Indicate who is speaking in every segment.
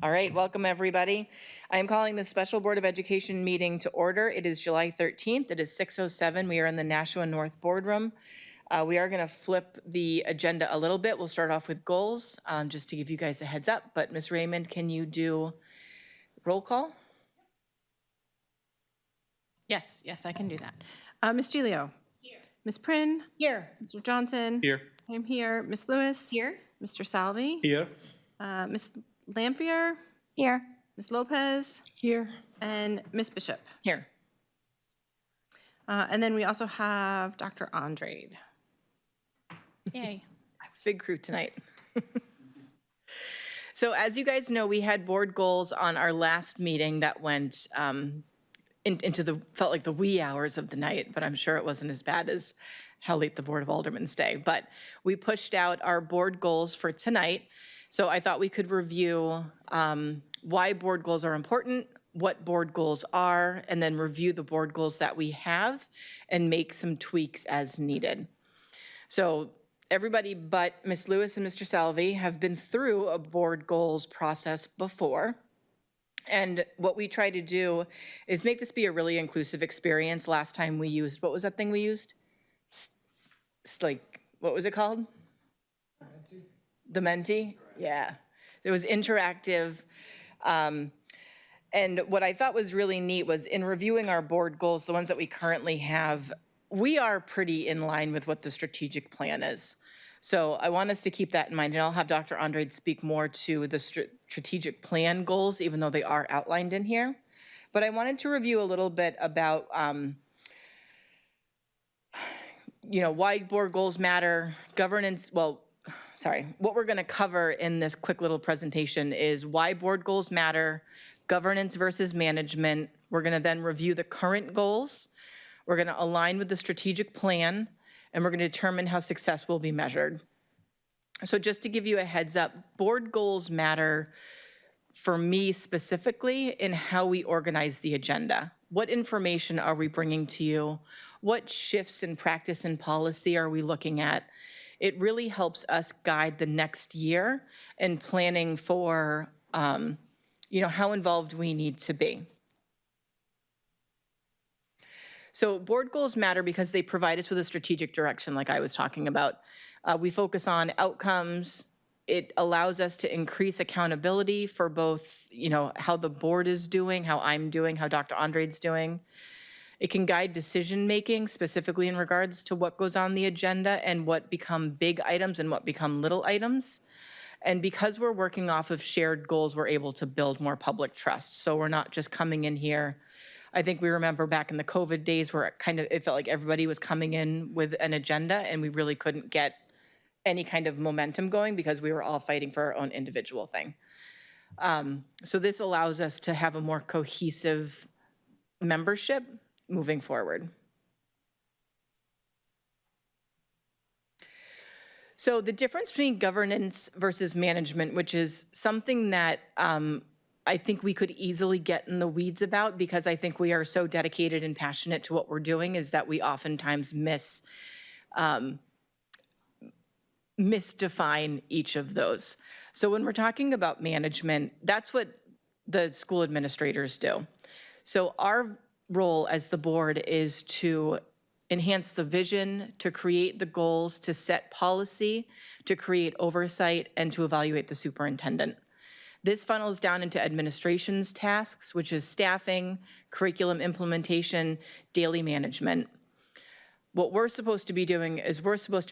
Speaker 1: All right, welcome everybody. I am calling the special Board of Education meeting to order. It is July 13th. It is 6:07. We are in the Nashua North Boardroom. We are going to flip the agenda a little bit. We'll start off with goals, just to give you guys a heads up. But Ms. Raymond, can you do roll call?
Speaker 2: Yes, I can do that. Ms. Gilio? Here. Ms. Prin?
Speaker 1: Here.
Speaker 2: Mr. Johnson?
Speaker 3: Here.
Speaker 2: I'm here. Ms. Lewis?
Speaker 4: Here.
Speaker 2: Mr. Salvi?
Speaker 3: Here.
Speaker 2: Ms. Lampier?
Speaker 4: Here.
Speaker 2: Ms. Lopez?
Speaker 1: Here.
Speaker 2: And Ms. Bishop.
Speaker 1: Here.
Speaker 2: And then we also have Dr. Andrade. Yay.
Speaker 1: Big crew tonight. So as you guys know, we had board goals on our last meeting that went into felt like the wee hours of the night, but I'm sure it wasn't as bad as how late the Board of Aldermen stay. But we pushed out our board goals for tonight. So I thought we could review why board goals are important, what board goals are, and then review the board goals that we have and make some tweaks as needed. So everybody but Ms. Lewis and Mr. Salvi have been through a board goals process before. And what we try to do is make this be a really inclusive experience. Last time we used, what was that thing we used? What was it called? The Menti? Yeah. It was interactive. And what I thought was really neat was in reviewing our board goals, the ones that we currently have, we are pretty in line with what the strategic plan is. So I want us to keep that in mind, and I'll have Dr. Andrade speak more to the strategic plan goals, even though they are outlined in here. But I wanted to review a little bit about why board goals matter, governance, what we're gonna cover in this quick little presentation is why board goals matter, governance versus management. We're gonna then review the current goals. We're gonna align with the strategic plan, and we're gonna determine how success will be measured. So just to give you a heads up, board goals matter for me specifically in how we organize the agenda. What information are we bringing to you? What shifts in practice and policy are we looking at? It really helps us guide the next year in planning for, how involved we need to be. So board goals matter because they provide us with a strategic direction, like I was talking about. We focus on outcomes. It allows us to increase accountability for both, how the board is doing, how I'm doing, how Dr. Andrade's doing. It can guide decision-making, specifically in regards to what goes on the agenda and what become big items and what become little items. And because we're working off of shared goals, we're able to build more public trust. So we're not just coming in here. I think we remember back in the COVID days where it felt like everybody was coming in with an agenda and we really couldn't get any kind of momentum going because we were all fighting for our own individual thing. So this allows us to have a more cohesive membership moving forward. So the difference between governance versus management, which is something that I think we could easily get in the weeds about because I think we are so dedicated and passionate to what we're doing, is that we oftentimes misdefine each of those. So when we're talking about management, that's what the school administrators do. So our role as the board is to enhance the vision, to create the goals, to set policy, to create oversight, and to evaluate the superintendent. This funnels down into administration's tasks, which is staffing, curriculum implementation, daily management. What we're supposed to be doing is what we're supposed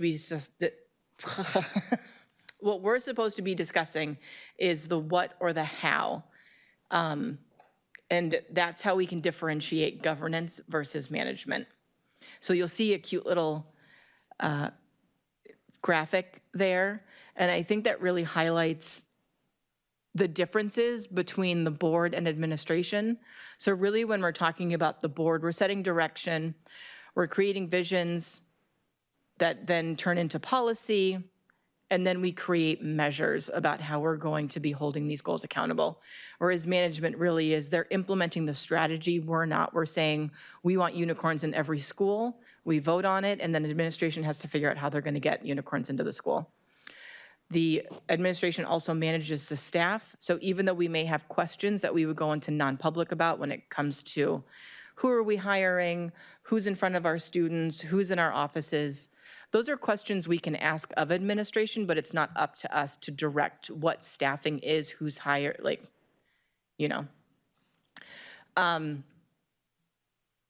Speaker 1: to be discussing is the what or the how. And that's how we can differentiate governance versus management. So you'll see a cute little graphic there. And I think that really highlights the differences between the board and administration. So really when we're talking about the board, we're setting direction, we're creating visions that then turn into policy, and then we create measures about how we're going to be holding these goals accountable. Whereas management really is, they're implementing the strategy, we're not. We're saying we want unicorns in every school, we vote on it, and then administration has to figure out how they're gonna get unicorns into the school. The administration also manages the staff. So even though we may have questions that we would go into non-public about when it comes to who are we hiring, who's in front of our students, who's in our offices, those are questions we can ask of administration, but it's not up to us to direct what staffing is, who's hired, like, you know.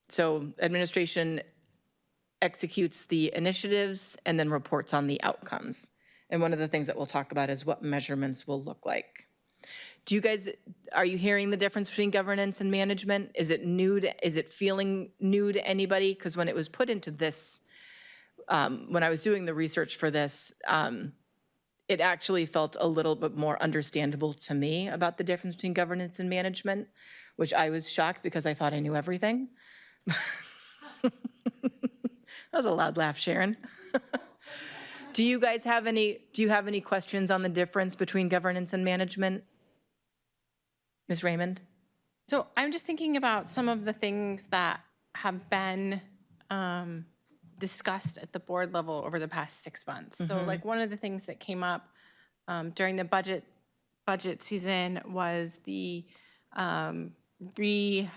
Speaker 1: So administration executes the initiatives and then reports on the outcomes. And one of the things that we'll talk about is what measurements will look like. Are you hearing the difference between governance and management? Is it is it feeling new to anybody? Because when it was put into this, when I was doing the research for this, it actually felt a little bit more understandable to me about the difference between governance and management, which I was shocked because I thought I knew everything. That was a loud laugh, Sharon. Do you have any questions on the difference between governance and management? Ms. Raymond?
Speaker 2: So I'm just thinking about some of the things that have been discussed at the board level over the past 6 months. So like one of the things that came up during the budget season was the reorganization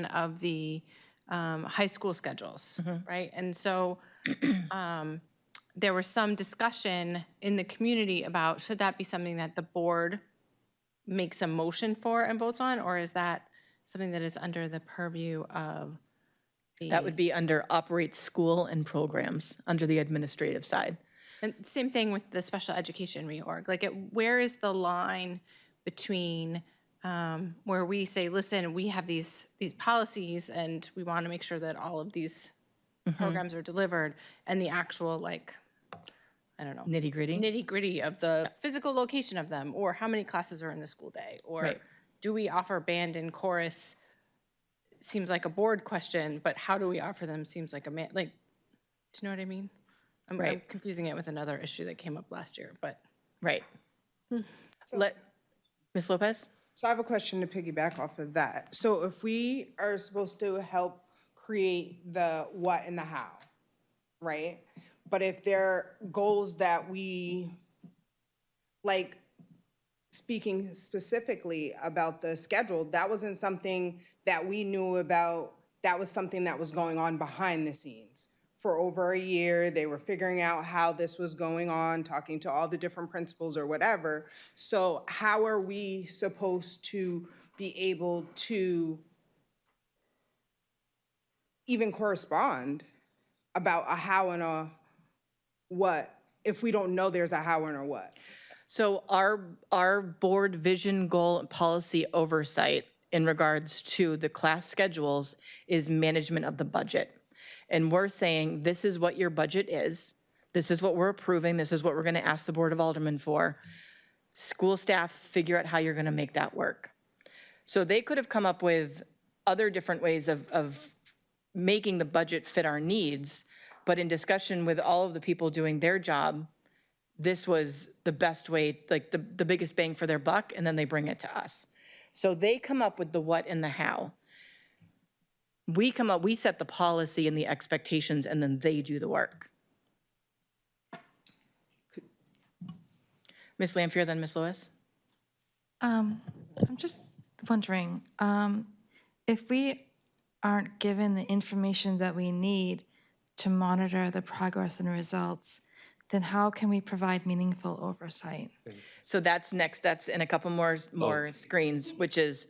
Speaker 2: of the high school schedules, right? And so there was some discussion in the community about should that be something that the board makes a motion for and votes on, or is that something that is under the purview of the...
Speaker 1: That would be under operate school and programs, under the administrative side.
Speaker 2: And same thing with the special education reorg. Like, where is the line between where we say, listen, we have these policies and we want to make sure that all of these programs are delivered, and the actual, like, I don't know, nitty gritty of the physical location of them, or how many classes are in the school day, or do we offer band and chorus? Seems like a board question, but how do we offer them seems like do you know what I mean? I'm confusing it with another issue that came up last year, but.
Speaker 1: Right. Ms. Lopez?
Speaker 3: So I have a question to piggyback off of that. So if we are supposed to help create the what and the how, right? But if there are goals that we, like, speaking specifically about the schedule, that wasn't something that we knew about. That was something that was going on behind the scenes. For over a year, they were figuring out how this was going on, talking to all the different principals or whatever. So how are we supposed to be able to even correspond about a how and a what if we don't know there's a how and a what?
Speaker 1: So our board vision, goal, and policy oversight in regards to the class schedules is management of the budget. And we're saying, this is what your budget is. This is what we're approving. This is what we're going to ask the Board of Aldermen for. School staff, figure out how you're going to make that work. So they could have come up with other different ways of making the budget fit our needs, but in discussion with all of the people doing their job, this was the best way, like the biggest bang for their buck, and then they bring it to us. So they come up with the what and the how. We set the policy and the expectations, and then they do the work. Ms. Lampier, then Ms. Lewis.
Speaker 4: I'm just wondering, if we aren't given the information that we need to monitor the progress and results, then how can we provide meaningful oversight?
Speaker 1: So that's next. That's in a couple more screens, which is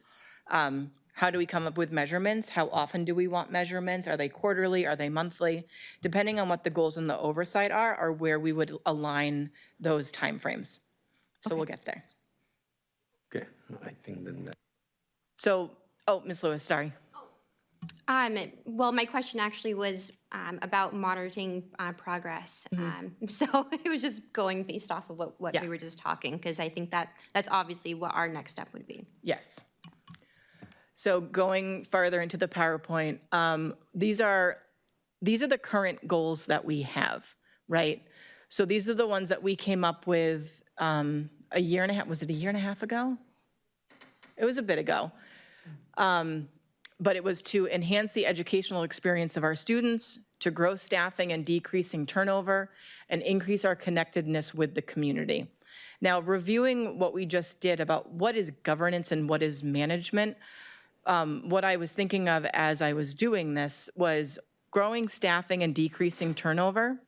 Speaker 1: how do we come up with measurements? How often do we want measurements? Are they quarterly? Are they monthly? Depending on what the goals and the oversight are where we would align those timeframes. So we'll get there.
Speaker 5: Okay, I think then that.
Speaker 1: So, Ms. Lewis, sorry.
Speaker 6: Well, my question actually was about monitoring progress. So it was just going based off of what we were just talking, because I think that's obviously what our next step would be.
Speaker 1: Yes. So going farther into the PowerPoint, these are the current goals that we have, right? So these are the ones that we came up with a year and a half. Was it a year and a half ago? It was a bit ago. But it was to enhance the educational experience of our students, to grow staffing and decreasing turnover and increase our connectedness with the community. Now, reviewing what we just did about what is governance and what is management, what I was thinking of as I was doing this was growing staffing and decreasing turnover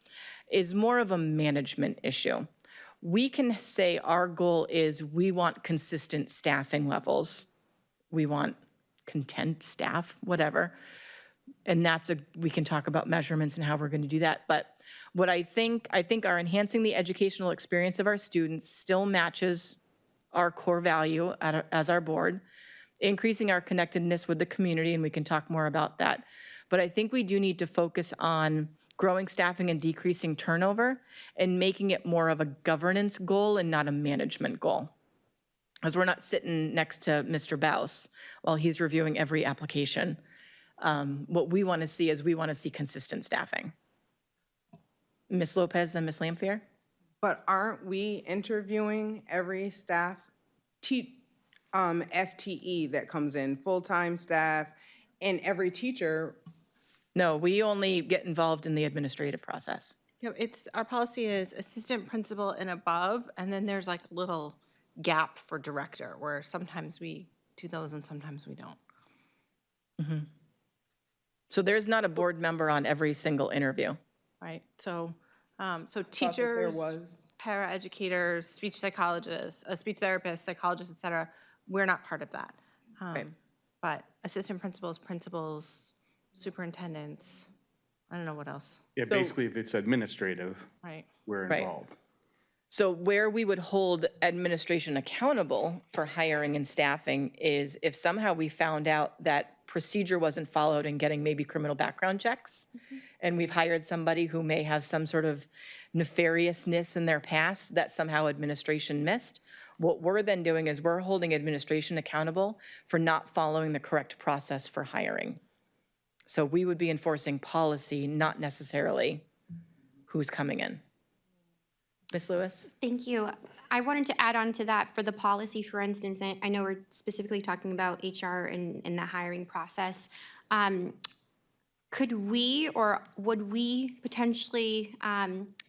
Speaker 1: is more of a management issue. We can say our goal is we want consistent staffing levels. We want content staff, whatever. And we can talk about measurements and how we're going to do that. But what I think our enhancing the educational experience of our students still matches our core value as our board, increasing our connectedness with the community, and we can talk more about that. But I think we do need to focus on growing staffing and decreasing turnover and making it more of a governance goal and not a management goal. Because we're not sitting next to Mr. Baus while he's reviewing every application. What we want to see is we want to see consistent staffing. Ms. Lopez and Ms. Lampier?
Speaker 3: But aren't we interviewing every staff, FTE that comes in, full-time staff, and every teacher?
Speaker 1: No, we only get involved in the administrative process.
Speaker 2: You know, our policy is assistant principal and above, and then there's like a little gap for director where sometimes we do those and sometimes we don't.
Speaker 1: So there's not a board member on every single interview.
Speaker 2: Right, so
Speaker 3: There
Speaker 2: teachers,
Speaker 3: was.
Speaker 2: paraeducators, speech psychologists, speech therapists, psychologists, et cetera, we're not part of that.
Speaker 1: Right.
Speaker 2: But assistant principals, principals, superintendents, I don't know what else,
Speaker 7: Yeah, basically, if it's administrative,
Speaker 2: right?
Speaker 7: we're
Speaker 1: Right.
Speaker 7: involved.
Speaker 1: So where we would hold administration accountable for hiring and staffing is if somehow we found out that procedure wasn't followed in getting maybe criminal background checks, and we've hired somebody who may have some sort of nefariousness in their past that somehow administration missed, what we're then doing is we're holding administration accountable for not following the correct process for hiring. So we would be enforcing policy, not necessarily who's coming in. Ms. Lewis?
Speaker 6: Thank you. I wanted to add on to that for the policy, for instance, I know we're specifically talking about HR and the hiring process. Could we or would we potentially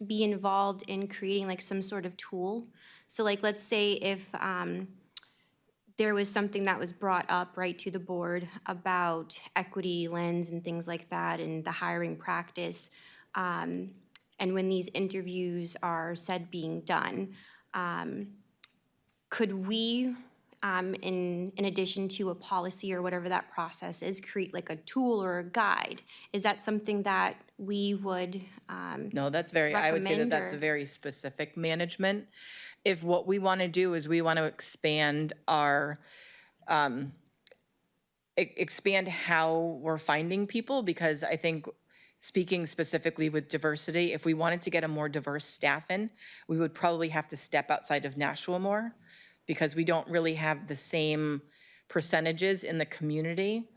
Speaker 6: be involved in creating like some sort of tool? So like, let's say if there was something that was brought up, right, to the board about equity lens and things like that and the hiring practice, and when these interviews are said being done, could we, in addition to a policy or whatever that process is, create like a tool or a guide? Is that something that we would,
Speaker 1: No, I would say that
Speaker 6: recommend
Speaker 1: that's
Speaker 6: or-
Speaker 1: very specific management. If what we want to do is we want to expand expand how we're finding people, because I think speaking specifically with diversity, if we wanted to get a more diverse staff in, we would probably have to step outside of Nashua more, because we don't really have the same percentages in the community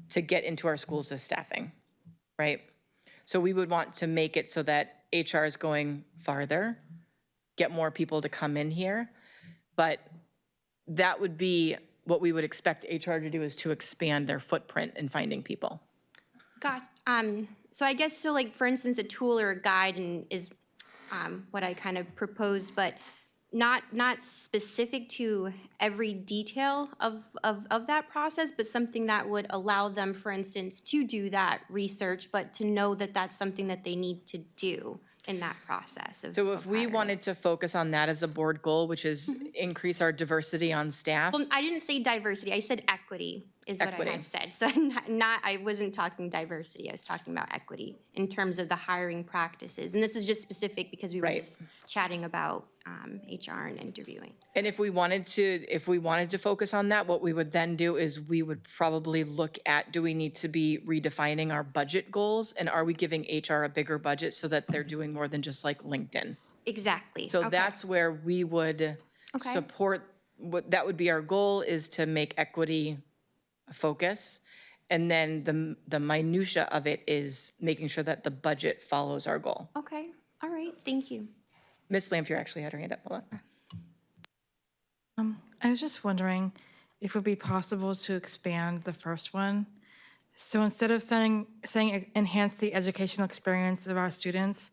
Speaker 1: to get into our schools as staffing, right? So we would want to make it so that HR is going farther, get more people to come in here. But that would be what we would expect HR to do, is to expand their footprint in finding people.
Speaker 6: got, so I guess, so like, for instance, a tool or a guide is what I kind of proposed, but not specific to every detail of that process, but something that would allow them, for instance, to do that research, but to know that that's something that they need to do in that process of
Speaker 1: So if we
Speaker 6: hiring.
Speaker 1: wanted to focus on that as a board goal, which is increase our diversity on staff,
Speaker 6: Well, I didn't say diversity, I said equity is what I
Speaker 1: Equity.
Speaker 6: had said. So I wasn't talking diversity, I was talking about equity in terms of the hiring practices. And this is just specific because we were
Speaker 1: Right.
Speaker 6: just chatting about HR and interviewing.
Speaker 1: and if we wanted to focus on that, what we would then do is we would probably look at, do we need to be redefining our budget goals? And are we giving HR a bigger budget so that they're doing more than just like LinkedIn?
Speaker 6: Exactly.
Speaker 1: So
Speaker 6: Okay.
Speaker 1: that's where we would support, that would be our goal, is to make equity a focus. And then the minutia of it is making sure that the budget follows our goal.
Speaker 6: Okay, all right, thank you.
Speaker 1: Ms. Lampier actually had her hand up. Hold on.
Speaker 4: I was just wondering if it would be possible to expand the first one. So instead of saying enhance the educational experience of our students,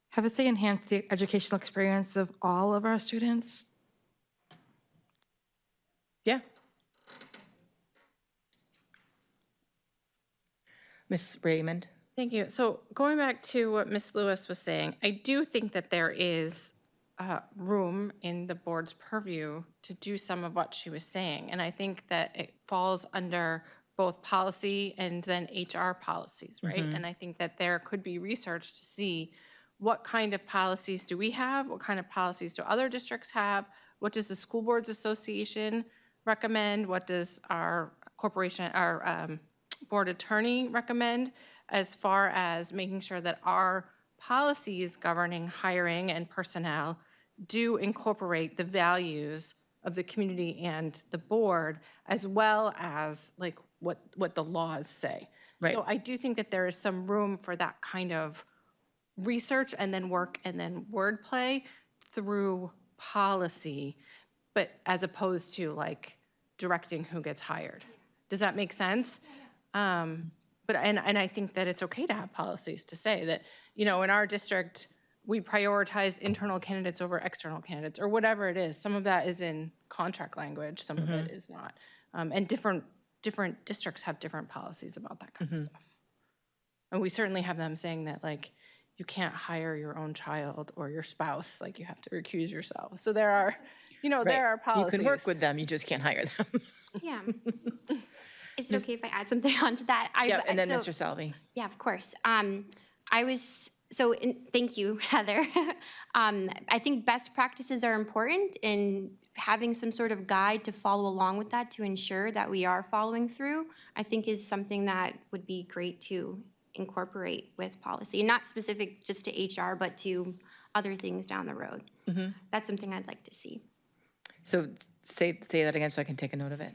Speaker 4: have it say enhance the educational experience of all of our students?
Speaker 1: Yeah. Ms. Raymond?
Speaker 2: Thank you. So going back to what Ms. Lewis was saying, I do think that there is room in the board's purview to do some of what she was saying. And I think that it falls under both policy and then HR policies, right? And I think that there could be research to see what kind of policies do we have? What kind of policies do other districts have? What does the School Boards Association recommend? What does our corporation, our board attorney recommend as far as making sure that our policies governing hiring and personnel do incorporate the values of the community and the board, as well as like what the laws say.
Speaker 1: Right.
Speaker 2: So I do think that there is some room for that kind of research and then work and then wordplay through policy, but as opposed to like directing who gets hired. Does that make sense? But I think that it's okay to have policies to say that, you know, in our district, we prioritize internal candidates over external candidates, or whatever it is. Some of that is in contract language, some of it is not. And different districts have different policies about that kind of stuff. And we certainly have them saying that, like, you can't hire your own child or your spouse, like you have to recuse yourself. So there are, you know, there are policies.
Speaker 1: You can work with them, you just can't hire them.
Speaker 6: Yeah. Is it okay if I add something onto that?
Speaker 1: Yeah, and then
Speaker 6: so-
Speaker 1: Mr. Salvi.
Speaker 6: Yeah, of course. Thank you, Heather. I think best practices are important, and having some sort of guide to follow along with that to ensure that we are following through, I think is something that would be great to incorporate with policy, and not specific just to HR, but to other things down the road. That's something I'd like to see.
Speaker 1: So say that again so I can take a note of it.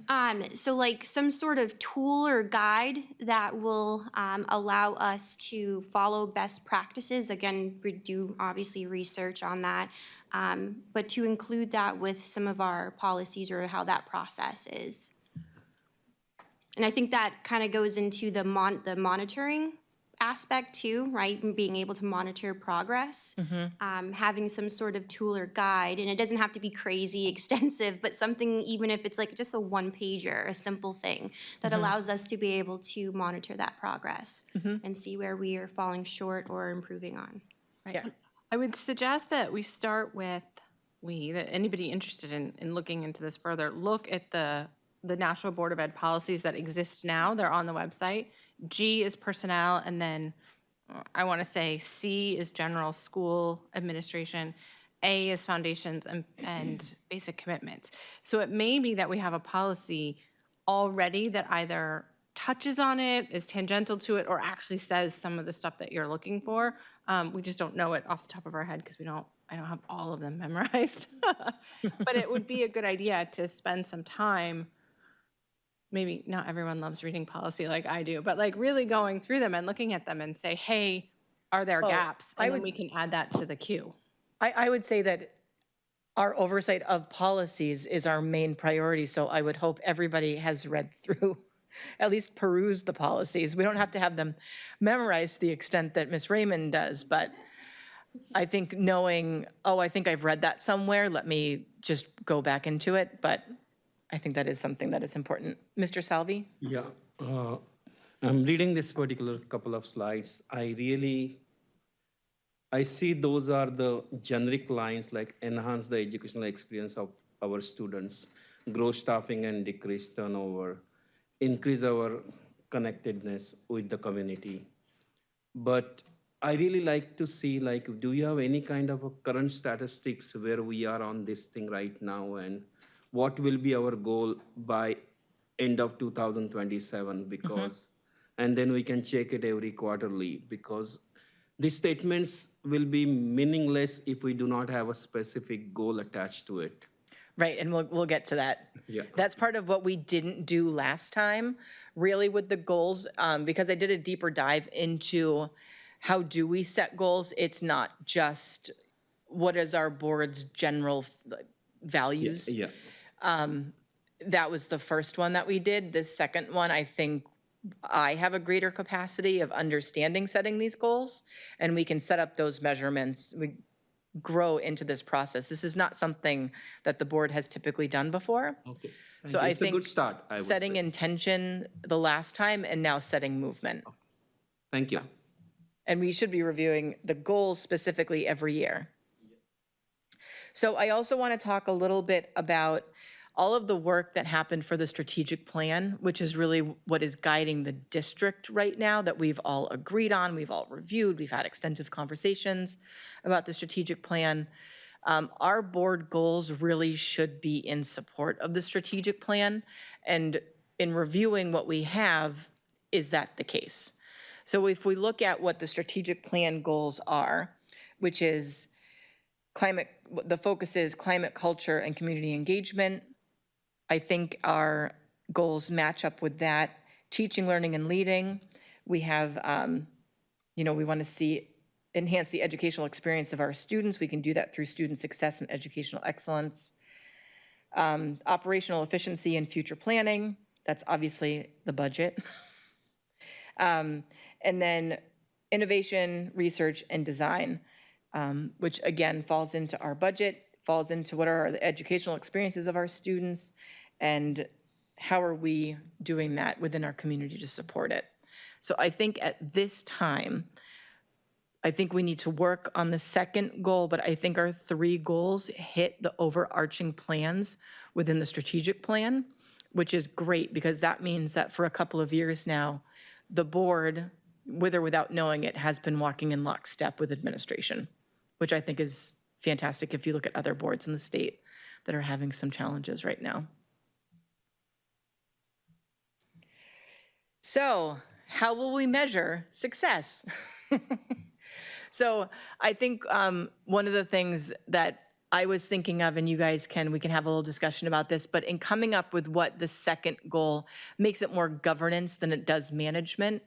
Speaker 6: So like some sort of tool or guide that will allow us to follow best practices. Again, we do obviously research on that, but to include that with some of our policies or how that process is. And I think that kind of goes into the monitoring aspect too, right? And being able to monitor progress, having some sort of tool or guide, and it doesn't have to be crazy extensive, but something, even if it's like just a one-pager, a simple thing that allows us to be able to monitor that progress and see where we are falling short or improving on.
Speaker 1: Yeah.
Speaker 2: I would suggest that we start with, that anybody interested in looking into this further, look at the Nashua Board of Ed policies that exist now. They're on the website. G is personnel, and then I want to say C is general school administration, A is foundations and basic commitments. So it may be that we have a policy already that either touches on it, is tangential to it, or actually says some of the stuff that you're looking for. We just don't know it off the top of our head because I don't have all of them memorized. But it would be a good idea to spend some time. Maybe not everyone loves reading policy like I do, but like really going through them and looking at them and say, hey, are there gaps? And then we can add that to the queue.
Speaker 1: I would say that our oversight of policies is our main priority, so I would hope everybody has read through, at least perused the policies. We don't have to have them memorized to the extent that Ms. Raymond does, but I think knowing, I think I've read that somewhere, let me just go back into it, but I think that is something that is important. Mr. Salvi?
Speaker 5: Yeah, I'm reading this particular couple of slides. I see those are the generic lines like enhance the educational experience of our students, grow staffing and decrease turnover, increase our connectedness with the community. But I really like to see, like, do you have any kind of a current statistics where we are on this thing right now, and what will be our goal by end of 2027? Because, and then we can check it every quarterly, because these statements will be meaningless if we do not have a specific goal attached to it.
Speaker 1: Right, and we'll get to that.
Speaker 5: Yeah.
Speaker 1: That's part of what we didn't do last time, really with the goals, because I did a deeper dive into how do we set goals. It's not just what is our board's general values.
Speaker 5: Yeah.
Speaker 1: That was the first one that we did. The second one, I think I have a greater capacity of understanding setting these goals, and we can set up those measurements. We grow into this process. This is not something that the board has typically done before.
Speaker 5: Okay.
Speaker 1: So
Speaker 5: Thank you.
Speaker 1: I
Speaker 5: It's a good
Speaker 1: think
Speaker 5: start, I would
Speaker 1: setting
Speaker 5: say.
Speaker 1: intention the last time and now setting movement.
Speaker 5: Thank you.
Speaker 1: And we should be reviewing the goals specifically every year. So I also want to talk a little bit about all of the work that happened for the strategic plan, which is really what is guiding the district right now that we've all agreed on, we've all reviewed, we've had extensive conversations about the strategic plan. Our board goals really should be in support of the strategic plan. And in reviewing what we have, is that the case? So if we look at what the strategic plan goals are, which is climate, the focus is climate, culture, and community engagement. I think our goals match up with that. Teaching, learning, and leading. We have, we want to see enhance the educational experience of our students. We can do that through student success and educational excellence. Operational efficiency and future planning. That's obviously the budget. And then innovation, research, and design, which again falls into our budget, falls into what are the educational experiences of our students, and how are we doing that within our community to support it. So I think at this time, I think we need to work on the second goal, but I think our 3 goals hit the overarching plans within the strategic plan, which is great because that means that for a couple of years now, the board, with or without knowing it, has been walking in lockstep with administration, which I think is fantastic if you look at other boards in the state that are having some challenges right now. So, how will we measure success? So, I think one of the things that I was thinking of, and you guys we can have a little discussion about this, but in coming up with what the second goal makes it more governance than it does management,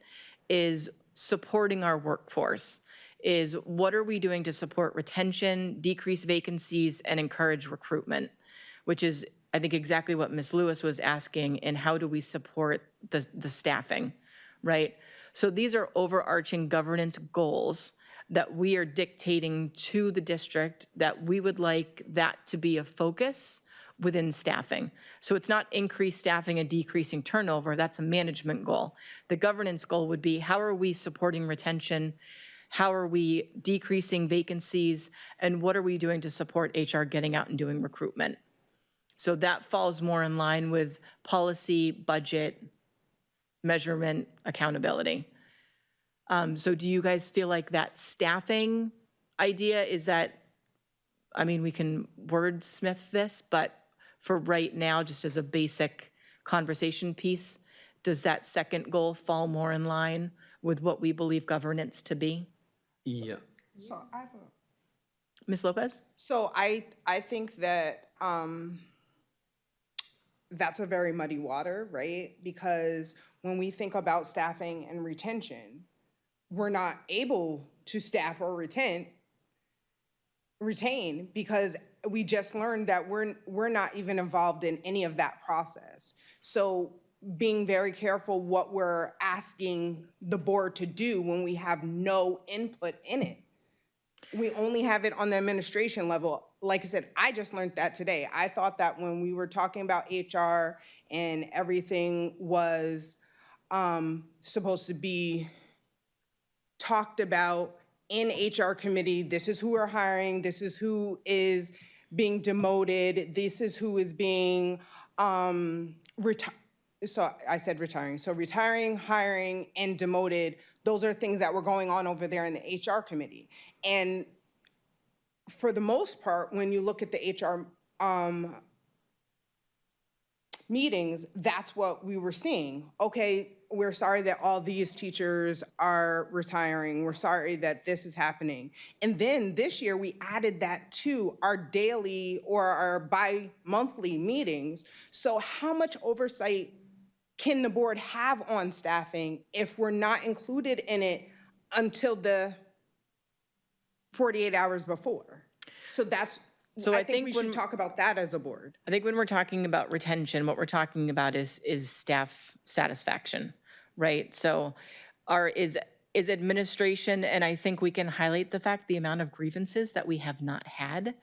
Speaker 1: is supporting our workforce. Is what are we doing to support retention, decrease vacancies, and encourage recruitment, which is, I think, exactly what Ms. Lewis was asking, and how do we support the staffing, right? So these are overarching governance goals that we are dictating to the district that we would like that to be a focus within staffing. So it's not increased staffing and decreasing turnover, that's a management goal. The governance goal would be how are we supporting retention, how are we decreasing vacancies, and what are we doing to support HR getting out and doing recruitment? So that falls more in line with policy, budget, measurement, accountability. So do you guys feel like that staffing idea is that, I mean, we can wordsmith this, but for right now, just as a basic conversation piece, does that second goal fall more in line with what we believe governance to be?
Speaker 5: Yeah.
Speaker 3: So I have a
Speaker 1: Ms. Lopez?
Speaker 3: So I think that that's a very muddy water, right? Because when we think about staffing and retention, we're not able to staff or retain because we just learned that we're not even involved in any of that process. So being very careful what we're asking the board to do when we have no input in it. We only have it on the administration level. Like I said, I just learned that today. I thought that when we were talking about HR and everything was supposed to be talked about in HR committee, this is who we're hiring, this is who is being demoted, this is who is being so I said retiring. So retiring, hiring, and demoted, those are things that were going on over there in the HR committee. And for the most part, when you look at the HR meetings, that's what we were seeing. Okay, we're sorry that all these teachers are retiring. We're sorry that this is happening. And then this year, we added that to our daily or our bi-monthly meetings. So how much oversight can the board have on staffing if we're not included in it until the 48 hours before? So that's,
Speaker 1: So
Speaker 3: I think we should talk about that as a board.
Speaker 1: I think when we're talking about retention, what we're talking about is staff satisfaction, right? So is administration, and I think we can highlight the fact the amount of grievances that we have not had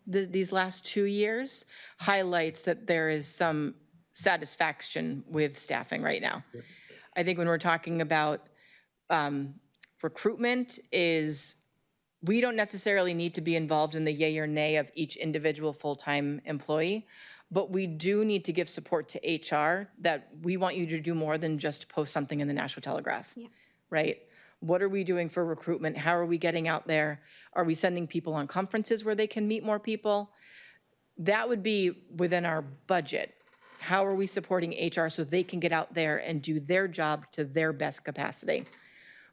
Speaker 1: these last 2 years highlights that there is some satisfaction with staffing right now. I think when we're talking about recruitment is we don't necessarily need to be involved in the yay or nay of each individual full-time employee, but we do need to give support to HR that we want you to do more than just post something in the Nashua Telegraph, right? What are we doing for recruitment? How are we getting out there? Are we sending people on conferences where they can meet more people? That would be within our budget. How are we supporting HR so they can get out there and do their job to their best capacity?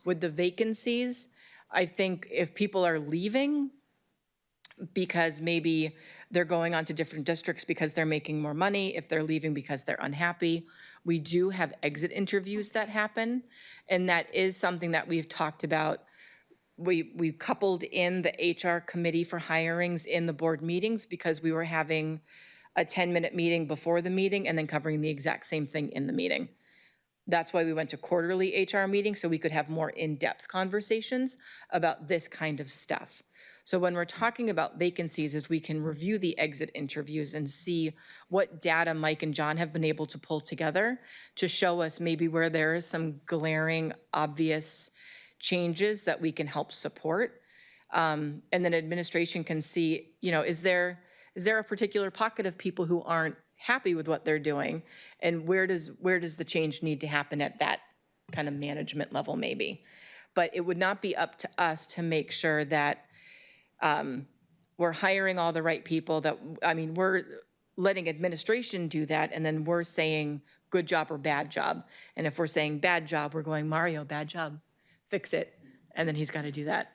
Speaker 1: With the vacancies, I think if people are leaving because maybe they're going on to different districts because they're making more money, if they're leaving because they're unhappy, we do have exit interviews that happen. And that is something that we've talked about. We coupled in the HR committee for hirings in the board meetings because we were having a 10-minute meeting before the meeting and then covering the exact same thing in the meeting. That's why we went to quarterly HR meetings, so we could have more in-depth conversations about this kind of stuff. So when we're talking about vacancies, is we can review the exit interviews and see what data Mike and John have been able to pull together to show us maybe where there is some glaring, obvious changes that we can help support. And then administration can see, is there a particular pocket of people who aren't happy with what they're doing? And where does the change need to happen at that kind of management level maybe? But it would not be up to us to make sure that we're hiring all the right people we're letting administration do that, and then we're saying good job or bad job. And if we're saying bad job, we're going, Mario, bad job, fix it. And then he's got to do that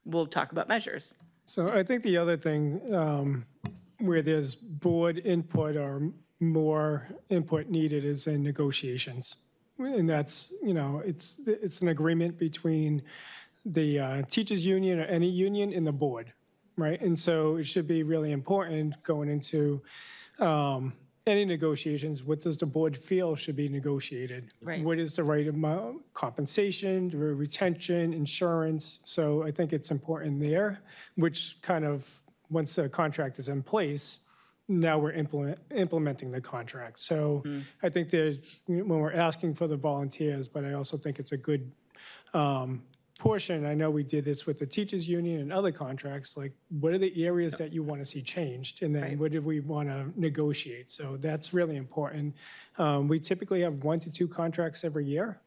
Speaker 1: we'll talk about measures.
Speaker 8: So I think the other thing where there's board input or more input needed is in negotiations. And that's, it's an agreement between the teachers union or any union and the board, right? And so it should be really important going into any negotiations. What does the board feel should be negotiated?
Speaker 1: Right.
Speaker 8: What is the right amount, compensation, retention, insurance? So I think it's important there, which kind of, once the contract is in place, now we're implementing the contract. So I think there's, when we're asking for the volunteers, but I also think it's a good portion. I know we did this with the teachers union and other contracts, like what are the areas that you want to see changed? And then what do we want to negotiate? So that's really important. We typically have 1 to 2 contracts every year.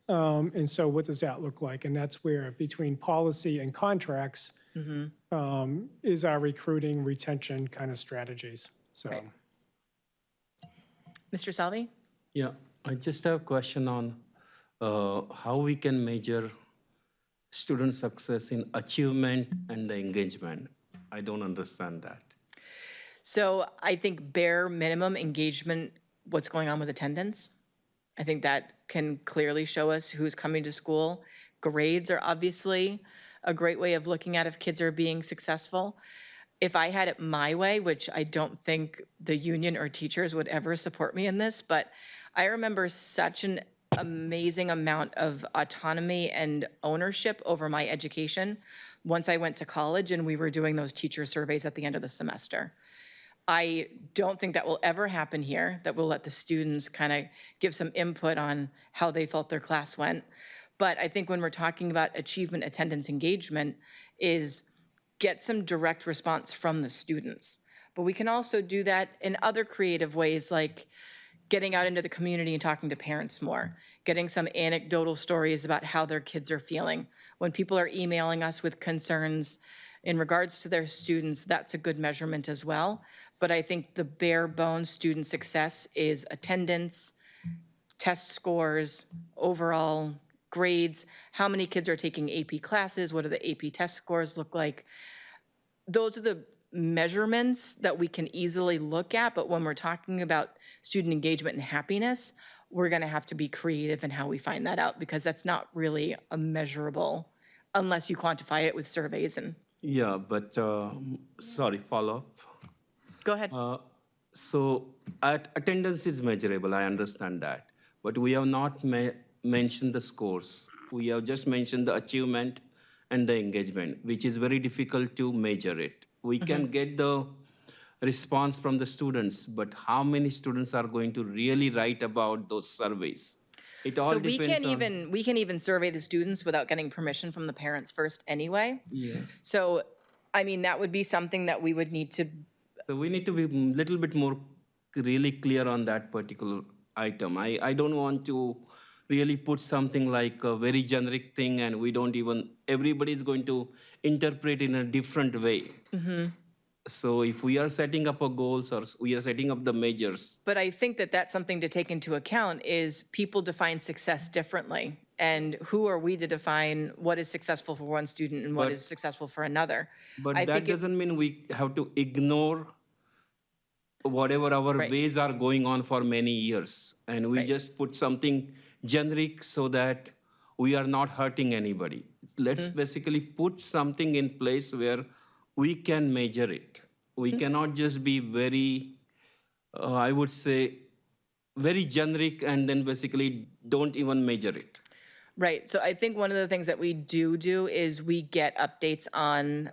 Speaker 8: And so what does that look like? And that's where between policy and contracts is our recruiting, retention kind of strategies. So,
Speaker 1: Right. Mr. Salvi?
Speaker 5: Yeah, I just have a question on how we can measure student success in achievement and the engagement. I don't understand that.
Speaker 1: So I think bare minimum engagement, what's going on with attendance. I think that can clearly show us who's coming to school. Grades are obviously a great way of looking at if kids are being successful. If I had it my way, which I don't think the union or teachers would ever support me in this, but I remember such an amazing amount of autonomy and ownership over my education once I went to college and we were doing those teacher surveys at the end of the semester. I don't think that will ever happen here, that we'll let the students kind of give some input on how they felt their class went. But I think when we're talking about achievement, attendance, engagement, is get some direct response from the students. But we can also do that in other creative ways, like getting out into the community and talking to parents more, getting some anecdotal stories about how their kids are feeling. When people are emailing us with concerns in regards to their students, that's a good measurement as well. But I think the bare bones student success is attendance, test scores, overall grades, how many kids are taking AP classes, what do the AP test scores look like. Those are the measurements that we can easily look at, but when we're talking about student engagement and happiness, we're going to have to be creative in how we find that out, because that's not really a measurable unless you quantify it with surveys and.
Speaker 5: Yeah, but sorry, follow up.
Speaker 1: Go ahead.
Speaker 5: So attendance is measurable, I understand that. but we have not mentioned the scores. We have just mentioned the achievement and the engagement, which is very difficult to measure it. We can get the response from the students, but how many students are going to really write about those surveys? It all
Speaker 1: So we
Speaker 5: depends
Speaker 1: can't
Speaker 5: on.
Speaker 1: we can even survey the students without getting permission from the parents first anyway.
Speaker 5: Yeah.
Speaker 1: So, I mean, that would be something that we would need to,
Speaker 5: So we need to be a little bit more really clear on that particular item. I don't want to really put something like a very generic thing and we don't even, everybody is going to interpret in a different way. So if we are setting up a goals or we are setting up the measures,
Speaker 1: but I think that that's something to take into account is people define success differently. And who are we to define what is successful for one student and what
Speaker 5: But-
Speaker 1: is successful for another?
Speaker 5: but
Speaker 1: I
Speaker 5: that
Speaker 1: think
Speaker 5: doesn't mean we have to ignore whatever our
Speaker 1: Right.
Speaker 5: ways are going on for many years. And we
Speaker 1: Right.
Speaker 5: just put something generic so that we are not hurting anybody. Let's
Speaker 1: Mm-hmm.
Speaker 5: basically put something in place where we can measure it. We
Speaker 1: Mm-hmm.
Speaker 5: cannot just be very, I would say, very generic and then basically don't even measure it.
Speaker 1: Right. So I think one of the things that we do is we get updates on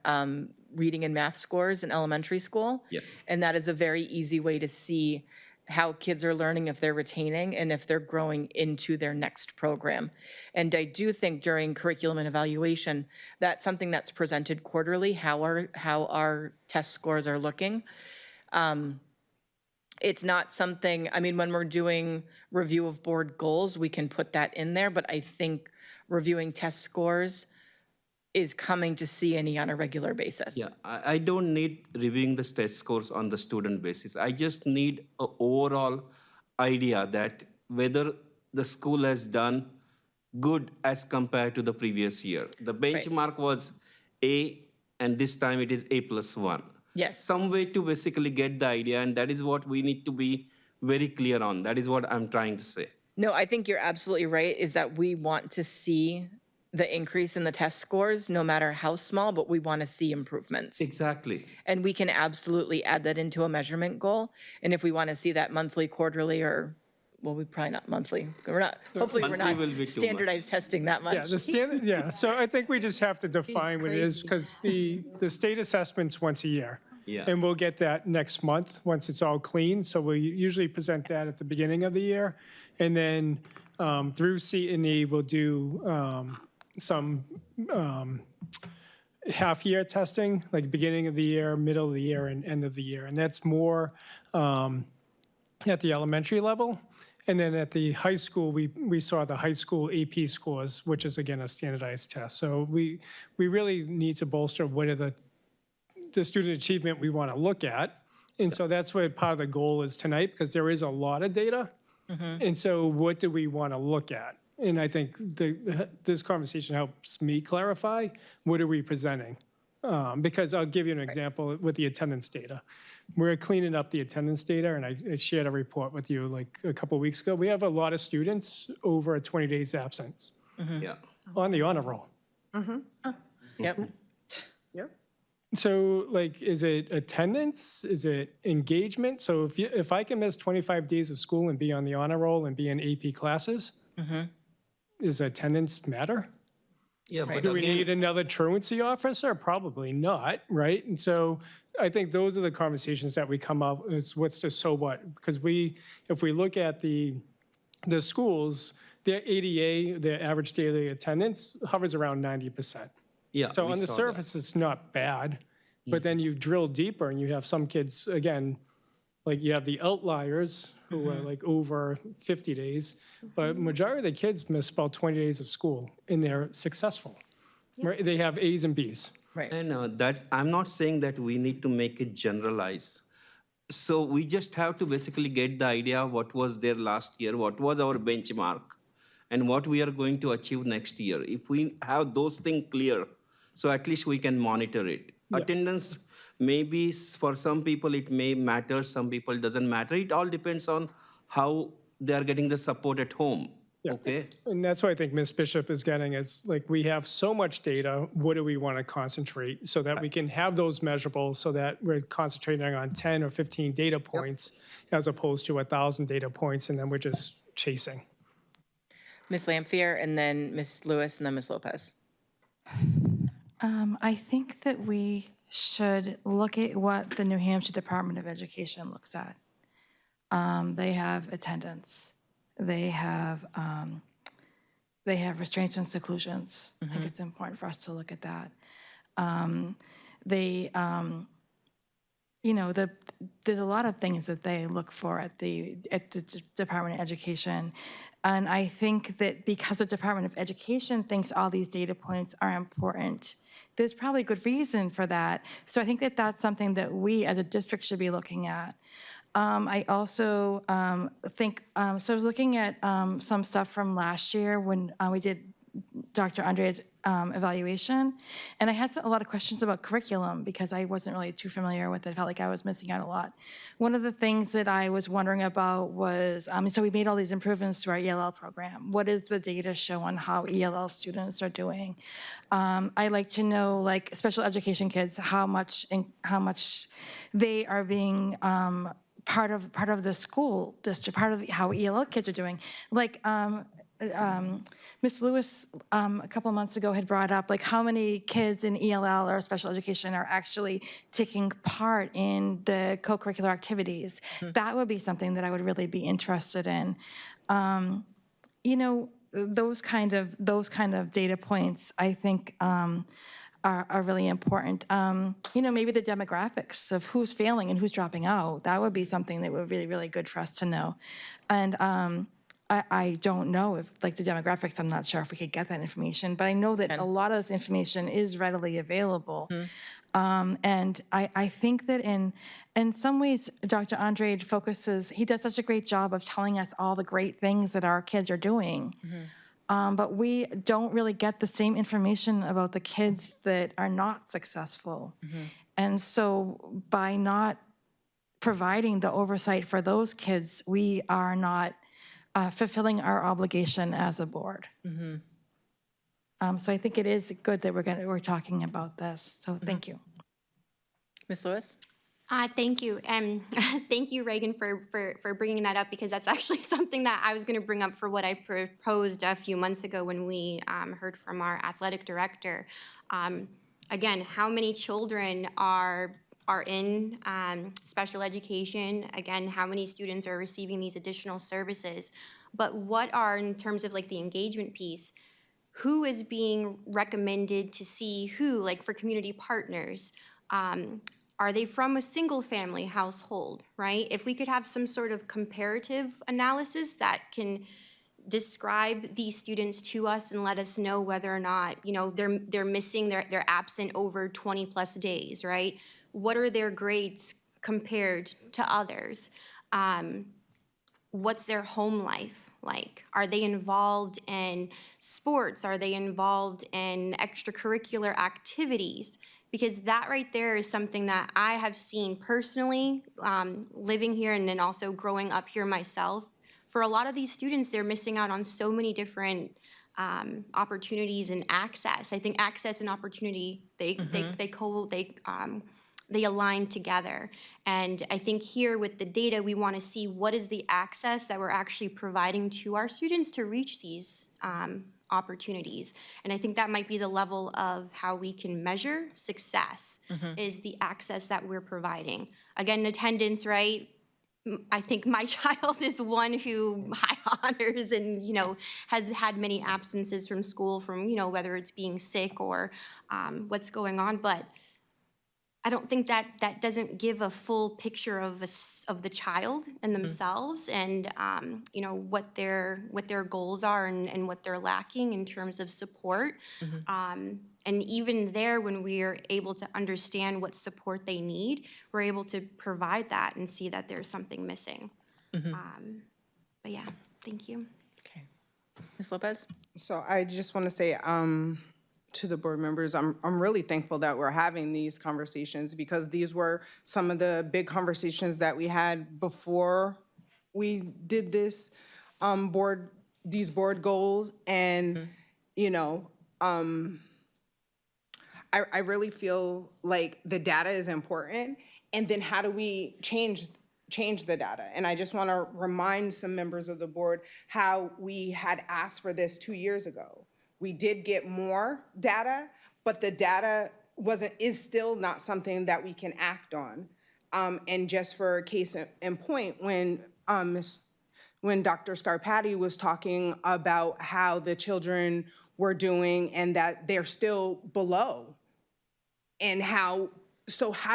Speaker 1: reading and math scores in elementary school.
Speaker 5: Yeah.
Speaker 1: And that is a very easy way to see how kids are learning, if they're retaining, and if they're growing into their next program. And I do think during curriculum and evaluation, that's something that's presented quarterly, how our test scores are looking. It's not something, I mean, when we're doing review of board goals, we can put that in there, but I think reviewing test scores is coming to CNE on a regular basis.
Speaker 5: Yeah, I don't need reviewing the test scores on the student basis. I just need an overall idea that whether the school has done good as compared to the previous year. The benchmark was A, and this time it is A+1.
Speaker 1: Yes.
Speaker 5: Some way to basically get the idea, and that is what we need to be very clear on. That is what I'm trying to say.
Speaker 1: No, I think you're absolutely right, is that we want to see the increase in the test scores, no matter how small, but we want to see improvements.
Speaker 5: Exactly.
Speaker 1: And we can absolutely add that into a measurement goal. And if we want to see that monthly, quarterly, or, well, we probably not monthly. We're not, hopefully we're
Speaker 5: Monthly
Speaker 1: not
Speaker 5: will be too much.
Speaker 1: standardized testing that much.
Speaker 8: Yeah, the standard, yeah, so I think we just have to define what it is, because the state assessment's once a year.
Speaker 5: Yeah.
Speaker 8: And we'll get that next month, once it's all clean, so we usually present that at the beginning of the year. And then through C&E, we'll do some half-year testing, like beginning of the year, middle of the year, and end of the year. And that's more at the elementary level. And then at the high school, we saw the high school AP scores, which is, again, a standardized test. So we really need to bolster what are the student achievement we want to look at. And so that's what part of the goal is tonight, because there is a lot of data. And so what do we want to look at? And I think this conversation helps me clarify, what are we presenting? Because I'll give you an example with the attendance data. We're cleaning up the attendance data, and I shared a report with you like a couple of weeks ago. We have a lot of students over 20 days absence
Speaker 5: Yeah.
Speaker 8: on the honor roll.
Speaker 1: Yep.
Speaker 3: Yep.
Speaker 8: So, like, is it attendance? Is it engagement? So if I can miss 25 days of school and be on the honor roll and be in AP classes, does attendance matter?
Speaker 5: Yeah, but
Speaker 8: Do we
Speaker 5: again,
Speaker 8: need another truancy officer? Probably not, right? And so I think those are the conversations that we come up, is what's the so what? Because if we look at the schools, their ADA, their average daily attendance hovers around 90%.
Speaker 5: yeah,
Speaker 8: So
Speaker 5: we
Speaker 8: on the
Speaker 5: saw that.
Speaker 8: surface, it's not bad, but then you drill deeper and you have some kids, again, like you have the outliers who are like over 50 days, but majority of the kids miss about 20 days of school and they're successful, right? They have A's and B's.
Speaker 1: Right.
Speaker 5: And that's, I'm not saying that we need to make it generalize. So we just have to basically get the idea of what was there last year, what was our benchmark, and what we are going to achieve next year. If we have those things clear, so at least we can monitor it. Attendance, maybe for some people it may matter, some people doesn't matter. It all depends on how they are getting the support at home, okay?
Speaker 8: And that's what I think Ms. Bishop is getting, is like, we have so much data, what do we want to concentrate so that we can have those measurables, so that we're concentrating on 10 or 15 data points as opposed to 1,000 data points, and then we're just chasing.
Speaker 1: Ms. Lampier, and then Ms. Lewis, and then Ms. Lopez.
Speaker 4: I think that we should look at what the New Hampshire Department of Education looks at. They have attendance. They have restraints and seclusions. I think it's important for us to look at that. There's a lot of things that they look for at the Department of Education. And I think that because the Department of Education thinks all these data points are important, there's probably good reason for that. So I think that that's something that we as a district should be looking at. I also think, so I was looking at some stuff from last year when we did Dr. Andre's evaluation, and I had a lot of questions about curriculum because I wasn't really too familiar with it. I felt like I was missing out a lot. One of the things that I was wondering about was, so we made all these improvements to our ELL program. What does the data show on how ELL students are doing? I'd like to know, like special education kids, how much they are being part of the school district, part of how ELL kids are doing. Like Ms. Lewis a couple of months ago had brought up, like how many kids in ELL or special education are actually taking part in the co-curricular activities. That would be something that I would really be interested in. Those kind of data points, I think, are really important. Maybe the demographics of who's failing and who's dropping out. That would be something that would be really, really good for us to know. And I don't know if, like the demographics, I'm not sure if we could get that information, but I know that a lot of this information is readily available. And I think that in some ways, Dr. Andre he does such a great job of telling us all the great things that our kids are doing. But we don't really get the same information about the kids that are not successful. And so by not providing the oversight for those kids, we are not fulfilling our obligation as a board. So I think it is good that we're talking about this. So thank you.
Speaker 1: Ms. Lewis?
Speaker 6: Thank you. And thank you, Reagan, for bringing that up, because that's actually something that I was going to bring up for what I proposed a few months ago when we heard from our athletic director. Again, how many children are in special education? Again, how many students are receiving these additional services? But what are, in terms of like the engagement piece, who is being recommended to see who, like for community partners? Are they from a single family household, right? If we could have some sort of comparative analysis that can describe these students to us and let us know whether or not, they're missing, they're absent over 20 plus days, right? What are their grades compared to others? What's their home life like? Are they involved in sports? Are they involved in extracurricular activities? Because that right there is something that I have seen personally, living here and then also growing up here myself. For a lot of these students, they're missing out on so many different opportunities and access. I think access and opportunity, they align together. And I think here with the data, we want to see what is the access that we're actually providing to our students to reach these opportunities. And I think that might be the level of how we can measure success, is the access that we're providing. Again, attendance, right? I think my child is one who high honors and, has had many absences from school from, whether it's being sick or what's going on. But I don't think that doesn't give a full picture of the child and themselves, and what their goals are and what they're lacking in terms of support. And even there, when we are able to understand what support they need, we're able to provide that and see that there's something missing. But yeah, thank you.
Speaker 1: Okay. Ms. Lopez?
Speaker 3: So I just want to say, to the board members, I'm really thankful that we're having these conversations, because these were some of the big conversations that we had before we did this these board goals. And I really feel like the data is important, and then how do we change change the data. And I just want to remind some members of the board how we had asked for this 2 years ago. We did get more data, but the data is still not something that we can act on. And just for a case in point, when Dr. Scarpati was talking about how the children were doing and that they're still below, and how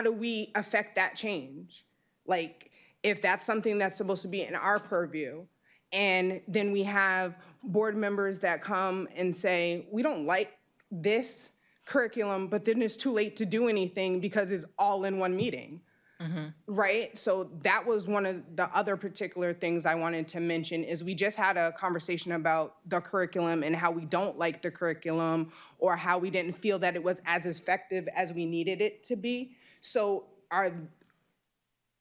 Speaker 3: do we affect that change? Like, if that's something that's supposed to be in our purview, and then we have board members that come and say, we don't like this curriculum, but then it's too late to do anything because it's all in one meeting. Right? So that was one of the other particular things I wanted to mention is we just had a conversation about the curriculum and how we don't like the curriculum or how we didn't feel that it was as effective as we needed it to be. So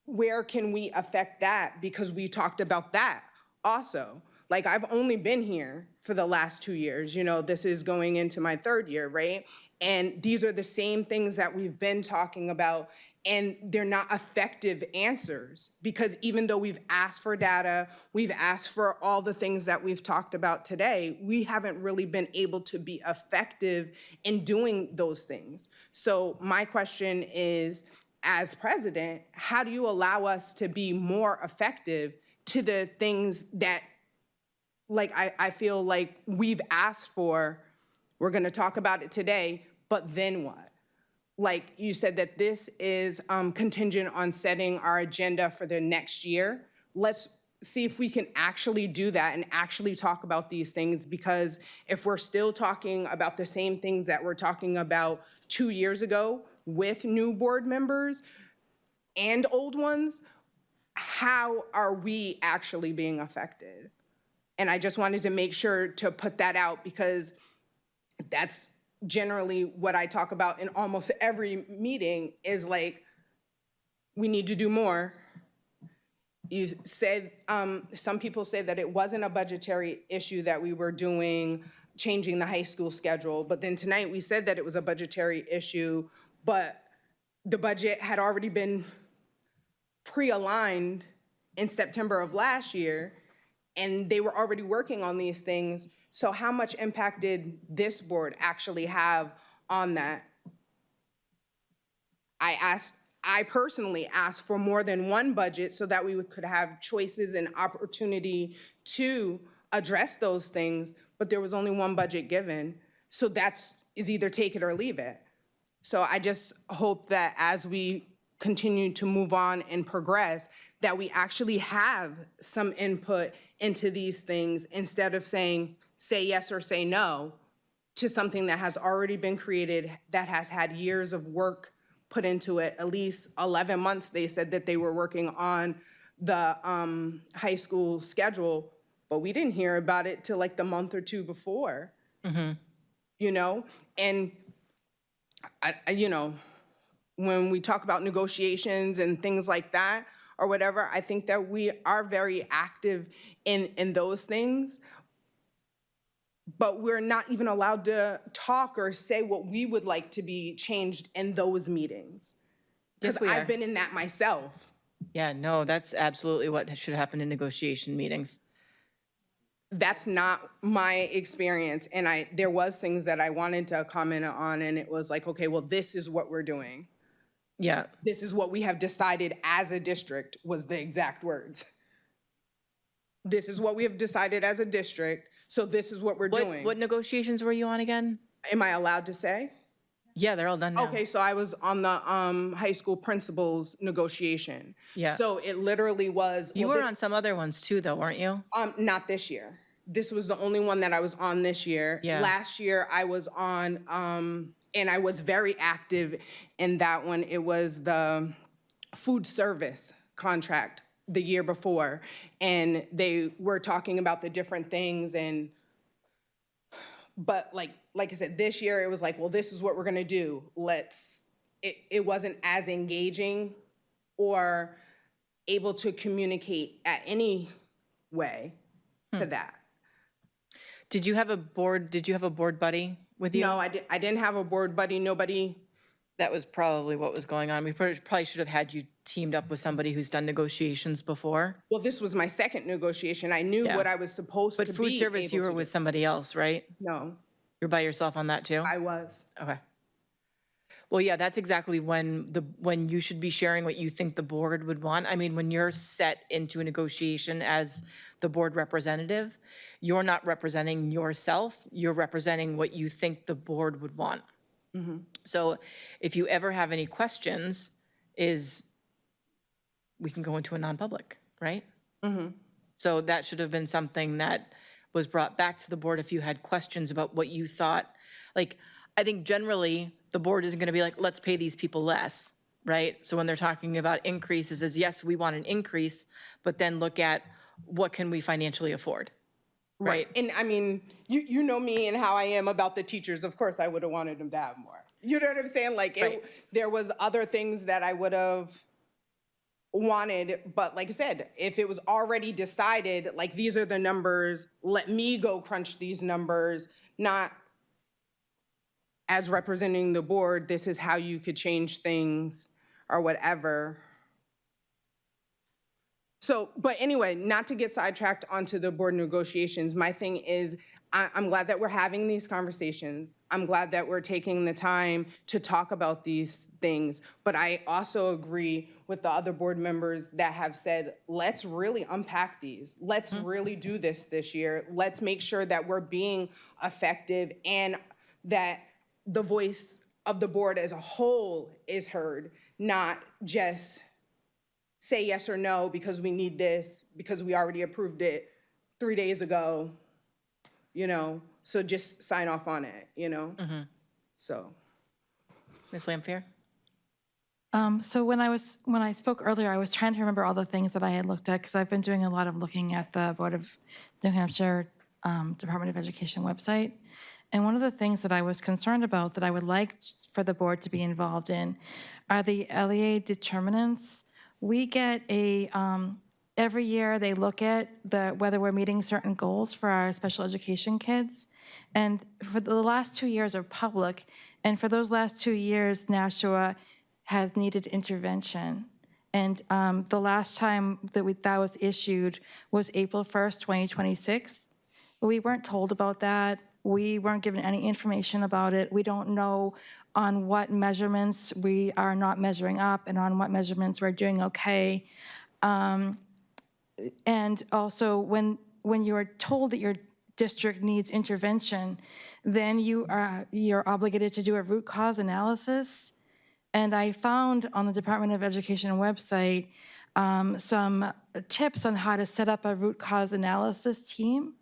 Speaker 3: where can we affect that? Because we talked about that also. Like, I've only been here for the last 2 years. You know, this is going into my 3rd year, right? And these are the same things that we've been talking about, and they're not effective answers because even though we've asked for data, we've asked for all the things that we've talked about today, we haven't really been able to be effective in doing those things. So my question is, as president, how do you allow us to be more effective to the things that, like, I feel like we've asked for? We're going to talk about it today, but then what? Like you said that this is contingent on setting our agenda for the next year. Let's see if we can actually do that and actually talk about these things, because if we're still talking about the same things that we're talking about 2 years ago with new board members and old ones, how are we actually being affected? And I just wanted to make sure to put that out because that's generally what I talk about in almost every meeting is like, we need to do more. You said, some people say that it wasn't a budgetary issue that we were changing the high school schedule, but then tonight we said that it was a budgetary issue, but the budget had already been pre-aligned in September of last year, and they were already working on these things. So how much impact did this board actually have on that? I personally asked for more than one budget so that we could have choices and opportunity to address those things, but there was only one budget given. So is either take it or leave it. So I just hope that as we continue to move on and progress, that we actually have some input into these things instead of saying, say yes or say no to something that has already been created, that has had years of work put into it. At least 11 months, they said that they were working on the high school schedule, but we didn't hear about it till like the month or two before, you know? And, when we talk about negotiations and things like that or whatever, I think that we are very active in those things, but we're not even allowed to talk or say what we would like to be changed in those meetings.
Speaker 1: Yes,
Speaker 3: Because
Speaker 1: we are.
Speaker 3: I've been in that myself.
Speaker 1: Yeah, no, that's absolutely what should happen in negotiation meetings.
Speaker 3: That's not my experience. And there was things that I wanted to comment on, and it was like, okay, well, this is what we're doing.
Speaker 1: Yeah.
Speaker 3: This is what we have decided as a district, was the exact words. This is what we have decided as a district, so this is what we're doing.
Speaker 1: What negotiations were you on again?
Speaker 3: Am I allowed to say?
Speaker 1: Yeah, they're all done now.
Speaker 3: Okay, so I was on the high school principals negotiation.
Speaker 1: Yeah.
Speaker 3: So it literally was.
Speaker 1: You were on some other ones too, though, weren't you?
Speaker 3: Not this year. This was the only one that I was on this year.
Speaker 1: Yeah.
Speaker 3: Last year I was on, and I was very active in that one. It was the food service contract the year before, and they were talking about the different things. But like I said, this year it was like, well, this is what we're gonna do. It wasn't as engaging or able to communicate at any way to that.
Speaker 1: Did you have a board buddy with you?
Speaker 3: No, I didn't have a board buddy. Nobody
Speaker 1: That was probably what was going on. We probably should have had you teamed up with somebody who's done negotiations before.
Speaker 3: Well, this was my second negotiation. I knew
Speaker 1: Yeah.
Speaker 3: what I was supposed to
Speaker 1: But
Speaker 3: be
Speaker 1: food service, you
Speaker 3: able
Speaker 1: were
Speaker 3: to
Speaker 1: with
Speaker 3: do.
Speaker 1: somebody else, right?
Speaker 3: No,
Speaker 1: You're by yourself on that too?
Speaker 3: I was.
Speaker 1: Okay. Well, yeah, that's exactly when you should be sharing what you think the board would want. I mean, when you're set into a negotiation as the board representative, you're not representing yourself, you're representing what you think the board would want. So if you ever have any questions, we can go into a non-public, right? So that should have been something that was brought back to the board if you had questions about what you thought. Like, I think generally, the board isn't gonna be like, let's pay these people less, right? So when they're talking about increases, is yes, we want an increase, but then look at what can we financially afford, right?
Speaker 3: And I mean, you know me and how I am about the teachers. Of course, I would have wanted them to have more. You know what I'm saying? Like,
Speaker 1: Right.
Speaker 3: there was other things that I would have wanted, but like I said, if it was already decided, like, these are the numbers, let me go crunch these numbers, not as representing the board, this is how you could change things or whatever. So, but anyway, not to get sidetracked onto the board negotiations, my thing is, I'm glad that we're having these conversations. I'm glad that we're taking the time to talk about these things. But I also agree with the other board members that have said, let's really unpack these. Let's really do this year. Let's make sure that we're being effective and that the voice of the board as a whole is heard, not just say yes or no because we need this, because we already approved it 3 days ago, you know? So just sign off on it, you know? So.
Speaker 1: Ms. Lampier?
Speaker 4: So when I spoke earlier, I was trying to remember all the things that I had looked at, because I've been doing a lot of looking at the Board of New Hampshire Department of Education website. And one of the things that I was concerned about that I would like for the board to be involved in are the LEA determinants. We get every year they look at whether we're meeting certain goals for our special education kids. And for the last 2 years are public. And for those last 2 years, Nashua has needed intervention. And the last time that was issued was April 1st, 2026. We weren't told about that. We weren't given any information about it. We don't know on what measurements we are not measuring up and on what measurements we're doing okay. And also, when you are told that your district needs intervention, then you're obligated to do a root cause analysis. And I found on the Department of Education website some tips on how to set up a root cause analysis team.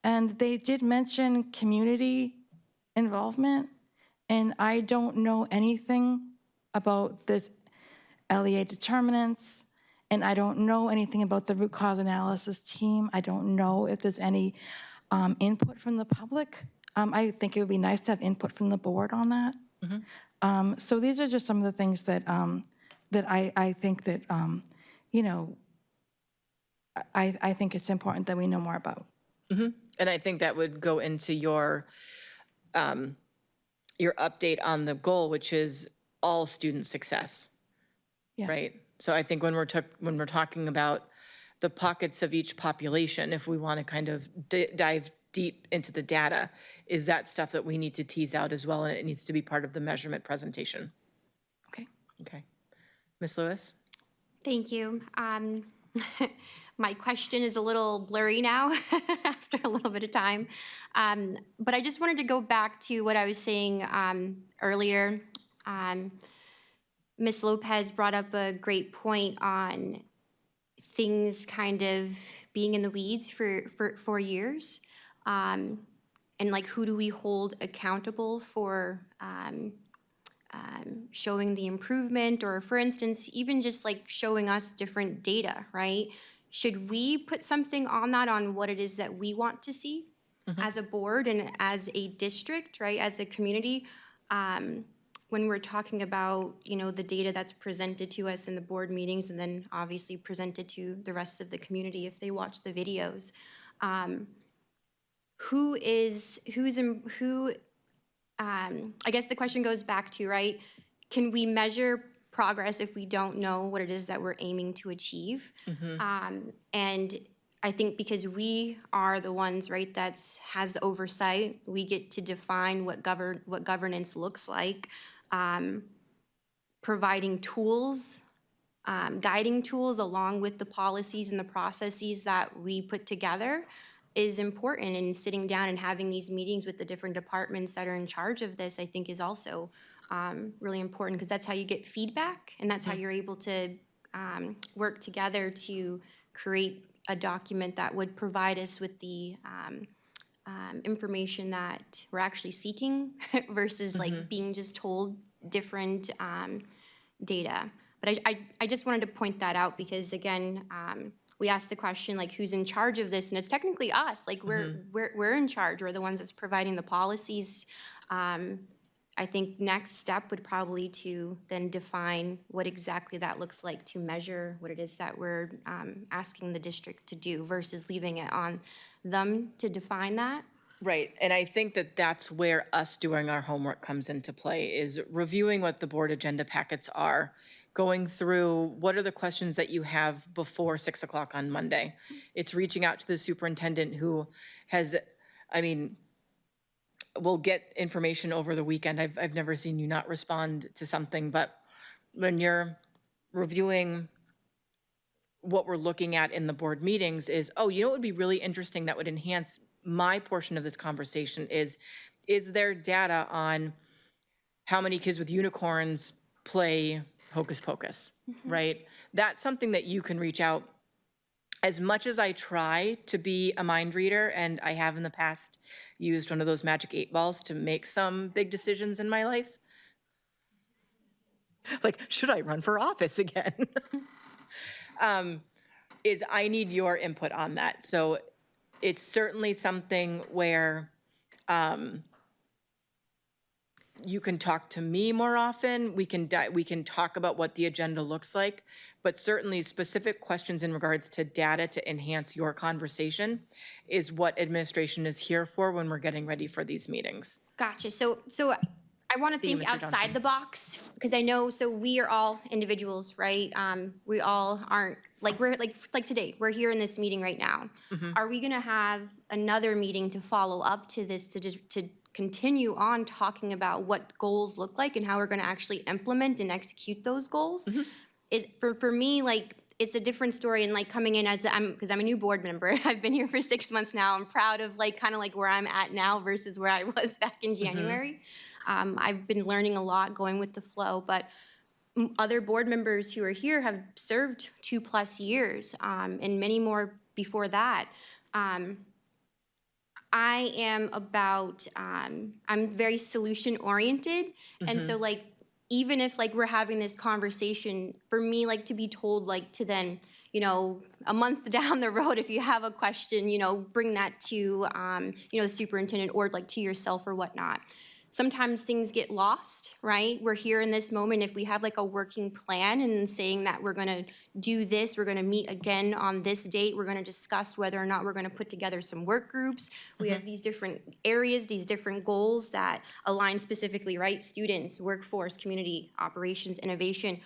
Speaker 4: And they did mention community involvement, and I don't know anything about this LEA determinants, and I don't know anything about the root cause analysis team. I don't know if there's any input from the public. I think it would be nice to have input from the board on that. So these are just some of the things that I think that I think it's important that we know more about.
Speaker 1: And I think that would go into your update on the goal, which is all student success,
Speaker 4: Yeah.
Speaker 1: right? So I think when we're talking about the pockets of each population, if we want to kind of dive deep into the data, is that stuff that we need to tease out as well, and it needs to be part of the measurement presentation.
Speaker 4: Okay.
Speaker 1: Okay. Ms. Lewis?
Speaker 6: Thank you. My question is a little blurry now after a little bit of time. But I just wanted to go back to what I was saying earlier. Ms. Lopez brought up a great point on things kind of being in the weeds for years. And like, who do we hold accountable for showing the improvement, or for instance, even just like showing us different data, right? Should we put something on that, on what it is that we want to see as a board and as a district, right, as a community? When we're talking about, the data that's presented to us in the board meetings, and then obviously presented to the rest of the community if they watch the videos, I guess the question goes back to, right, can we measure progress if we don't know what it is that we're aiming to achieve? And I think because we are the ones, right, has oversight, we get to define what governance looks like, providing tools, guiding tools along with the policies and the processes that we put together is important. And sitting down and having these meetings with the different departments that are in charge of this, I think is also really important, because that's how you get feedback, and that's how you're able to work together to create a document that would provide us with the information that we're actually seeking versus like being just told different data. But I just wanted to point that out because, again, we asked the question, like, who's in charge of this? And it's technically us. Like, we're in charge. We're the ones that's providing the policies. I think next step would probably to then define what exactly that looks like to measure what it is that we're asking the district to do versus leaving it on them to define that.
Speaker 1: Right, and I think that that's where us doing our homework comes into play, is reviewing what the board agenda packets are, going through what are the questions that you have before 6 o'clock on Monday. It's reaching out to the superintendent who has, I mean, will get information over the weekend. I've never seen you not respond to something, but when you're reviewing what we're looking at in the board meetings is, oh, you know what would be really interesting that would enhance my portion of this conversation is there data on how many kids with unicorns play Hocus Pocus, right? That's something that you can reach out. As much as I try to be a mind reader, and I have in the past used one of those magic 8 balls to make some big decisions in my life, like, should I run for office again? Is I need your input on that. So it's certainly something where you can talk to me more often. We can talk about what the agenda looks like, but certainly specific questions in regards to data to enhance your conversation is what administration is here for when we're getting ready for these meetings.
Speaker 6: Gotcha. So I want to
Speaker 1: See you,
Speaker 6: think
Speaker 1: Mr.
Speaker 6: outside
Speaker 1: Johnson.
Speaker 6: the box, because I know, so we are all individuals, right? We all aren't, like, we're like today, we're here in this meeting right now. Are we going to have another meeting to follow up to this, to continue on talking about what goals look like and how we're going to actually implement and execute those goals? For me, like, it's a different story, and like coming in because I'm a new board member. I've been here for 6 months now. I'm proud of like kind of like where I'm at now versus where I was back in January. I've been learning a lot, going with the flow, but other board members who are here have served 2+ years, and many more before that. I am about, I'm very solution oriented. And so like, even if like we're having this conversation, for me, like to be told like to then, you know, a month down the road, if you have a question, you know, bring that to, you know, the superintendent or like to yourself or whatnot. Sometimes things get lost, right? We're here in this moment. If we have like a working plan and saying that we're going to do this, we're going to meet again on this date, we're going to discuss whether or not we're going to put together some work groups. We have these different areas, these different goals that align specifically, right? Students, workforce, community, operations, innovation.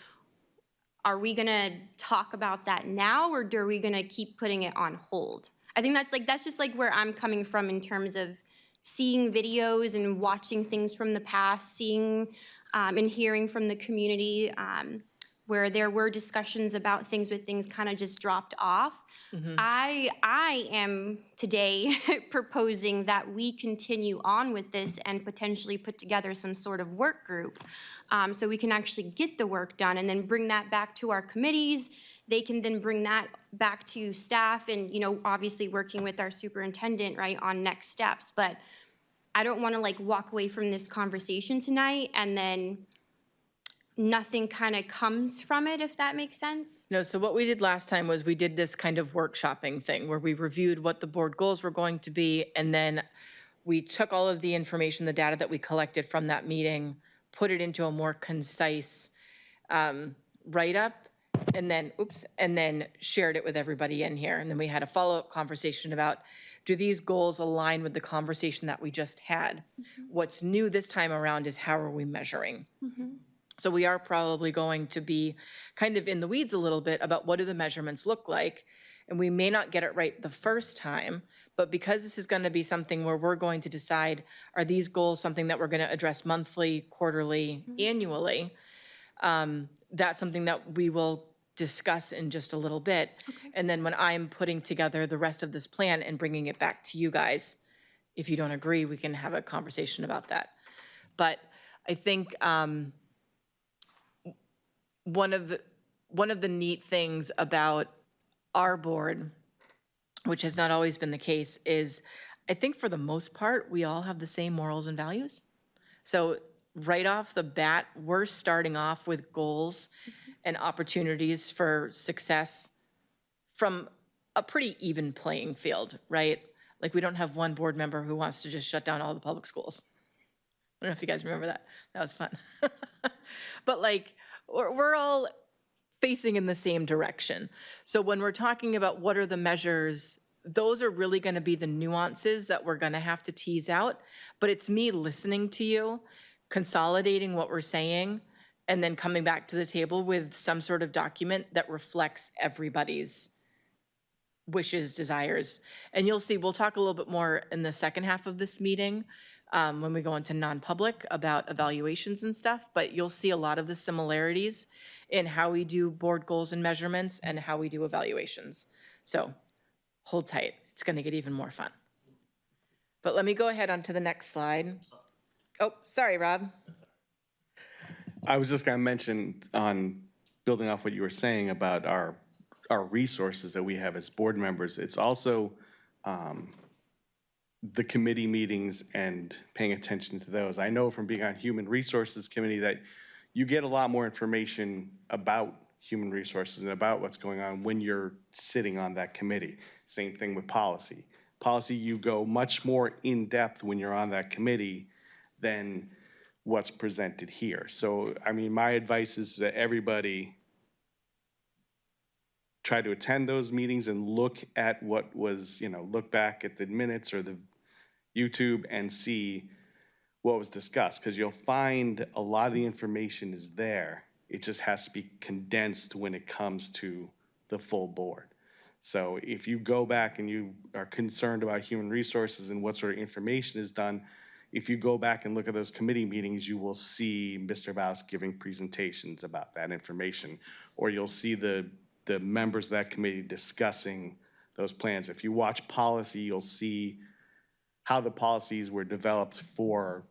Speaker 6: Are we going to talk about that now, or are we going to keep putting it on hold? I think that's just like where I'm coming from in terms of seeing videos and watching things from the past, seeing and hearing from the community where there were discussions about things, but things kind of just dropped off. I am today proposing that we continue on with this and potentially put together some sort of work group so we can actually get the work done and then bring that back to our committees. They can then bring that back to staff and, you know, obviously working with our superintendent, right, on next steps. But I don't want to like walk away from this conversation tonight and then nothing kind of comes from it, if that makes sense.
Speaker 1: No, so what we did last time was we did this kind of workshopping thing where we reviewed what the board goals were going to be, and then we took all of the information, the data that we collected from that meeting, put it into a more concise write-up, and then shared it with everybody in here. And then we had a follow-up conversation about, do these goals align with the conversation that we just had? What's new this time around is how are we measuring? So we are probably going to be kind of in the weeds a little bit about what do the measurements look like. And we may not get it right the first time, but because this is going to be something where we're going to decide, are these goals something that we're going to address monthly, quarterly, annually? That's something that we will discuss in just a little bit. And then when I'm putting together the rest of this plan and bringing it back to you guys, if you don't agree, we can have a conversation about that. But I think one of the neat things about our board, which has not always been the case, is I think for the most part, we all have the same morals and values. So right off the bat, we're starting off with goals and opportunities for success from a pretty even playing field, right? Like we don't have one board member who wants to just shut down all the public schools. I don't know if you guys remember that. That was fun. But like, we're all facing in the same direction. So when we're talking about what are the measures, those are really going to be the nuances that we're going to have to tease out. But it's me listening to you, consolidating what we're saying, and then coming back to the table with some sort of document that reflects everybody's wishes, desires. And you'll see, we'll talk a little bit more in the second half of this meeting when we go into non-public about evaluations and stuff, but you'll see a lot of the similarities in how we do board goals and measurements and how we do evaluations. So hold tight, it's gonna get even more fun. But let me go ahead onto the next slide. Oh, sorry, Rob.
Speaker 7: I was just going to mention, on building off what you were saying about our resources that we have as board members, it's also the committee meetings and paying attention to those. I know from being on Human Resources Committee that you get a lot more information about human resources and about what's going on when you're sitting on that committee. Same thing with policy. Policy, you go much more in-depth when you're on that committee than what's presented here. So, I mean, my advice is that everybody try to attend those meetings and look at what was, look back at the minutes or the YouTube and see what was discussed, because you'll find a lot of the information is there. It just has to be condensed when it comes to the full board. So if you go back and you are concerned about human resources and what sort of information is done, if you go back and look at those committee meetings, you will see Mr. Baus giving presentations about that information, or you'll see the members of that committee discussing those plans. If you watch policy, you'll see how the policies were developed for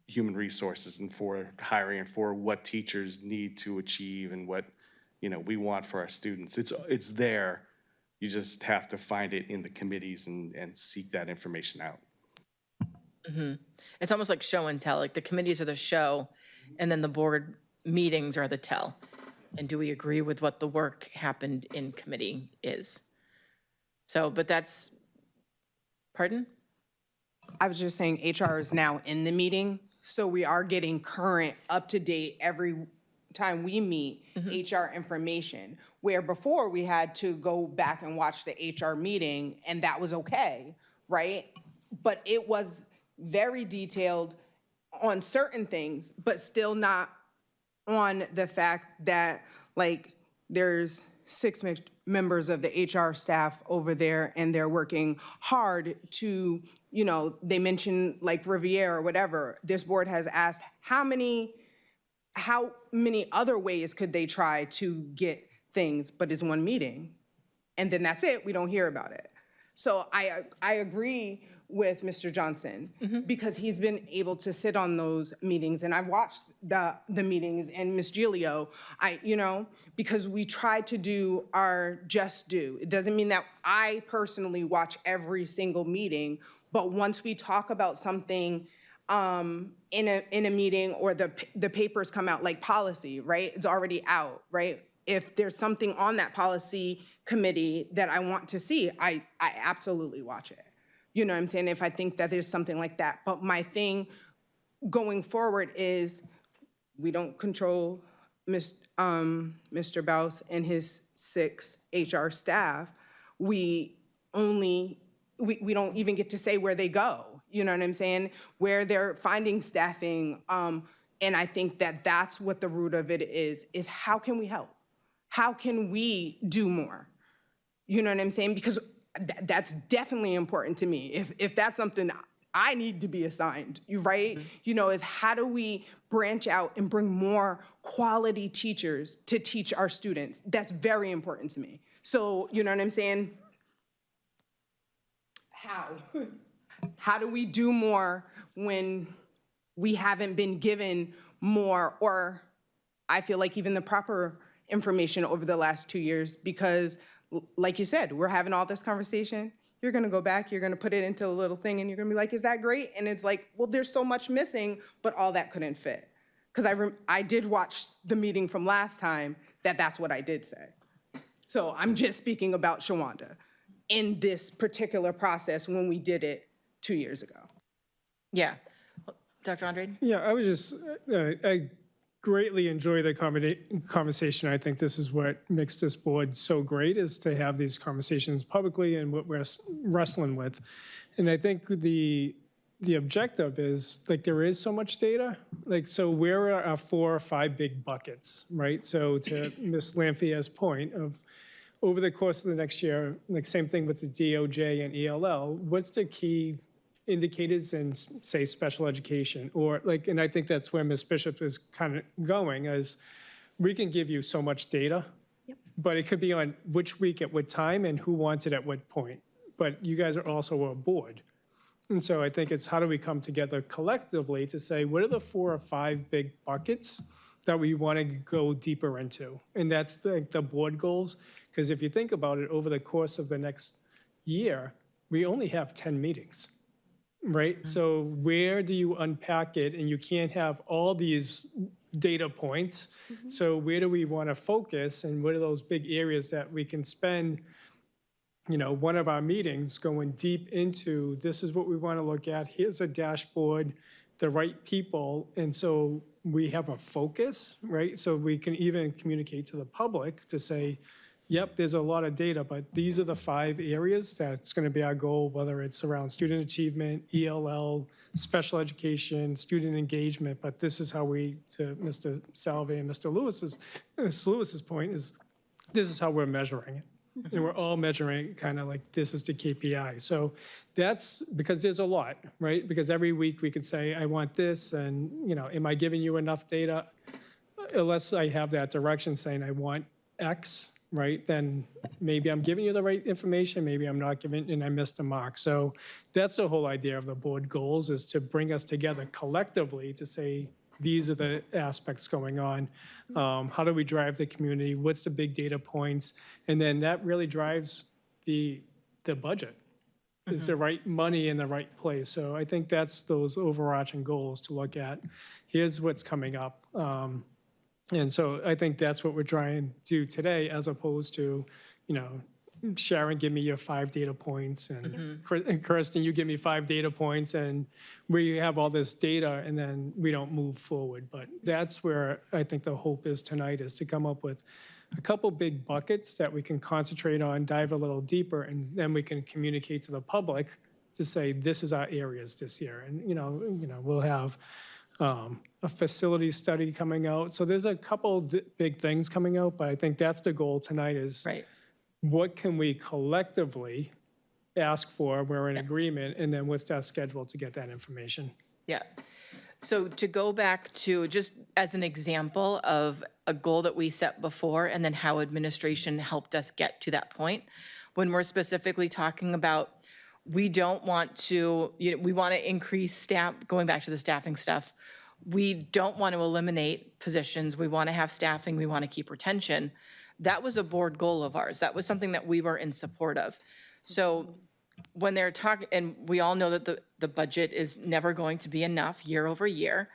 Speaker 7: human resources and for hiring and for what teachers need to achieve and what, we want for our students. It's there. You just have to find it in the committees and seek that information out.
Speaker 1: It's almost like show and tell, like the committees are the show and then the board meetings are the tell. And do we agree with what the work happened in committee is? So, but that's, pardon?
Speaker 3: I was just saying HR is now in the meeting, so we are getting current, up-to-date every time we meet HR information, where before we had to go back and watch the HR meeting, and that was okay, right? But it was very detailed on certain things, but still not on the fact that, like, there's 6 members of the HR staff over there and they're working hard to, they mentioned like Riviera or whatever. This board has asked how many other ways could they try to get things, but it's one meeting. And then that's it, we don't hear about it. So I agree with Mr. Johnson because he's been able to sit on those meetings, and I've watched the meetings, and Ms. Gilio, because we try to do our just due. It doesn't mean that I personally watch every single meeting, but once we talk about something in a meeting or the papers come out, like policy, right? It's already out, right? If there's something on that policy committee that I want to see, I absolutely watch it. You know what I'm saying? If I think that there's something like that. But my thing going forward is we don't control Mr. Baus and his 6 HR staff. We don't even get to say where they go. You know what I'm saying? Where they're finding staffing, And I think that that's what the root of it is how can we help? How can we do more? You know what I'm saying? Because that's definitely important to me. If that's something I need to be assigned, right? You know, is how do we branch out and bring more quality teachers to teach our students? That's very important to me. So, you know what I'm saying? How? How do we do more when we haven't been given more, or I feel like even the proper information over the last 2 years? Because like you said, we're having all this conversation. You're gonna go back, you're gonna put it into a little thing, and you're gonna be like, is that great? And it's like, well, there's so much missing, but all that couldn't fit. Because I did watch the meeting from last time, that's what I did say. So I'm just speaking about Shawanda in this particular process when we did it 2 years ago.
Speaker 1: Yeah. Dr. Andre?
Speaker 8: Yeah, I was just, I greatly enjoy the conversation. I think this is what makes this board so great, is to have these conversations publicly and what we're wrestling with. And I think the objective is, like, there is so much data. Like, so where are our 4 or 5 big buckets, right? So to Ms. Lanfia's point of, over the course of the next year, like same thing with the DOJ and ELL, what's the key indicators in, say, special education? Or like, and I think that's where Ms. Bishop is kind of going, is we can give you so much data, but it could be on which week at what time and who wants it at what point. But you guys are also a board. And so I think it's how do we come together collectively to say, what are the 4 or 5 big buckets that we want to go deeper into? And that's the board goals. Because if you think about it, over the course of the next year, we only have 10 meetings, right? So where do you unpack it? And you can't have all these data points. So where do we want to focus? And what are those big areas that we can spend, you know, one of our meetings going deep into, this is what we want to look at. Here's a dashboard, the right people. And so we have a focus, right? So we can even communicate to the public to say, yep, there's a lot of data, but these are the 5 areas that's going to be our goal, whether it's around student achievement, ELL, special education, student engagement. But this is how we, to Mr. Salve and Mr. Lewis's point, is this is how we're measuring it. And we're all measuring kind of like, this is the KPI. So that's because there's a lot, right? Because every week we could say, I want this, and, you know, am I giving you enough data? Unless I have that direction saying I want X, right, then maybe I'm giving you the right information, maybe I'm not giving, and I missed the mark. So that's the whole idea of the board goals, is to bring us together collectively to say, these are the aspects going on. How do we drive the community? What's the big data points? And then that really drives the budget. Is the right money in the right place? So I think that's those overarching goals to look at. Here's what's coming up. And so I think that's what we're trying to do today, as opposed to, you know, Sharon, give me your 5 data points, and Kirsten, you give me 5 data points, and we have all this data, and then we don't move forward. But that's where I think the hope is tonight, is to come up with a couple big buckets that we can concentrate on, dive a little deeper, and then we can communicate to the public to say, this is our areas this year. And, you know, we'll have a facility study coming out. So there's a couple big things coming out, but I think that's the goal tonight, is
Speaker 1: Right.
Speaker 8: what can we collectively ask for, we're in agreement, and then what's our schedule to get that information?
Speaker 1: Yeah. So to go back to, just as an example of a goal that we set before and then how administration helped us get to that point, when we're specifically talking about, we don't want to, we want to increase staff, going back to the staffing stuff, we don't want to eliminate positions, we want to have staffing, we want to keep retention. That was a board goal of ours. That was something that we were in support of. So when they're talking, and we all know that the budget is never going to be enough year over year.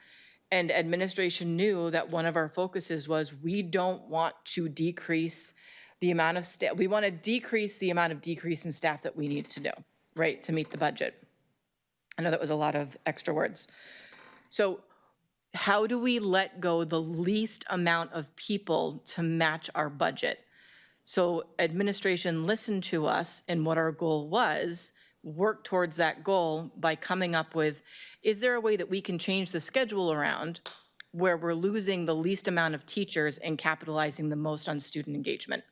Speaker 1: And administration knew that one of our focuses was, we don't want to decrease the amount of staff. We want to decrease the amount of decrease in staff that we need to do, right, to meet the budget. I know that was a lot of extra words. So how do we let go the least amount of people to match our budget? So administration listened to us and what our goal was, work towards that goal by coming up with, is there a way that we can change the schedule around where we're losing the least amount of teachers and capitalizing the most on student engagement.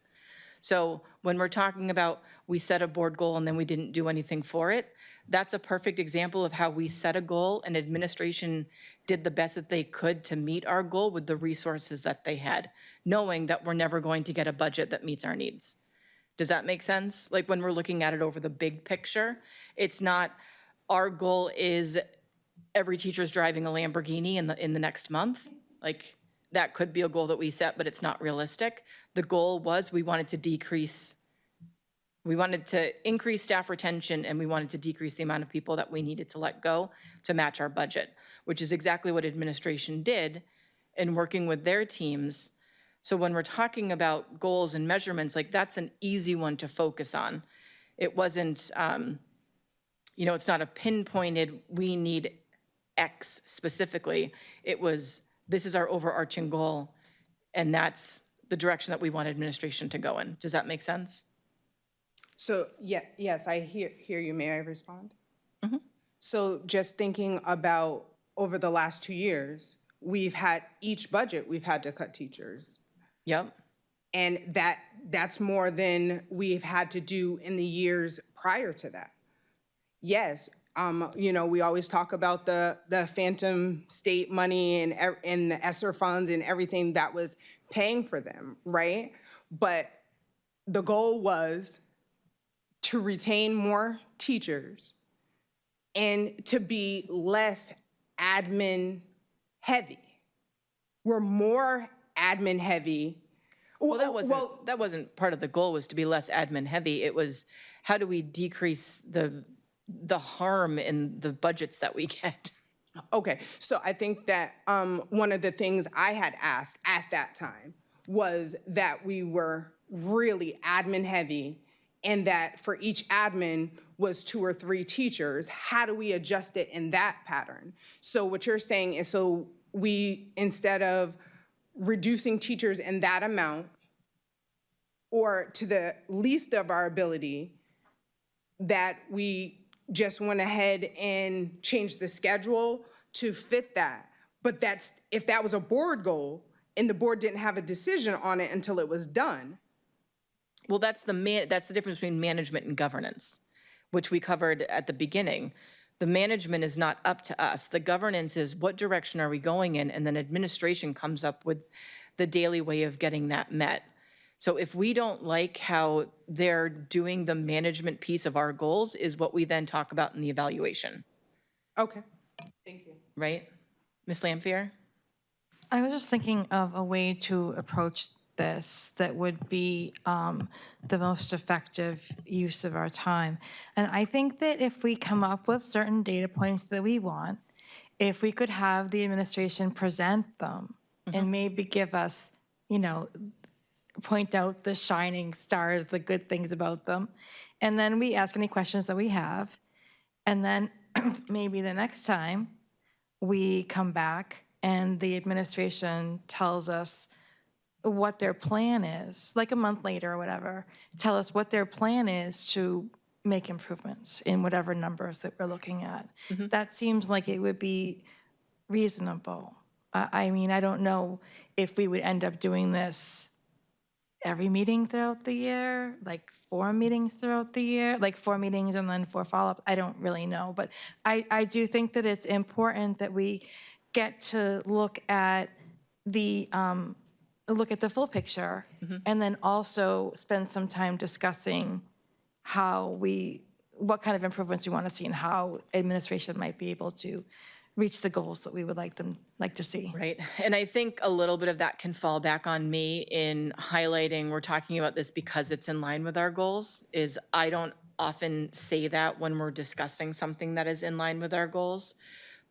Speaker 1: So when we're talking about we set a board goal and then we didn't do anything for it, that's a perfect example of how we set a goal and administration did the best that they could to meet our goal with the resources that they had, knowing that we're never going to get a budget that meets our needs. Does that make sense? Like when we're looking at it over the big picture, it's not our goal is every teacher's driving a Lamborghini in the next month. Like that could be a goal that we set, but it's not realistic. The goal was we wanted to increase staff retention and we wanted to decrease the amount of people that we needed to let go to match our budget, which is exactly what administration did in working with their teams. So when we're talking about goals and measurements, like that's an easy one to focus on. It wasn't, it's not a pinpointed, we need X specifically. It was, this is our overarching goal, and that's the direction that we want administration to go in. Does that make sense?
Speaker 3: So, yes, I hear you. May I respond? So just thinking about over the last 2 years, each budget, we've had to cut teachers.
Speaker 1: Yep.
Speaker 3: And that's more than we've had to do in the years prior to that. Yes, we always talk about the phantom state money and the ESSER funds and everything that was paying for them, right? But the goal was to retain more teachers and to be less admin heavy. We're more admin heavy.
Speaker 1: Well, that wasn't part of the goal, was to be less admin heavy. It was, how do we decrease the harm in the budgets that we get?
Speaker 3: Okay, so I think that one of the things I had asked at that time was that we were really admin heavy and that for each admin was 2 or 3 teachers. How do we adjust it in that pattern? So what you're saying is, so we, instead of reducing teachers in that amount or to the least of our ability, that we just went ahead and changed the schedule to fit that. But if that was a board goal and the board didn't have a decision on it until it was done.
Speaker 1: Well, that's the difference between management and governance, which we covered at the beginning. The management is not up to us. The governance is what direction are we going in, and then administration comes up with the daily way of getting that met. So if we don't like how they're doing the management piece of our goals, is what we then talk about in the evaluation,
Speaker 3: Okay, thank you.
Speaker 1: right? Ms. Lampier?
Speaker 4: I was just thinking of a way to approach this that would be the most effective use of our time. And I think that if we come up with certain data points that we want, if we could have the administration present them and maybe give us, point out the shining stars, the good things about them, and then we ask any questions that we have, and then maybe the next time we come back and the administration tells us what their plan is, like a month later or whatever, tell us what their plan is to make improvements in whatever numbers that we're looking at. That seems like it would be reasonable. I mean, I don't know if we would end up doing this every meeting throughout the year, like 4 meetings throughout the year, like 4 meetings and then 4 follow-ups. I don't really know, but I do think that it's important that we get to look at the full picture and then also spend some time discussing what kind of improvements we want to see and how administration might be able to reach the goals that we would like to see.
Speaker 1: Right. And I think a little bit of that can fall back on me in highlighting, we're talking about this because it's in line with our goals, is I don't often say that when we're discussing something that is in line with our goals.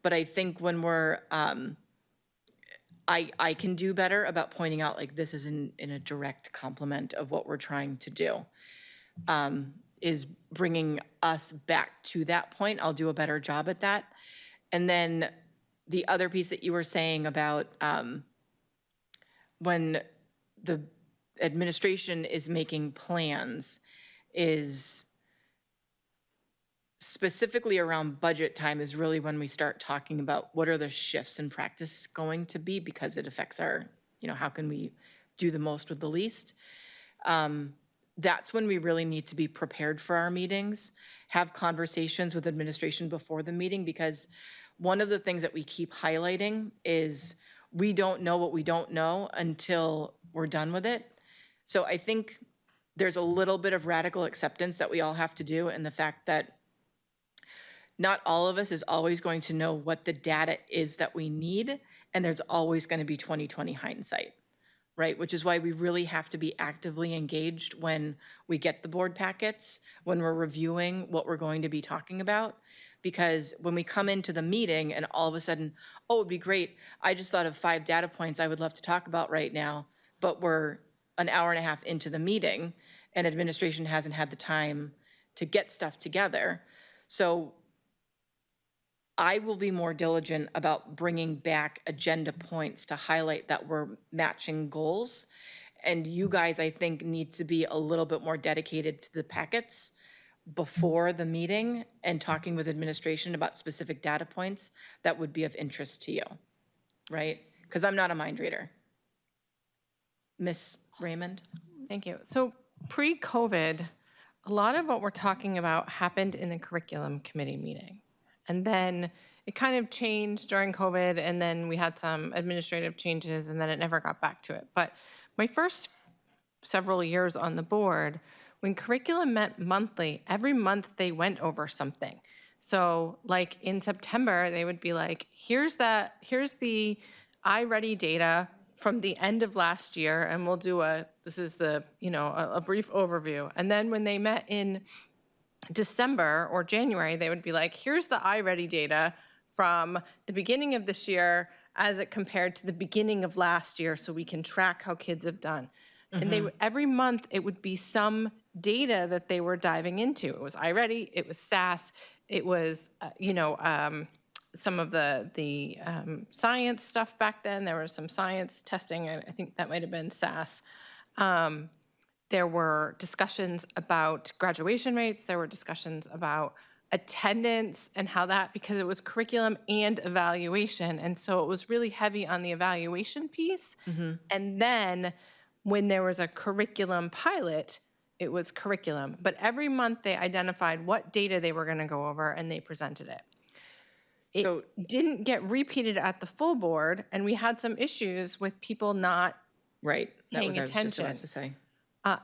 Speaker 1: But I think when we're, I can do better about pointing out, like, this is in a direct complement of what we're trying to do, is bringing us back to that point. I'll do a better job at that. And then the other piece that you were saying about when the administration is making plans is specifically around budget time is really when we start talking about what are the shifts in practice going to be, because it affects our, how can we do the most with the least? That's when we really need to be prepared for our meetings, have conversations with administration before the meeting, because one of the things that we keep highlighting is we don't know what we don't know until we're done with it. So I think there's a little bit of radical acceptance that we all have to do, and the fact that not all of us is always going to know what the data is that we need, and there's always going to be 20/20 hindsight, right? Which is why we really have to be actively engaged when we get the board packets, when we're reviewing what we're going to be talking about. Because when we come into the meeting and all of a sudden, oh, it'd be great, I just thought of 5 data points I would love to talk about right now, but we're an hour and a half into the meeting and administration hasn't had the time to get stuff together. So I will be more diligent about bringing back agenda points to highlight that we're matching goals. And you guys, I think, need to be a little bit more dedicated to the packets before the meeting and talking with administration about specific data points that would be of interest to you, right? Because I'm not a mind reader. Miss Raymond?
Speaker 2: Thank you. So pre-COVID, a lot of what we're talking about happened in the curriculum committee meeting. And then it kind of changed during COVID, and then we had some administrative changes, and then it never got back to it. But my first several years on the board, when curriculum met monthly, every month they went over something. So like in September, they would be like, here's the iReady data from the end of last year, and we'll do a brief overview. And then when they met in December or January, they would be like, here's the iReady data from the beginning of this year as it compared to the beginning of last year, so we can track how kids have done. And every month it would be some data that they were diving into. It was iReady, it was SAS, it was some of the science stuff back then. There was some science testing, and I think that might have been SAS. There were discussions about graduation rates. There were discussions about attendance and how that, because it was curriculum and evaluation. And so it was really heavy on the evaluation piece. And then when there was a curriculum pilot, it was curriculum. But every month they identified what data they were going to go over and they presented it. It didn't get repeated at the full board, and we had some issues with people not
Speaker 1: Right.
Speaker 2: paying
Speaker 1: That was what I was just about
Speaker 2: attention.
Speaker 1: to say.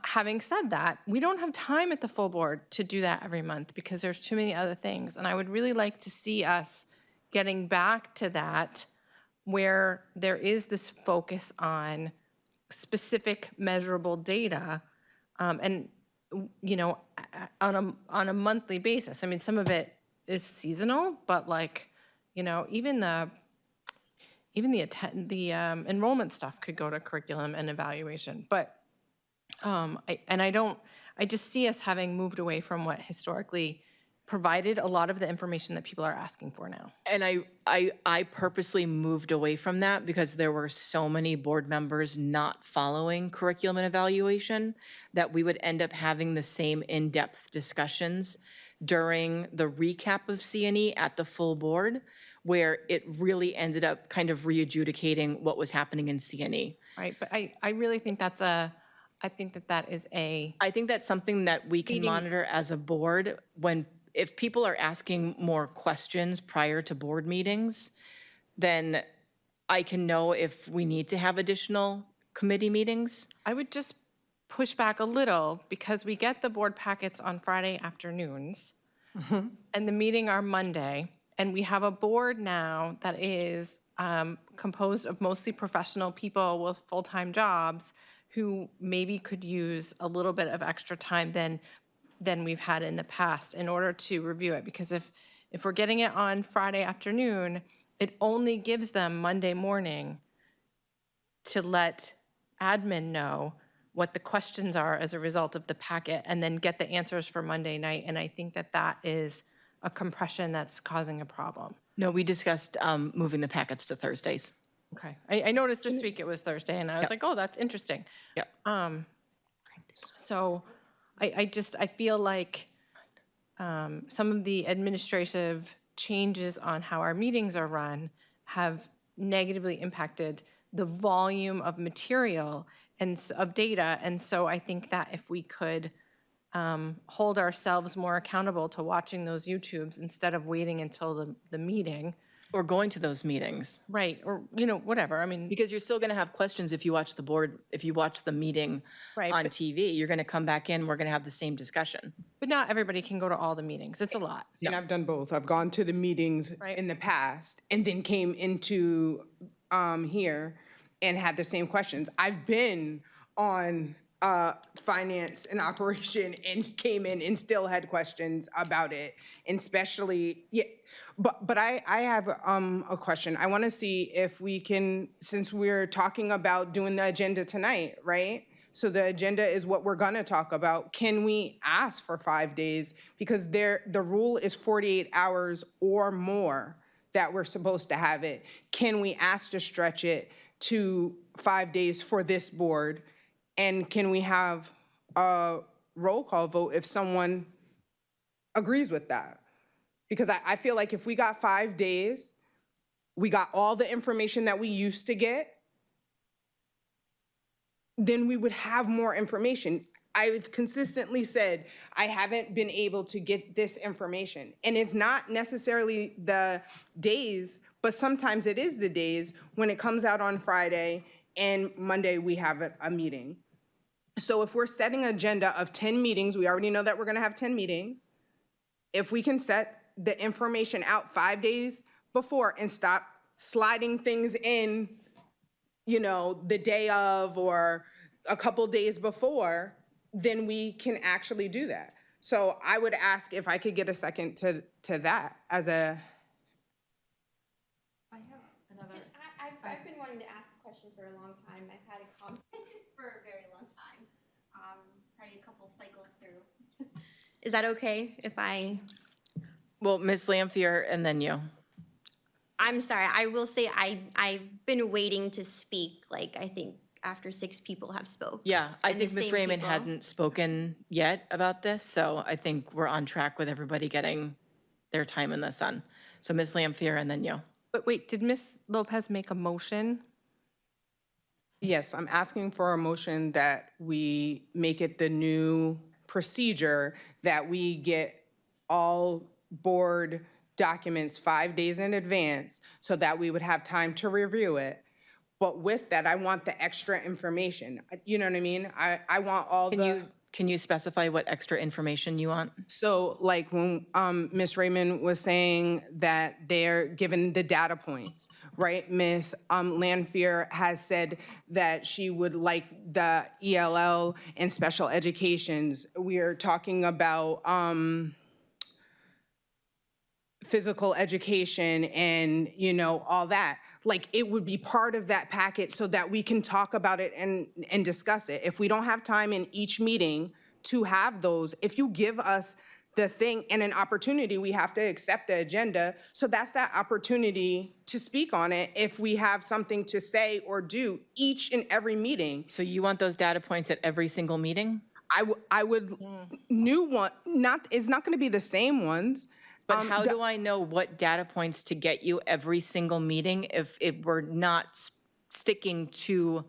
Speaker 2: Having said that, we don't have time at the full board to do that every month because there's too many other things. And I would really like to see us getting back to that, where there is this focus on specific measurable data, and on a monthly basis. I mean, some of it is seasonal, but even the enrollment stuff could go to curriculum and evaluation. But I just see us having moved away from what historically provided a lot of the information that people are asking for now.
Speaker 1: And I purposely moved away from that because there were so many board members not following curriculum and evaluation that we would end up having the same in-depth discussions during the recap of C&E at the full board, where it really ended up kind of re-adjudicating what was happening in C&E.
Speaker 2: Right, but I really think that is a.
Speaker 1: I think that's something that we can monitor as a board if people are asking more questions prior to board meetings, then I can know if we need to have additional committee meetings.
Speaker 2: I would just push back a little because we get the board packets on Friday afternoons and the meeting are Monday. And we have a board now that is composed of mostly professional people with full-time jobs who maybe could use a little bit of extra time than we've had in the past in order to review it. Because if we're getting it on Friday afternoon, it only gives them Monday morning to let admin know what the questions are as a result of the packet and then get the answers for Monday night. And I think that is a compression that's causing a problem.
Speaker 1: No, we discussed moving the packets to Thursdays.
Speaker 2: Okay. I noticed this week it was Thursday, and I was like, oh, that's interesting.
Speaker 1: Yep.
Speaker 2: So I feel like some of the administrative changes on how our meetings are run have negatively impacted the volume of material and of data. And so I think that if we could hold ourselves more accountable to watching those YouTubes instead of waiting until the meeting,
Speaker 1: Or going to those meetings.
Speaker 2: right, or, you know, whatever, I mean,
Speaker 1: Because you're still going to have questions if you watch the board, if you watch the meeting
Speaker 2: Right,
Speaker 1: on
Speaker 2: but-
Speaker 1: TV. You're going to come back in, we're going to have the same discussion.
Speaker 2: but not everybody can go to all the meetings. It's a lot.
Speaker 3: And I've done both. I've gone to the meetings
Speaker 2: Right.
Speaker 3: in the past and then came into here and had the same questions. I've been on finance and operation and came in and still had questions about it, and especially, yeah. But I have a question. I want to see if we can, since we're talking about doing the agenda tonight, right? So the agenda is what we're gonna talk about. Can we ask for 5 days? Because the rule is 48 hours or more that we're supposed to have it. Can we ask to stretch it to 5 days for this board? And can we have a roll call vote if someone agrees with that? Because I feel like if we got 5 days, we got all the information that we used to get, then we would have more information. I've consistently said I haven't been able to get this information. And it's not necessarily the days, but sometimes it is the days when it comes out on Friday and Monday we have a meeting. So if we're setting an agenda of 10 meetings, we already know that we're gonna have 10 meetings. If we can set the information out 5 days before and stop sliding things in, you know, the day of or a couple days before, then we can actually do that. So I would ask if I could get a second to that as a,
Speaker 6: I've been wanting to ask a question for a long time. I've had a comment for a very long time, probably a couple cycles through. Is that okay if I?
Speaker 1: Well, Ms. Lampier and then you.
Speaker 6: I'm sorry, I will say I've been waiting to speak, like, I think after 6 people have spoke.
Speaker 1: Yeah, I
Speaker 6: And the
Speaker 1: think Ms.
Speaker 6: same
Speaker 1: Raymond
Speaker 6: people.
Speaker 1: hadn't spoken yet about this, so I think we're on track with everybody getting their time in the sun. So Ms. Lampier and then you.
Speaker 2: But wait, did Ms. Lopez make a motion?
Speaker 3: yes, I'm asking for a motion that we make it the new procedure that we get all board documents 5 days in advance so that we would have time to review it. But with that, I want the extra information. You know what I mean? I want all
Speaker 1: Can you specify what extra information you want?
Speaker 3: So like when Ms. Raymond was saying that they're given the data points, right? Ms. Lanfear has said that she would like the ELL and special educations. We are talking about physical education and, you know, all that. Like, it would be part of that packet so that we can talk about it and discuss it. If we don't have time in each meeting to have those, if you give us the thing and an opportunity, we have to accept the agenda. So that's that opportunity to speak on it if we have something to say or do each and every meeting.
Speaker 1: So you want those data points at every single meeting?
Speaker 3: I would, new one, it's not gonna be the same ones.
Speaker 1: But how do I know what data points to get you every single meeting if we're not sticking to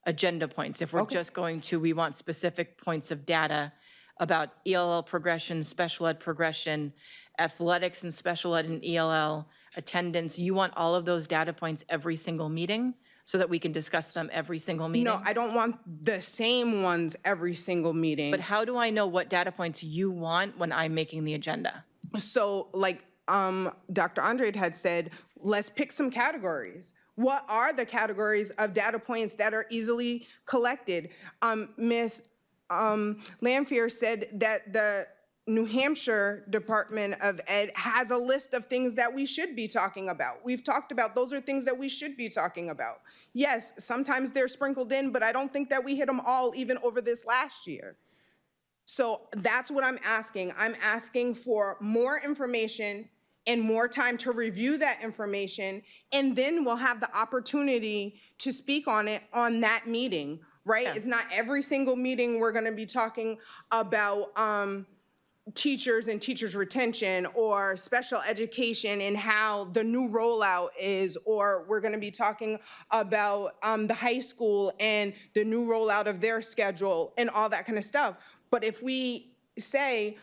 Speaker 1: agenda points? If we're just going to, we want specific points of data about ELL progression, special ed progression, athletics and special ed and ELL, attendance. You want all of those data points every single meeting so that we can discuss them every single meeting?
Speaker 3: No, I don't want the same ones every single meeting.
Speaker 1: But how do I know what data points you want when I'm making the agenda?
Speaker 3: So like Dr. Andrade had said, let's pick some categories. What are the categories of data points that are easily collected? Ms. Lanfear said that the New Hampshire Department of Ed has a list of things that we should be talking about. We've talked about, those are things that we should be talking about. Yes, sometimes they're sprinkled in, but I don't think that we hit them all even over this last year. So that's what I'm asking. I'm asking for more information and more time to review that information, and then we'll have the opportunity to speak on it on that meeting, right? It's not every single meeting we're gonna be talking about teachers and teachers retention, or special education and how the new rollout is, or we're going to be talking about the high school and the new rollout of their schedule and all that kind of stuff. But if we say,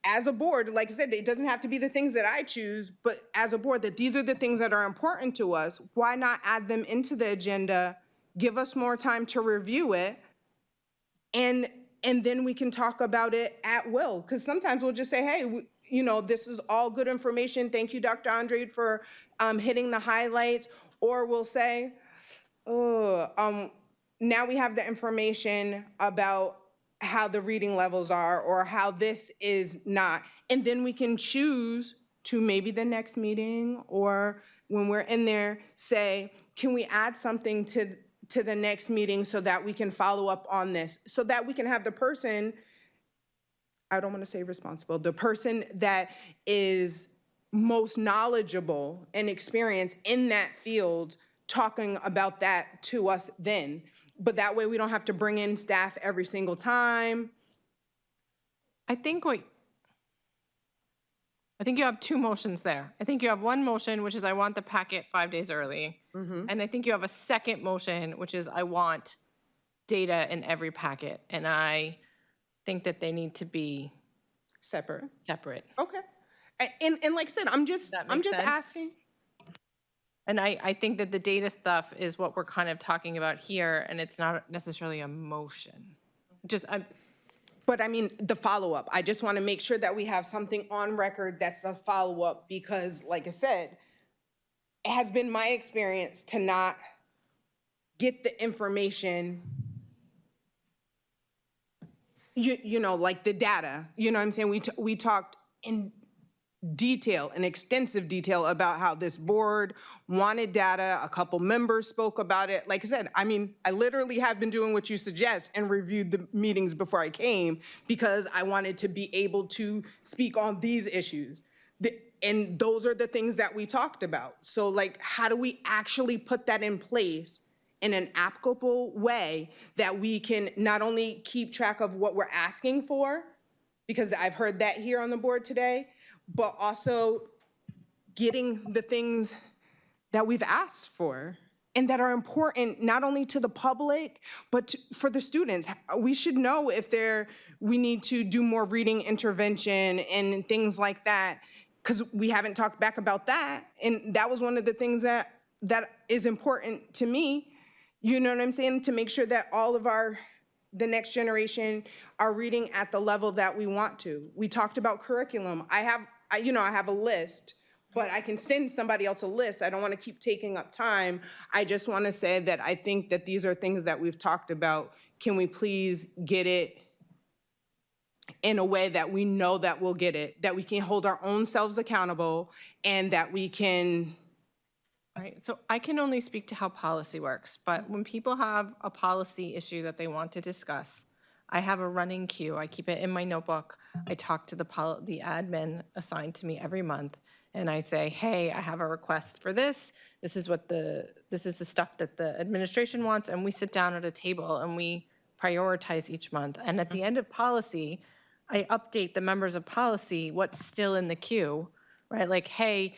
Speaker 3: as a board, like I said, it doesn't have to be the things that I choose, but as a board, that these are the things that are important to us, why not add them into the agenda, give us more time to review it, and then we can talk about it at will? Because sometimes we'll just say, hey, this is all good information. Thank you, Dr. Andre, for hitting the highlights. Or we'll say, oh, now we have the information about how the reading levels are or how this is not. And then we can choose to maybe the next meeting or when we're in there say, can we add something to the next meeting so that we can follow up on this, so that we can have the person, I don't want to say responsible, the person that is most knowledgeable and experienced in that field talking about that to us then. But that way we don't have to bring in staff every single time.
Speaker 2: I think you have two motions there. I think you have one motion, which is I want the packet 5 days early. And I think you have a second motion, which is I want data in every packet. And I think that they need to be
Speaker 3: Separate.
Speaker 2: separate.
Speaker 3: Okay. And like I said, I'm just
Speaker 2: That makes sense?
Speaker 3: asking.
Speaker 2: And I think that the data stuff is what we're kind of talking about here, and it's not necessarily a motion.
Speaker 3: But I mean, the follow-up, I just want to make sure that we have something on record that's the follow-up, because like I said, it has been my experience to not get the information, like the data, you know what I'm saying? We talked in detail, in extensive detail about how this board wanted data. A couple members spoke about it. Like I said, I mean, I literally have been doing what you suggest and reviewed the meetings before I came because I wanted to be able to speak on these issues. And those are the things that we talked about. So like, how do we actually put that in place in an applicable way that we can not only keep track of what we're asking for, because I've heard that here on the board today, but also getting the things that we've asked for and that are important not only to the public, but for the students. We should know if we need to do more reading intervention and things like that, because we haven't talked back about that. And that was one of the things that is important to me, you know what I'm saying? To make sure that all of the next generation are reading at the level that we want to. We talked about curriculum. I have a list, but I can send somebody else a list. I don't want to keep taking up time. I just want to say that I think that these are things that we've talked about. Can we please get it in a way that we know that we'll get it, that we can hold our own selves accountable, and that we can...
Speaker 2: Right, so I can only speak to how policy works, but when people have a policy issue that they want to discuss, I have a running queue. I keep it in my notebook. I talk to the admin assigned to me every month, and I say, hey, I have a request for this. This is the stuff that the administration wants, and we sit down at a table and we prioritize each month. And at the end of policy, I update the members of policy what's still in the queue, right? Like, hey,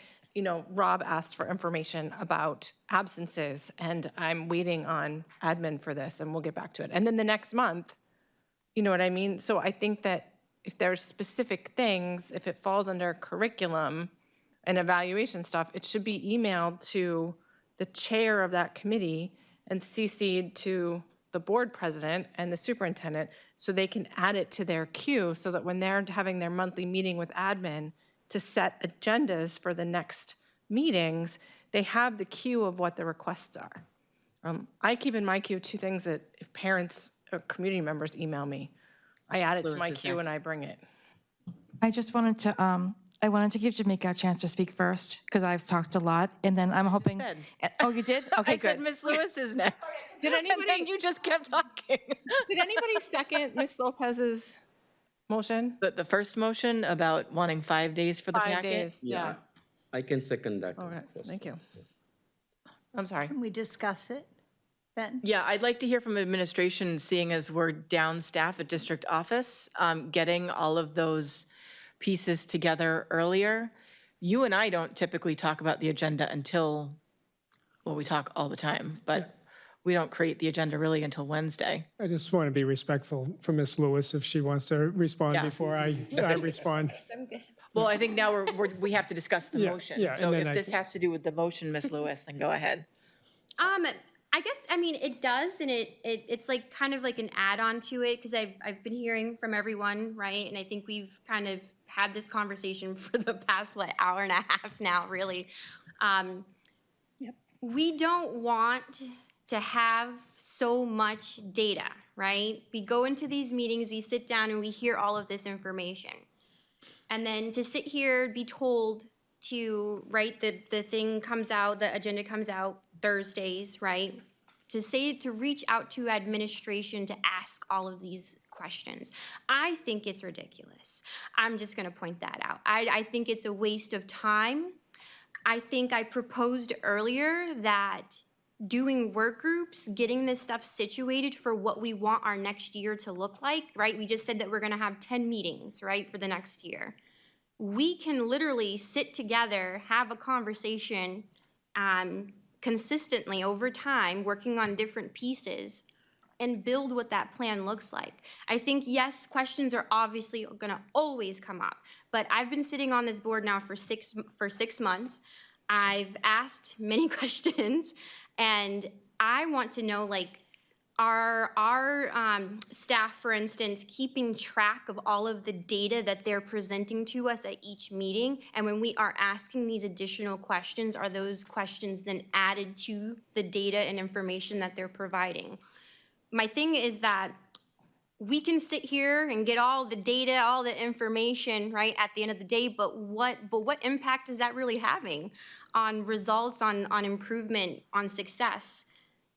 Speaker 2: Rob asked for information about absences, and I'm waiting on admin for this, and we'll get back to it. And then the next month, you know what I mean? So I think that if there's specific things, if it falls under curriculum and evaluation stuff, it should be emailed to the chair of that committee and CC'd to the board president and the superintendent so they can add it to their queue so that when they're having their monthly meeting with admin to set agendas for the next meetings, they have the queue of what the requests are. I keep in my queue two things that if parents or community members email me, I add it to my queue and I bring it.
Speaker 4: I just wanted to give Jamaica a chance to speak first because I've talked a lot, and then I'm hoping.
Speaker 1: said.
Speaker 4: Oh, you did? Okay,
Speaker 1: I said
Speaker 4: good.
Speaker 1: Miss Lewis is next.
Speaker 2: Did
Speaker 1: And then you just kept talking.
Speaker 2: Did anybody second Ms. Lopez's motion?
Speaker 1: The first motion about wanting 5 days for the
Speaker 2: 5
Speaker 1: packet?
Speaker 2: days, yeah.
Speaker 5: I can second that.
Speaker 2: Okay,
Speaker 5: first.
Speaker 2: thank you. I'm sorry.
Speaker 9: Can we discuss it then?
Speaker 1: Yeah, I'd like to hear from administration, seeing as we're down staff at district office, getting all of those pieces together earlier. You and I don't typically talk about the agenda until, well, we talk all the time, but we don't create the agenda really until Wednesday.
Speaker 8: I just want to be respectful for Ms. Lewis if she wants to respond
Speaker 1: Yeah.
Speaker 8: before I respond.
Speaker 1: Well, I think now we have to discuss the motion.
Speaker 8: yeah,
Speaker 1: So
Speaker 8: and then
Speaker 1: if
Speaker 8: I
Speaker 1: this
Speaker 8: can-
Speaker 1: has to do with the motion, Ms. Lewis, then go ahead.
Speaker 6: I guess, I mean, it does, and it's like kind of like an add-on to it, because I've been hearing from everyone, right? And I think we've kind of had this conversation for the past, hour and a half now, really. We don't want to have so much data, right? We go into these meetings, we sit down and we hear all of this information. And then to sit here, be told to, right, the thing comes out, the agenda comes out Thursdays, right? To reach out to administration to ask all of these questions. I think it's ridiculous. I'm just gonna point that out. I think it's a waste of time. I think I proposed earlier that doing work groups, getting this stuff situated for what we want our next year to look like, right? We just said that we're gonna have 10 meetings, right, for the next year. We can literally sit together, have a conversation consistently over time, working on different pieces, and build what that plan looks like. I think, yes, questions are obviously gonna always come up, but I've been sitting on this board now for 6 months. I've asked many questions, and I want to know, like, are our staff, for instance, keeping track of all of the data that they're presenting to us at each meeting? And when we are asking these additional questions, are those questions then added to the data and information that they're providing? My thing is that we can sit here and get all the data, all the information, right, at the end of the day, but what impact is that really having on results, on improvement, on success?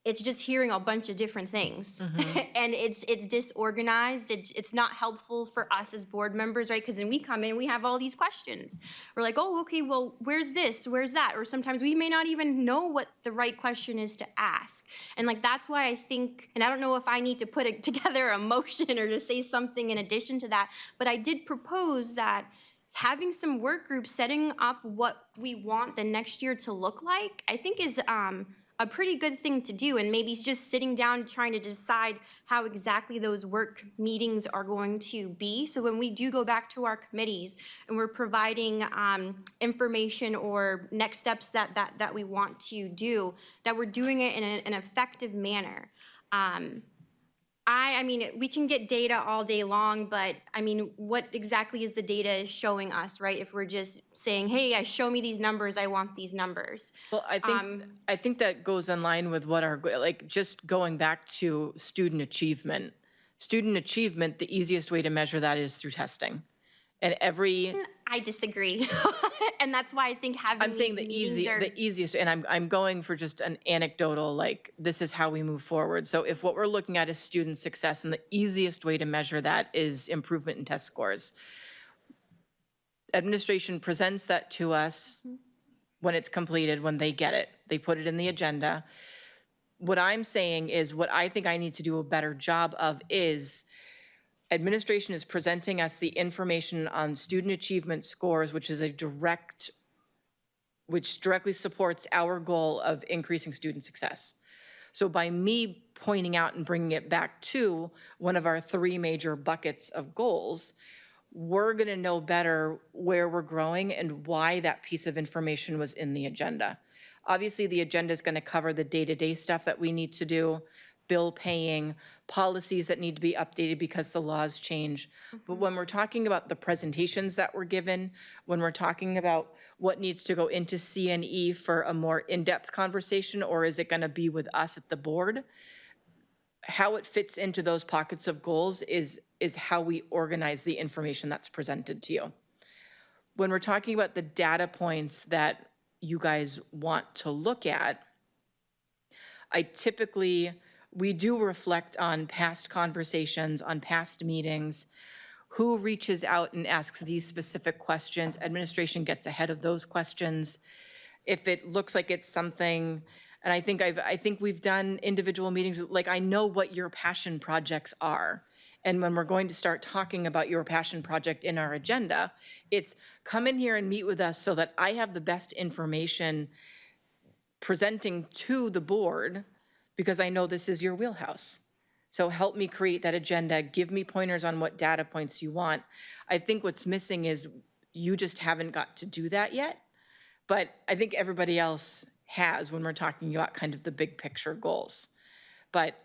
Speaker 6: It's just hearing a bunch of different things. And it's disorganized. It's not helpful for us as board members, right? Because then we come in, we have all these questions. We're like, oh, okay, well, where's this? Where's that? Or sometimes we may not even know what the right question is to ask. And like, that's why I think, and I don't know if I need to put together a motion or to say something in addition to that, but I did propose that having some work groups setting up what we want the next year to look like, I think is a pretty good thing to do, and maybe just sitting down trying to decide how exactly those work meetings are going to be. So when we do go back to our committees and we're providing information or next steps that we want to do, that we're doing it in an effective manner. I mean, we can get data all day long, but I mean, what exactly is the data showing us, right? If we're just saying, hey, show me these numbers, I want these numbers.
Speaker 1: Well, I think that goes in line with what like, just going back to student achievement. Student achievement, the easiest way to measure that is through testing. And
Speaker 6: I disagree. And that's why I think having
Speaker 1: I'm saying
Speaker 6: these meetings
Speaker 1: the easiest, and I'm going for just an anecdotal, like, this is how we move forward. So if what we're looking at is student success, and the easiest way to measure that is improvement in test scores. Administration presents that to us when it's completed, when they get it. They put it in the agenda. What I'm saying is, what I think I need to do a better job of is, administration is presenting us the information on student achievement scores, which directly supports our goal of increasing student success. So by me pointing out and bringing it back to one of our 3 major buckets of goals, we're going to know better where we're growing and why that piece of information was in the agenda. Obviously, the agenda is going to cover the day-to-day stuff that we need to do, bill paying, policies that need to be updated because the laws change. But when we're talking about the presentations that were given, when we're talking about what needs to go into C&E for a more in-depth conversation, or is it going to be with us at the board, how it fits into those pockets of goals is how we organize the information that's presented to you. When we're talking about the data points that you guys want to look at, we do reflect on past conversations, on past meetings, who reaches out and asks these specific questions. Administration gets ahead of those questions. If it looks like it's something, and I think we've done individual meetings, like, I know what your passion projects are. And when we're going to start talking about your passion project in our agenda, it's come in here and meet with us so that I have the best information presenting to the board, because I know this is your wheelhouse. So help me create that agenda, give me pointers on what data points you want. I think what's missing is you just haven't got to do that yet, but I think everybody else has when we're talking about kind of the big picture goals. But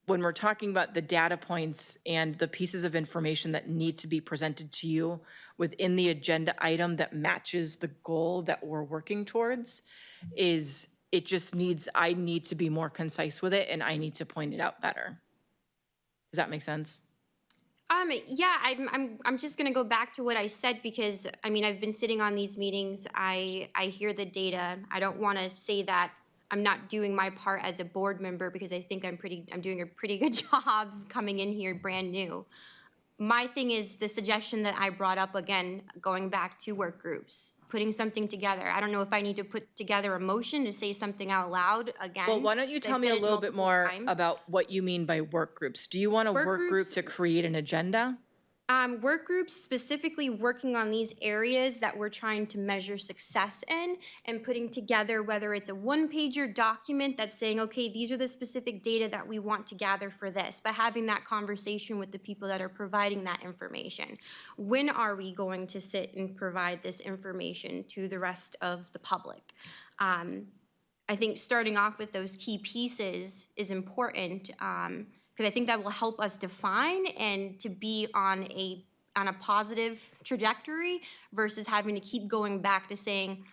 Speaker 1: when we're talking about the data points and the pieces of information that need to be presented to you within the agenda item that matches the goal that we're working towards, is it just needs, I need to be more concise with it and I need to point it out better. Does that make sense?
Speaker 6: Yeah, I'm just gonna go back to what I said because, I mean, I've been sitting on these meetings, I hear the data. I don't wanna say that I'm not doing my part as a board member because I think I'm doing a pretty good job coming in here brand new. My thing is the suggestion that I brought up again, going back to work groups, putting something together. I don't know if I need to put together a motion to say something out loud again.
Speaker 1: Well, why don't you
Speaker 6: 'cause I
Speaker 1: tell me
Speaker 6: said
Speaker 1: a
Speaker 6: it
Speaker 1: little bit
Speaker 6: multiple
Speaker 1: more
Speaker 6: times.
Speaker 1: about what you mean by work groups? Do you want a
Speaker 6: Work
Speaker 1: work group
Speaker 6: groups-
Speaker 1: to create an agenda?
Speaker 6: Work groups specifically working on these areas that we're trying to measure success in and putting together, whether it's a one-pager document that's saying, okay, these are the specific data that we want to gather for this, but having that conversation with the people that are providing that information. When are we going to sit and provide this information to the rest of the public? I think starting off with those key pieces is important, because I think that will help us define and to be on a positive trajectory versus having to keep going back to saying,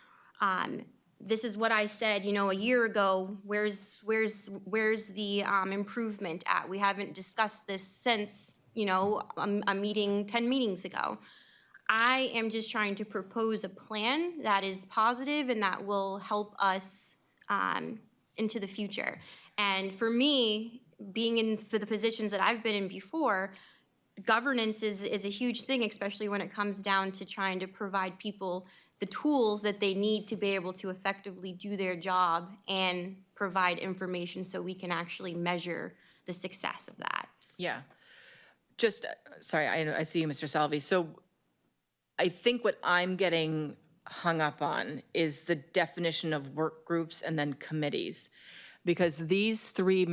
Speaker 6: this is what I said, a year ago. Where's the improvement at? We haven't discussed this since, a meeting 10 meetings ago. I am just trying to propose a plan that is positive and that will help us into the future. And for me, being for the positions that I've been in before, governance is a huge thing, especially when it comes down to trying to provide people the tools that they need to be able to effectively do their job and provide information so we can actually measure the success of that.
Speaker 1: Yeah. Just, sorry, I see you, Mr. Salvi. So I think what I'm getting hung up on is the definition of work groups and then committees. Because these three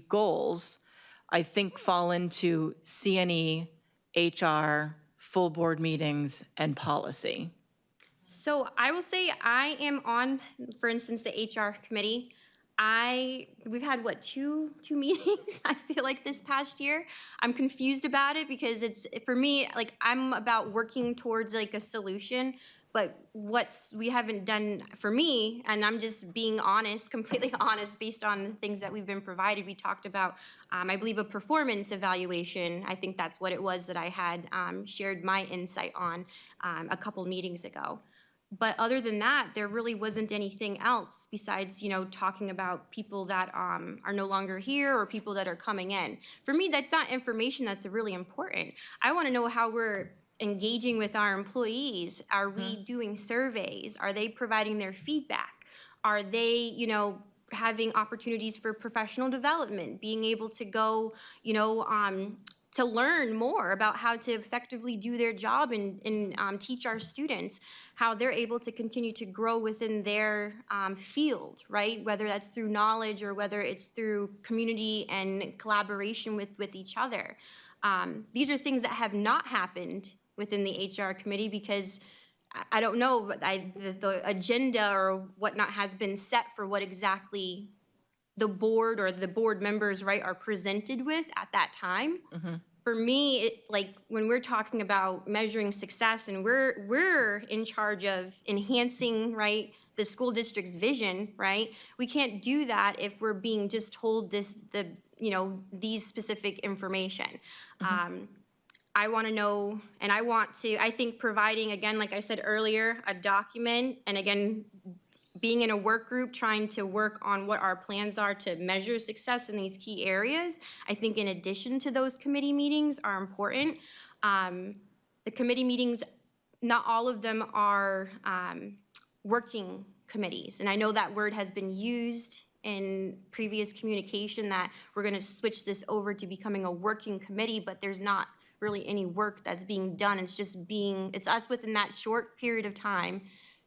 Speaker 1: goals, I think fall into CNE, HR, full board meetings, and policy.
Speaker 6: So I will say I am on, for instance, the HR committee. We've had two meetings, I feel like, this past year. I'm confused about it because it's, for me, like, I'm about working towards like a solution, but we haven't done, for me, and I'm just being honest, completely honest, based on the things that we've been provided. We talked about, I believe, a performance evaluation. I think that's what it was that I had shared my insight on a couple meetings ago. But other than that, there really wasn't anything else besides, talking about people that are no longer here or people that are coming in. For me, that's not information that's really important. I want to know how we're engaging with our employees. Are we doing surveys? Are they providing their feedback? Are they, having opportunities for professional development, being able to go, to learn more about how to effectively do their job and teach our students how they're able to continue to grow within their field, right? Whether that's through knowledge or whether it's through community and collaboration with each other. These are things that have not happened within the HR committee because I don't know, the agenda or whatnot has been set for what exactly the board or the board members, right, are presented with at that time. For me, when we're talking about measuring success and we're in charge of enhancing, right, the school district's vision, right, we can't do that if we're being just told these specific information. I want to know, and I think providing, again, like I said earlier, a document, and again, being in a work group, trying to work on what our plans are to measure success in these key areas, I think in addition to those committee meetings are important. The committee meetings, not all of them are working committees, and I know that word has been used in previous communication that we're gonna switch this over to becoming a working committee, but there's not really any work that's being done. It's us within that short period of time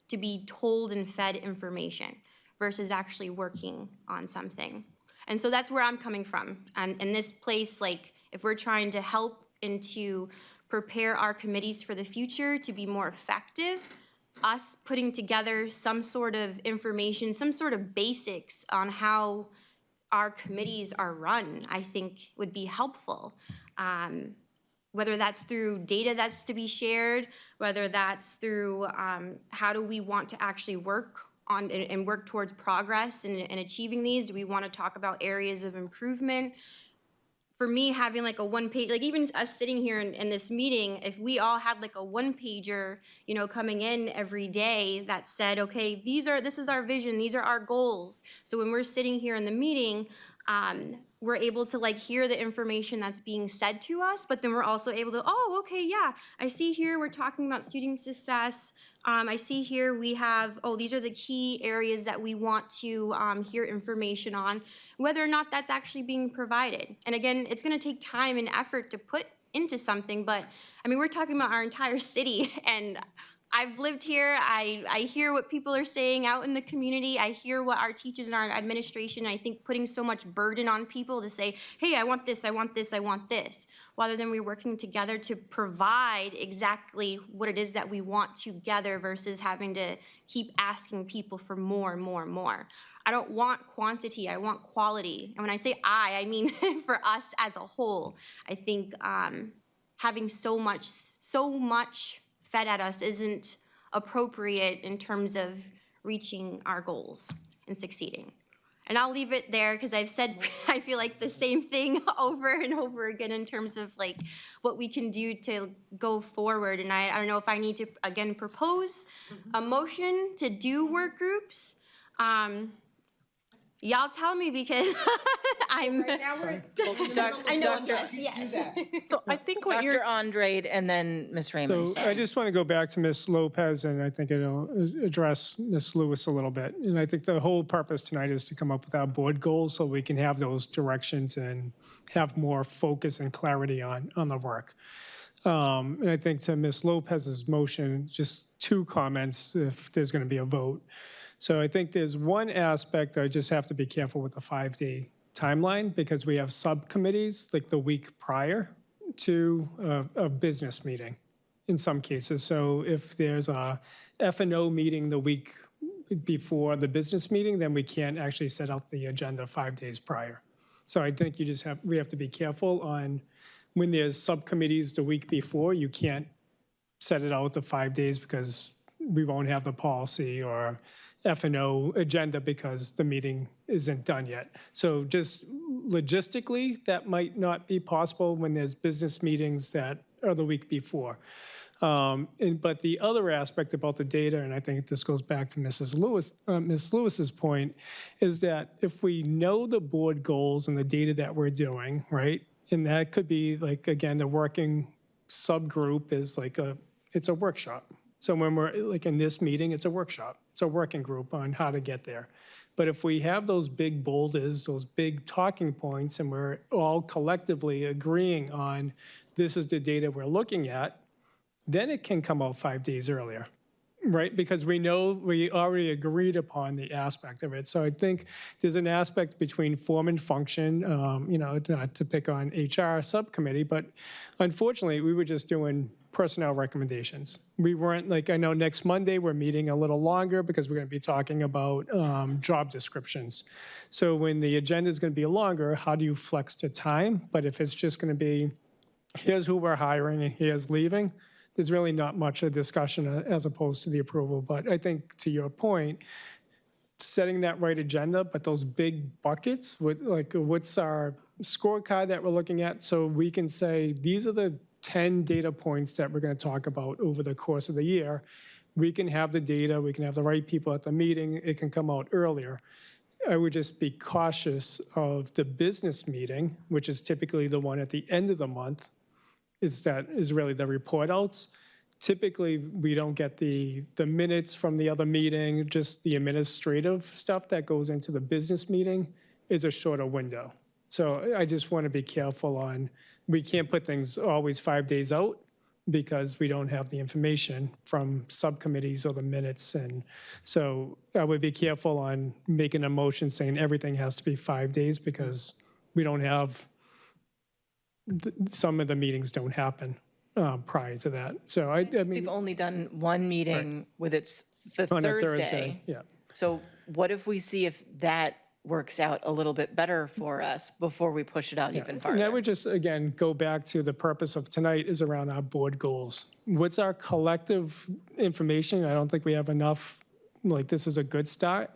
Speaker 6: to be told and fed information versus actually working on something. And so that's where I'm coming from. And in this place, like, if we're trying to help and to prepare our committees for the future to be more effective, us putting together some sort of information, some sort of basics on how our committees are run, I think would be helpful. Whether that's through data that's to be shared, whether that's through how do we want to actually work on and work towards progress and achieving these? Do we want to talk about areas of improvement? For me, having like a one page, like even us sitting here in this meeting, if we all had like a one pager, you know, coming in every day that said, okay, this is our vision, these are our goals. So when we're sitting here in the meeting, we're able to like hear the information that's being said to us, but then we're also able to, oh, okay, yeah, I see here we're talking about student success. I see here we have, oh, these are the key areas that we want to hear information on, whether or not that's actually being provided. And again, it's gonna take time and effort to put into something, but I mean, we're talking about our entire city, and I've lived here. I hear what people are saying out in the community. I hear what our teachers and our administration, I think putting so much burden on people to say, hey, I want this, I want this, I want this, rather than we're working together to provide exactly what it is that we want together versus having to keep asking people for more and more and more. I don't want quantity, I want quality. And when I say I mean for us as a whole. I think having so much fed at us isn't appropriate in terms of reaching our goals and succeeding. And I'll leave it there because I've said, I feel like the same thing over and over again in terms of like what we can do to go forward. And I don't know if I need to, again, propose a motion to do work groups. Y'all tell me because I'm.
Speaker 3: Right now, we're.
Speaker 6: I know,
Speaker 1: Dr.
Speaker 6: yes.
Speaker 2: So I think what you're
Speaker 1: Dr. Andrade and then Ms. Raymond.
Speaker 8: So I just want to go back to Ms. Lopez, and I think it'll address Ms. Lewis a little bit. And I think the whole purpose tonight is to come up with our board goals so we can have those directions and have more focus and clarity on the work. And I think to Ms. Lopez's motion, just 2 comments if there's going to be a vote. So I think there's one aspect I just have to be careful with the 5-day timeline because we have subcommittees like the week prior to a business meeting in some cases. So if there's a F&O meeting the week before the business meeting, then we can't actually set out the agenda 5 days prior. So I think we have to be careful on when there's subcommittees the week before, you can't set it out the 5 days because we won't have the policy or F&O agenda because the meeting isn't done yet. So just logistically, that might not be possible when there's business meetings that are the week before. But the other aspect about the data, and I think this goes back to Ms. Lewis's point, is that if we know the board goals and the data that we're doing, right, and that could be like, again, the working subgroup is like it's a workshop. So when we're like in this meeting, it's a workshop. It's a working group on how to get there. But if we have those big boulders, those big talking points, and we're all collectively agreeing on this is the data we're looking at, then it can come out 5 days earlier, right? Because we know we already agreed upon the aspect of it. So I think there's an aspect between form and function, not to pick on HR subcommittee, but unfortunately, we were just doing personnel recommendations. We weren't like, I know next Monday we're meeting a little longer because we're going to be talking about job descriptions. So when the agenda is going to be longer, how do you flex to time? But if it's just going to be, here's who we're hiring and here's leaving, there's really not much of discussion as opposed to the approval. But I think to your point, setting that right agenda, but those big buckets with like, what's our scorecard that we're looking at? So we can say, these are the 10 data points that we're going to talk about over the course of the year. We can have the data, we can have the right people at the meeting, it can come out earlier. I would just be cautious of the business meeting, which is typically the one at the end of the month, is really the report outs. typically, we don't get the minutes from the other meeting, just the administrative stuff that goes into the business meeting is a shorter window. So I just want to be careful on, we can't put things always 5 days out because we don't have the information from subcommittees or the minutes. And so I would be careful on making a motion saying everything has to be 5 days because we don't have, some of the meetings don't happen prior to that. So I
Speaker 1: We've
Speaker 8: mean,
Speaker 1: only done one meeting with it's the
Speaker 8: on a
Speaker 1: Thursday.
Speaker 8: yeah.
Speaker 1: So what if we see if that works out a little bit better for us before we push it out even
Speaker 8: And I
Speaker 1: farther?
Speaker 8: would just, again, go back to the purpose of tonight is around our board goals. What's our collective information? I don't think we have enough, like, this is a good start,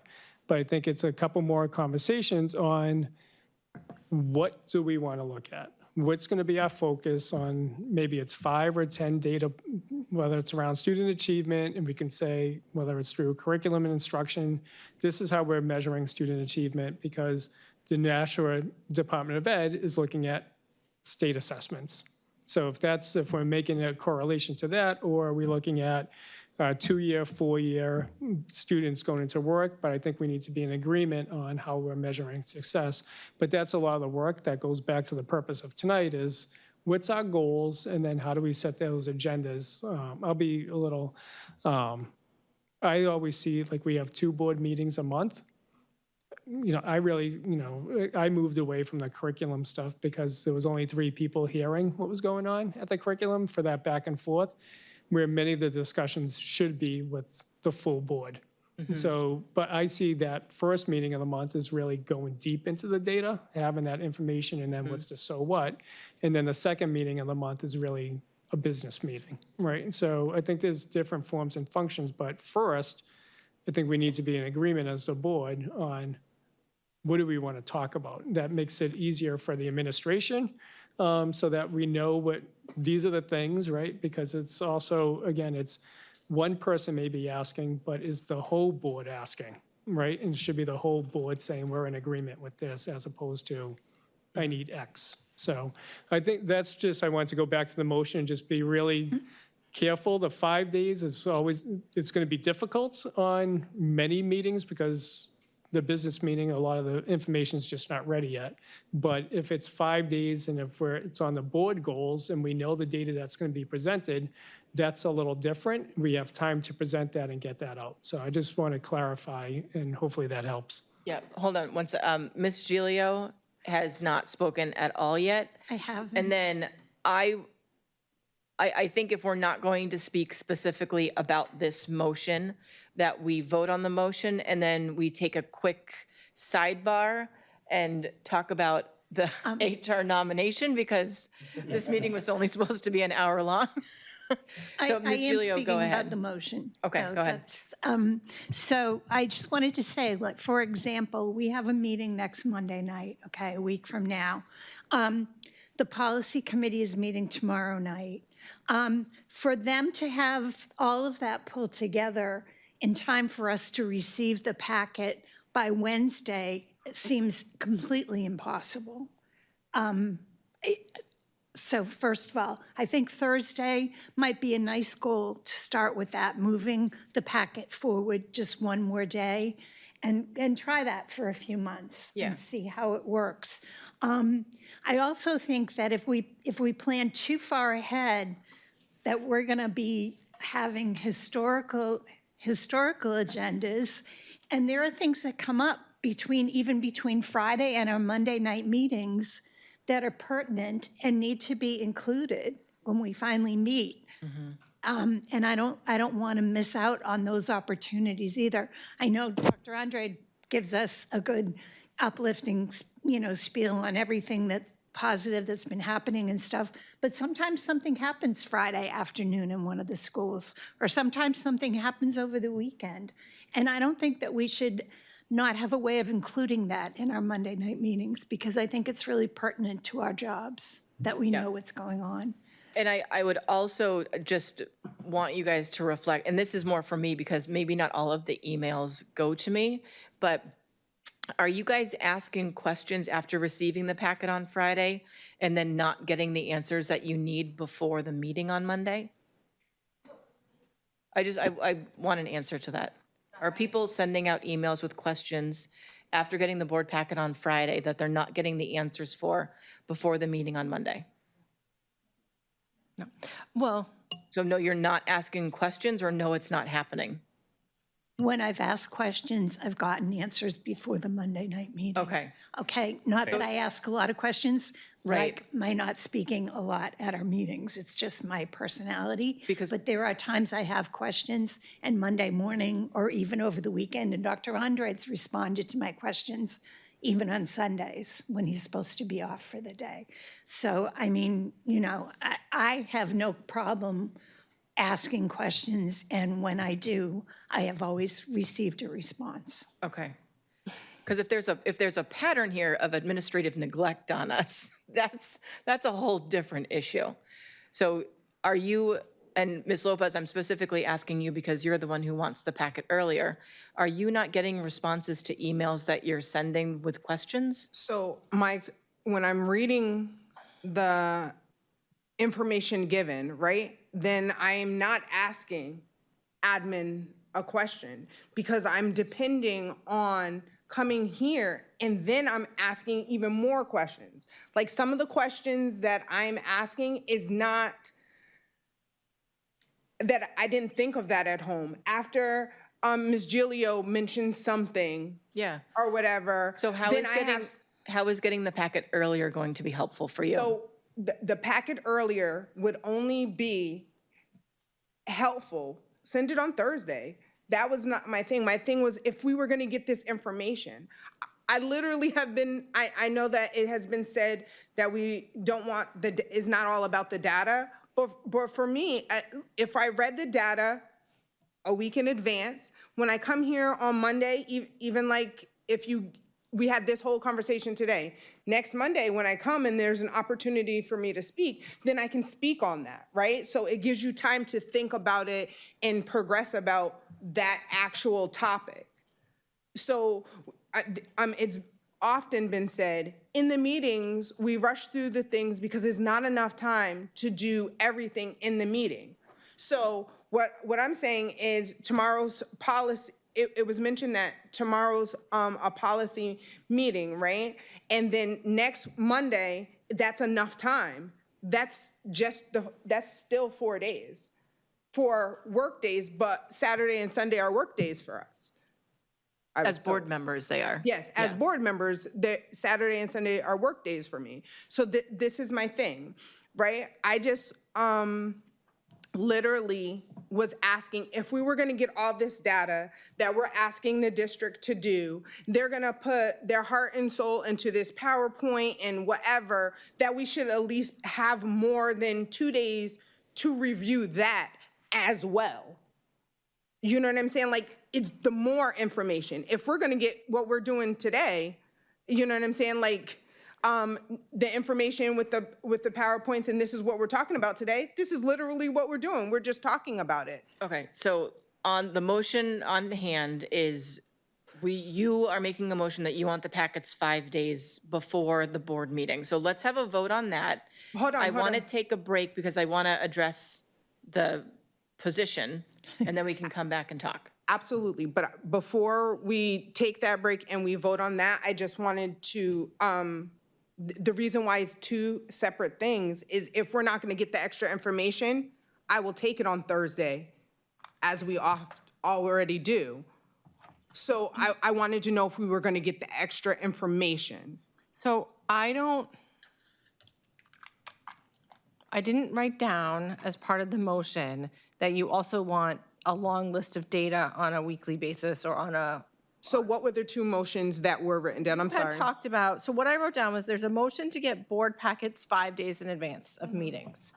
Speaker 8: but I think it's a couple more conversations on what do we want to look at? What's going to be our focus on, maybe it's 5 or 10 data, whether it's around student achievement, and we can say, whether it's through curriculum and instruction, this is how we're measuring student achievement, because the Nashua Department of Ed is looking at state assessments. So if we're making a correlation to that, or are we looking at 2-year, 4-year students going into work, but I think we need to be in agreement on how we're measuring success. But that's a lot of the work that goes back to the purpose of tonight is what's our goals, and then how do we set those agendas? I'll be a little, I always see, like, we have 2 board meetings a month. I really, I moved away from the curriculum stuff because there was only 3 people hearing what was going on at the curriculum for that back and forth, where many of the discussions should be with the full board. So, but I see that first meeting of the month is really going deep into the data, having that information, and then what's the so what. And then the second meeting of the month is really a business meeting, right? And so I think there's different forms and functions, but first, I think we need to be in agreement as the board on what do we want to talk about. That makes it easier for the administration, so that we know what, these are the things, right? Because it's also, again, it's one person may be asking, but is the whole board asking, right? And it should be the whole board saying, we're in agreement with this, as opposed to, I need X. So I think that's just, I want to go back to the motion and just be really careful. The 5 days is always, it's going to be difficult on many meetings because the business meeting, a lot of the information is just not ready yet. But if it's 5 days and if it's on the board goals and we know the data that's going to be presented, that's a little different. We have time to present that and get that out. So I just want to clarify, and hopefully that helps.
Speaker 1: Yeah, hold on one sec. Ms. Gilio has not spoken at all yet.
Speaker 9: I haven't.
Speaker 1: And then I think if we're not going to speak specifically about this motion, that we vote on the motion and then we take a quick sidebar and talk about the HR nomination, because this meeting was only supposed to be an hour long. So
Speaker 9: I
Speaker 1: Ms.
Speaker 9: am
Speaker 1: Gilio,
Speaker 9: speaking
Speaker 1: go
Speaker 9: about
Speaker 1: ahead.
Speaker 9: the motion.
Speaker 1: Okay,
Speaker 9: So
Speaker 1: go ahead.
Speaker 9: So I just wanted to say, like, for example, we have a meeting next Monday night, okay, a week from now. The policy committee is meeting tomorrow night. For them to have all of that pulled together in time for us to receive the packet by Wednesday, it seems completely impossible. So first of all, I think Thursday might be a nice goal to start with that, moving the packet forward just one more day, and try that for a few months
Speaker 1: Yeah.
Speaker 9: and see how it works. I also think that if we plan too far ahead, that we're going to be having historical agendas, and there are things that come up even between Friday and our Monday night meetings that are pertinent and need to be included when we finally meet. And I don't want to miss out on those opportunities either. I know Dr. Andre gives us a good uplifting, spiel on everything that's positive that's been happening and stuff, but sometimes something happens Friday afternoon in one of the schools, or sometimes something happens over the weekend. And I don't think that we should not have a way of including that in our Monday night meetings, because I think it's really pertinent to our jobs that we know what's going on.
Speaker 1: And I would also just want you guys to reflect, and this is more for me because maybe not all of the emails go to me, but are you guys asking questions after receiving the packet on Friday and then not getting the answers that you need before the meeting on Monday? I want an answer to that. Are people sending out emails with questions after getting the board packet on Friday that they're not getting the answers for before the meeting on Monday?
Speaker 2: No. Well,
Speaker 1: So no, you're not asking questions, or no, it's not happening?
Speaker 9: When I've asked questions, I've gotten answers before the Monday night meeting.
Speaker 1: Okay.
Speaker 9: Okay, not that I ask a lot of questions,
Speaker 1: Right.
Speaker 9: like my not speaking a lot at our meetings. It's just my personality.
Speaker 1: Because-
Speaker 9: But there are times I have questions, and Monday morning or even over the weekend, and Dr. Andres responded to my questions even on Sundays when he's supposed to be off for the day. So, I mean, you know, I have no problem asking questions, and when I do, I have always received a response.
Speaker 1: Okay. Because if there's a pattern here of administrative neglect on us, that's a whole different issue. So are you, and Ms. Lopez, I'm specifically asking you because you're the one who wants the packet earlier. Are you not getting responses to emails that you're sending with questions?
Speaker 3: So Mike, when I'm reading the information given, right, then I'm not asking admin a question because I'm depending on coming here and then I'm asking even more questions. Like some of the questions that I'm asking is not that I didn't think of that at home. After Ms. Gilio mentioned something
Speaker 1: Yeah.
Speaker 3: or whatever,
Speaker 1: So how
Speaker 3: then
Speaker 1: is getting the packet earlier going to be helpful for you?
Speaker 3: So the packet earlier would only be helpful. Send it on Thursday. That was not my thing. My thing was if we were going to get this information. I literally have been, I know that it has been said that we don't want, it's not all about the data, but for me, if I read the data a week in advance, when I come here on Monday, even like we had this whole conversation today. Next Monday, when I come and there's an opportunity for me to speak, then I can speak on that, right? So it gives you time to think about it and progress about that actual topic. So it's often been said, in the meetings, we rush through the things because there's not enough time to do everything in the meeting. So what I'm saying is tomorrow's policy, it was mentioned that tomorrow's a policy meeting, right? And then next Monday, that's enough time. That's still 4 days for work days, but Saturday and Sunday are work days for us.
Speaker 1: As board members, they are.
Speaker 3: Yes, as board members, the Saturday and Sunday are work days for me. So this is my thing, right? I just literally was asking if we were going to get all this data that we're asking the district to do, they're going to put their heart and soul into this PowerPoint and whatever, that we should at least have more than 2 days to review that as well. You know what I'm saying? Like, it's the more information. If we're going to get what we're doing today, you know what I'm saying? Like, the information with the PowerPoints, and this is what we're talking about today. This is literally what we're doing. We're just talking about it.
Speaker 1: Okay, so on the motion on hand is, you are making a motion that you want the packets 5 days before the board meeting. So let's have a vote on that.
Speaker 3: Hold on,
Speaker 1: I
Speaker 3: hold
Speaker 1: want to
Speaker 3: on.
Speaker 1: take a break because I want to address the position, and then we can come back and talk.
Speaker 3: Absolutely. But before we take that break and we vote on that, I just wanted to, the reason why it's two separate things is if we're not going to get the extra information, I will take it on Thursday, as we already do. So I wanted to know if we were going to get the extra information.
Speaker 2: so I didn't write down as part of the motion that you also want a long list of data on a weekly basis or on a.
Speaker 3: So what were the two motions that were written down? I'm
Speaker 2: Had
Speaker 3: sorry.
Speaker 2: talked about, so what I wrote down was there's a motion to get board packets 5 days in advance of meetings.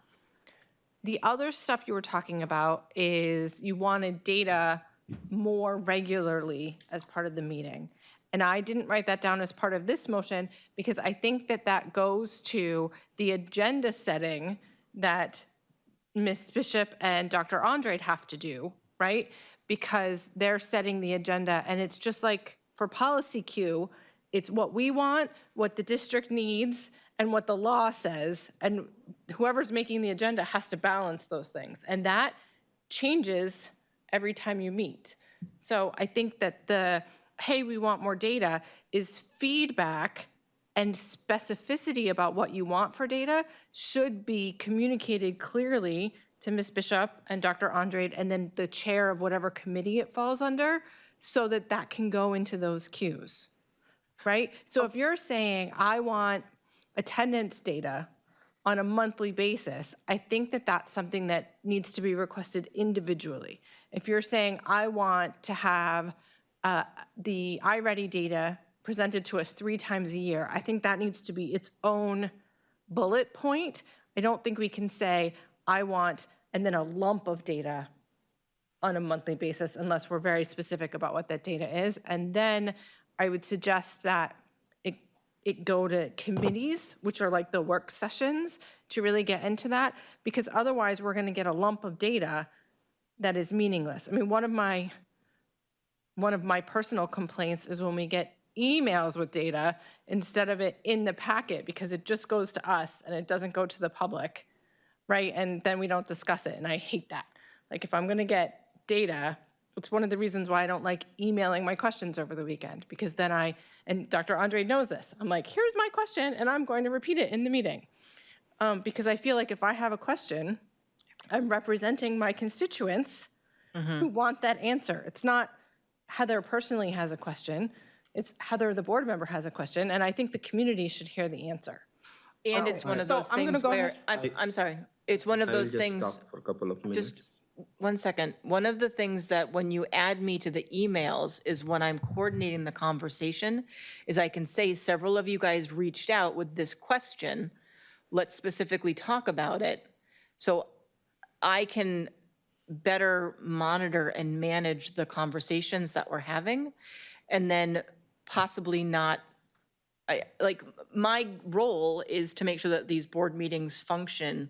Speaker 2: The other stuff you were talking about is you wanted data more regularly as part of the meeting. And I didn't write that down as part of this motion because I think that that goes to the agenda setting that Ms. Bishop and Dr. Andrade have to do, right? Because they're setting the agenda, and it's just like for policy Q, it's what we want, what the district needs, and what the law says, and whoever's making the agenda has to balance those things. And that changes every time you meet. So I think that the, hey, we want more data is feedback, and specificity about what you want for data should be communicated clearly to Ms. Bishop and Dr. Andrade, and then the chair of whatever committee it falls under, so that that can go into those queues, right? So if you're saying, I want attendance data on a monthly basis, I think that that's something that needs to be requested individually. If you're saying, I want to have the iReady data presented to us 3 times a year, I think that needs to be its own bullet point. I don't think we can say, I want, and then a lump of data on a monthly basis unless we're very specific about what that data is. And then I would suggest that it go to committees, which are like the work sessions, to really get into that, because otherwise we're gonna get a lump of data that is meaningless. I mean, one of my personal complaints is when we get emails with data instead of it in the packet, because it just goes to us and it doesn't go to the public, right? And then we don't discuss it, and I hate that. Like, if I'm gonna get data, it's one of the reasons why I don't like emailing my questions over the weekend, because then and Dr. Andre knows this, I'm like, here's my question, and I'm going to repeat it in the meeting. Because I feel like if I have a question, I'm representing my constituents who want that answer. It's not Heather personally has a question, it's Heather, the board member, has a question, and I think the community should hear the answer.
Speaker 1: And it's one of
Speaker 3: So
Speaker 1: those
Speaker 3: I'm gonna
Speaker 1: things
Speaker 3: go
Speaker 1: where,
Speaker 3: ahead.
Speaker 1: I'm sorry, it's one of
Speaker 5: I will
Speaker 1: those
Speaker 5: just
Speaker 1: things,
Speaker 5: stop for a couple of minutes.
Speaker 1: just 1 second. One of the things that when you add me to the emails is when I'm coordinating the conversation, is I can say several of you guys reached out with this question, let's specifically talk about it. So I can better monitor and manage the conversations that we're having, and then possibly not, my role is to make sure that these board meetings function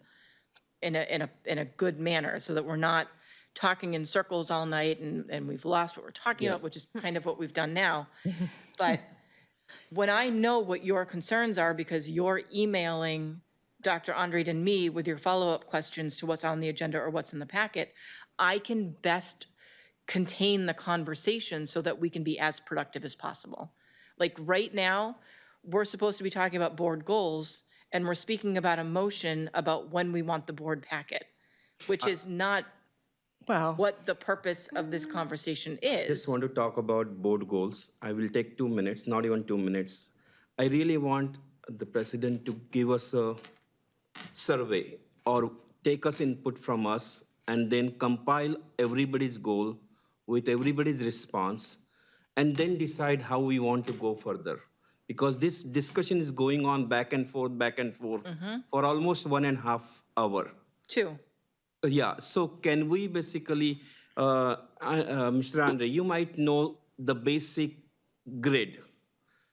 Speaker 1: in a good manner, so that we're not talking in circles all night and we've lost what we're talking about, which is kind of what we've done now. But when I know what your concerns are, because you're emailing Dr. Andrade and me with your follow-up questions to what's on the agenda or what's in the packet, I can best contain the conversation so that we can be as productive as possible. Like right now, we're supposed to be talking about board goals, and we're speaking about a motion about when we want the board packet, which is not
Speaker 2: Well,
Speaker 1: what the purpose of this conversation is.
Speaker 5: Just want to talk about board goals. I will take 2 minutes, not even 2 minutes. I really want the president to give us a survey or take us input from us and then compile everybody's goal with everybody's response and then decide how we want to go further. Because this discussion is going on back and forth for almost 1.5 hours.
Speaker 1: 2.
Speaker 5: Yeah, so can we basically, Mr. Andre, you might know the basic grid.